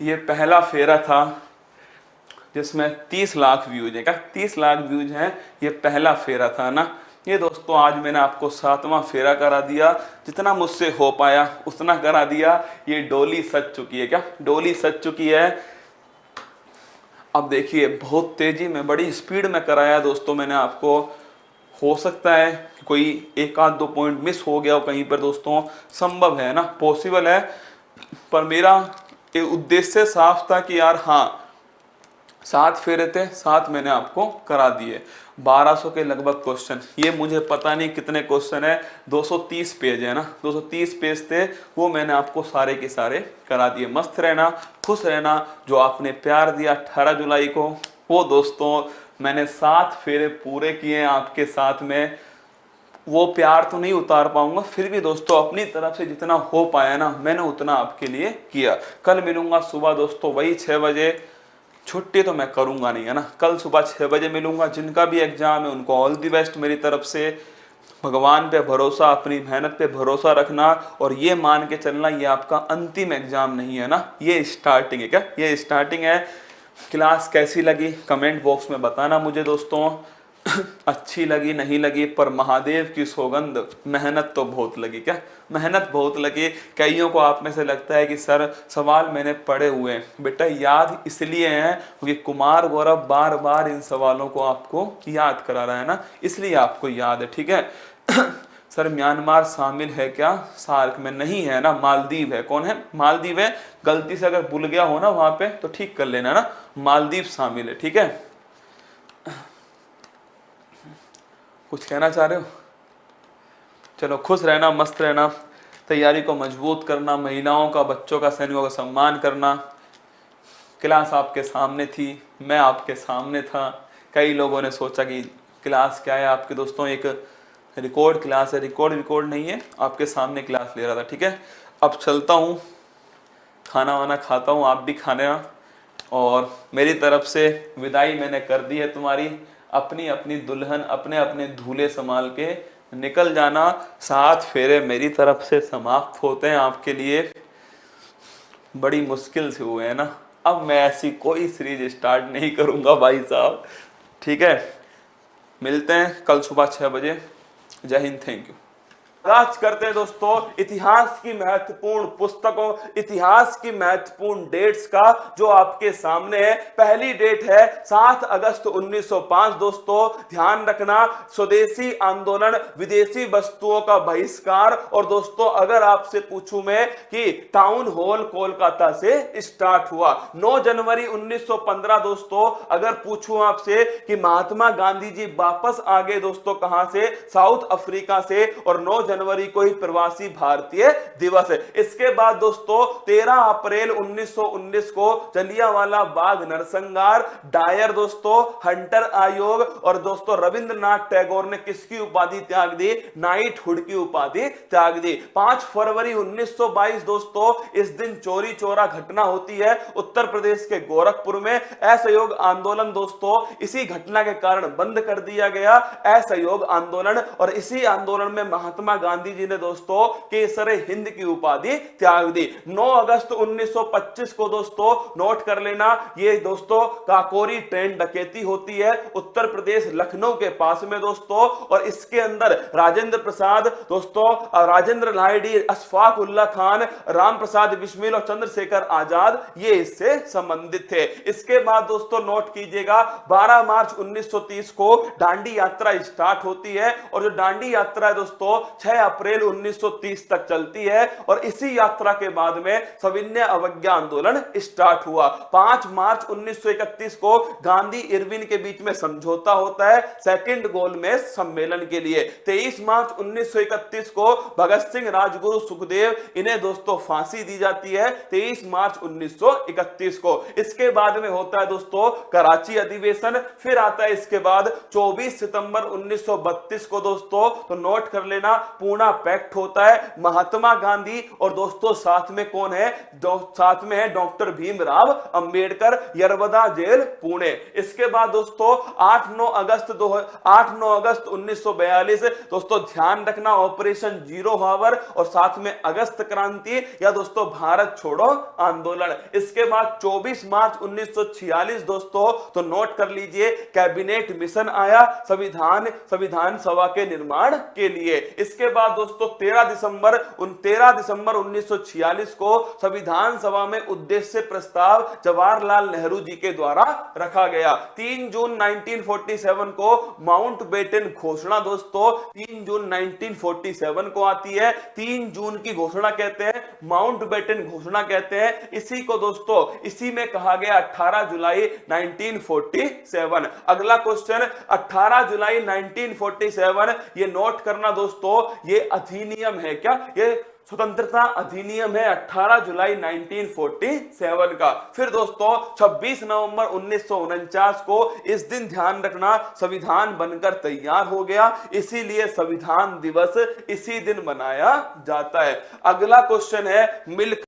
ये पहला फेरा था जिसमें 30 लाख व्यूज है। क्या 30 लाख व्यूज हैं? ये पहला फेरा था ना। ये दोस्तों आज मैंने आपको 7वां फेरा करा दिया। जितना मुझसे हो पाया उतना करा दिया। ये डोली सज चुकी है। क्या डोली सज चुकी है? अब देखिए बहुत तेजी में बड़ी स्पीड में कराया दोस्तों मैंने आपको। हो सकता है कोई एक आध दो पॉइंट मिस हो गया हो कहीं पर दोस्तों, संभव है ना, पॉसिबल है। पर मेरा उद्देश्य साफ था कि यार हाँ 7 फेरे थे, 7 मैंने आपको करा दिए। 1200 के लगभग क्वेश्चन। ये मुझे पता नहीं कितने क्वेश्चन है, 230 पेज है ना, 230 पेज थे, वो मैंने आपको सारे के सारे करा दिए। मस्त रहना, खुश रहना। जो आपने प्यार दिया 18 जुलाई को, वो दोस्तों मैंने 7 फेरे पूरे किए हैं आपके साथ में। वो प्यार तो नहीं उतार पाऊंगा, फिर भी दोस्तों अपनी तरफ से जितना हो पाया ना मैंने उतना आपके लिए किया। कल मिलूंगा सुबह दोस्तों वही 6 बजे। छुट्टी तो मैं करूंगा नहीं है ना, कल सुबह 6 बजे मिलूंगा। जिनका भी एग्जाम है उनको ऑल दी बेस्ट मेरी तरफ से। भगवान पे भरोसा, अपनी मेहनत पे भरोसा रखना और ये मान के चलना ये आपका अंतिम एग्जाम नहीं है ना, ये स्टार्टिंग है। क्या ये स्टार्टिंग है? क्लास कैसी लगी कमेंट बॉक्स में बताना मुझे दोस्तों। अच्छी लगी नहीं लगी, पर महादेव की सौगंध मेहनत तो बहुत लगी। क्या मेहनत बहुत लगी। कईयों को आप में से लगता है कि सर सवाल मैंने पढ़े हुए हैं। बेटा याद इसलिए हैं क्योंकि कुमार गौरव बार बार इन सवालों को आपको याद करा रहा है ना, इसलिए आपको याद है। ठीक है। सर म्यांमार शामिल है क्या सार्क में? नहीं है ना, मालदीव है। कौन है? मालदीव है। गलती से अगर भूल गया हो ना वहां पे तो ठीक कर लेना ना, मालदीव शामिल है। ठीक है। कुछ कहना चाह रहे हो? चलो खुश रहना, मस्त रहना, तैयारी को मजबूत करना, महिलाओं का बच्चों का सैनिकों का सम्मान करना। क्लास आपके सामने थी, मैं आपके सामने था। कई लोगों ने सोचा कि क्लास क्या है आपके दोस्तों, एक रिकॉर्ड क्लास है। रिकॉर्ड नहीं है, आपके सामने क्लास ले रहा था। ठीक है। अब चलता हूँ, खाना वाना खाता हूँ, आप भी खाना। और मेरी तरफ से विदाई मैंने कर दी है तुम्हारी। अपनी अपनी दुल्हन अपने अपने दूल्हे संभाल के निकल जाना। 7 फेरे मेरी तरफ से समाप्त होते हैं आपके लिए। बड़ी मुश्किल से हुए हैं ना। अब मैं ऐसी कोई सीरीज स्टार्ट नहीं करूंगा भाई साहब। ठीक है, मिलते हैं कल सुबह 6 बजे। जय हिंद, थैंक यू। आगाज करते हैं दोस्तों इतिहास की महत्वपूर्ण पुस्तकों, इतिहास की महत्वपूर्ण डेट्स का, जो आपके सामने है। पहली डेट है 7 अगस्त 1905 दोस्तों। ध्यान रखना, स्वदेशी आंदोलन, विदेशी वस्तुओं का बहिष्कार। और दोस्तों अगर आपसे पूछूं मैं कि टाउन हॉल कोलकाता से स्टार्ट हुआ। 9 जनवरी 1915 दोस्तों अगर पूछूं आपसे कि महात्मा गांधी जी वापस आ गए दोस्तों कहां से? साउथ अफ्रीका से। और 9 जनवरी को ही प्रवासी भारतीय दिवस है। इसके बाद दोस्तों 13 अप्रैल 1919 को जलियांवाला बाग नरसंहार। डायर दोस्तों, हंटर आयोग। और दोस्तों रविंद्रनाथ टैगोर ने किसकी उपाधि त्याग दी? नाइटहुड की उपाधि त्याग दी। 5 फरवरी 1922 दोस्तों इस दिन चोरी चोरा घटना होती है उत्तर प्रदेश के गोरखपुर में। असहयोग आंदोलन दोस्तों इसी घटना के कारण बंद कर दिया गया, असहयोग आंदोलन। और इसी आंदोलन में महात्मा गांधी जी ने दोस्तों केसरे हिंद की उपाधि त्याग दी। 9 अगस्त 1925 को दोस्तों नोट कर लेना, ये दोस्तों काकोरी ट्रेन डकैती होती है उत्तर प्रदेश लखनऊ के पास में दोस्तों, और इसके अंदर राजेंद्र प्रसाद दोस्तों, राजेंद्र लाहिड़ी, अशफाक उल्ला खान, राम प्रसाद बिस्मिल और चंद्रशेखर आजाद ये इससे संबंधित थे। इसके बाद दोस्तों नोट कीजिएगा 12 मार्च 1930 को दांडी यात्रा स्टार्ट होती है, और जो दांडी यात्रा है दोस्तों 6 अप्रैल 1930 तक चलती है, और इसी यात्रा के बाद में सविनय अवज्ञा आंदोलन स्टार्ट हुआ। 5 मार्च 1931 को गांधी इरविन के बीच में समझौता होता है सेकंड गोलमेज सम्मेलन के लिए। 23 मार्च 1931 को भगत सिंह, राजगुरु, सुखदेव इन्हें दोस्तों फांसी दी जाती है 23 मार्च 1931 को। इसके बाद में होता है दोस्तों कराची अधिवेशन, फिर आता है इसके बाद 24 सितंबर 1932 को दोस्तों, तो नोट कर लेना, पूना पैक्ट होता है। महात्मा गांधी और दोस्तों साथ में कौन है, साथ में है डॉक्टर भीमराव अंबेडकर, यरवदा जेल पुणे। इसके बाद दोस्तों 8-9 अगस्त 1942 दोस्तों ध्यान रखना ऑपरेशन जीरो हावर, और साथ में अगस्त क्रांति या दोस्तों भारत छोड़ो आंदोलन। इसके बाद 24 मार्च 1946 दोस्तों, तो नोट कर लीजिए कैबिनेट मिशन आया संविधान सभा के निर्माण के लिए। इसके बाद दोस्तों 13 दिसंबर 1946 को संविधान सभा में उद्देश्य प्रस्ताव जवाहरलाल नेहरू जी के द्वारा रखा गया। 3 जून 1947 को माउंटबेटन घोषणा दोस्तों 3 जून 1947 को आती है। 3 जून की घोषणा कहते हैं, माउंटबेटन घोषणा कहते हैं इसी को दोस्तों। इसी में कहा गया 18 जुलाई 1947। अगला क्वेश्चन 18 जुलाई 1947, ये नोट करना दोस्तों, ये अधिनियम है क्या, ये स्वतंत्रता अधिनियम है 18 जुलाई 1947 का। फिर दोस्तों 26 नवंबर 1949 को इस दिन ध्यान रखना संविधान बनकर तैयार हो गया, इसीलिए संविधान दिवस इसी दिन मनाया जाता है। अगला क्वेश्चन है मिल्क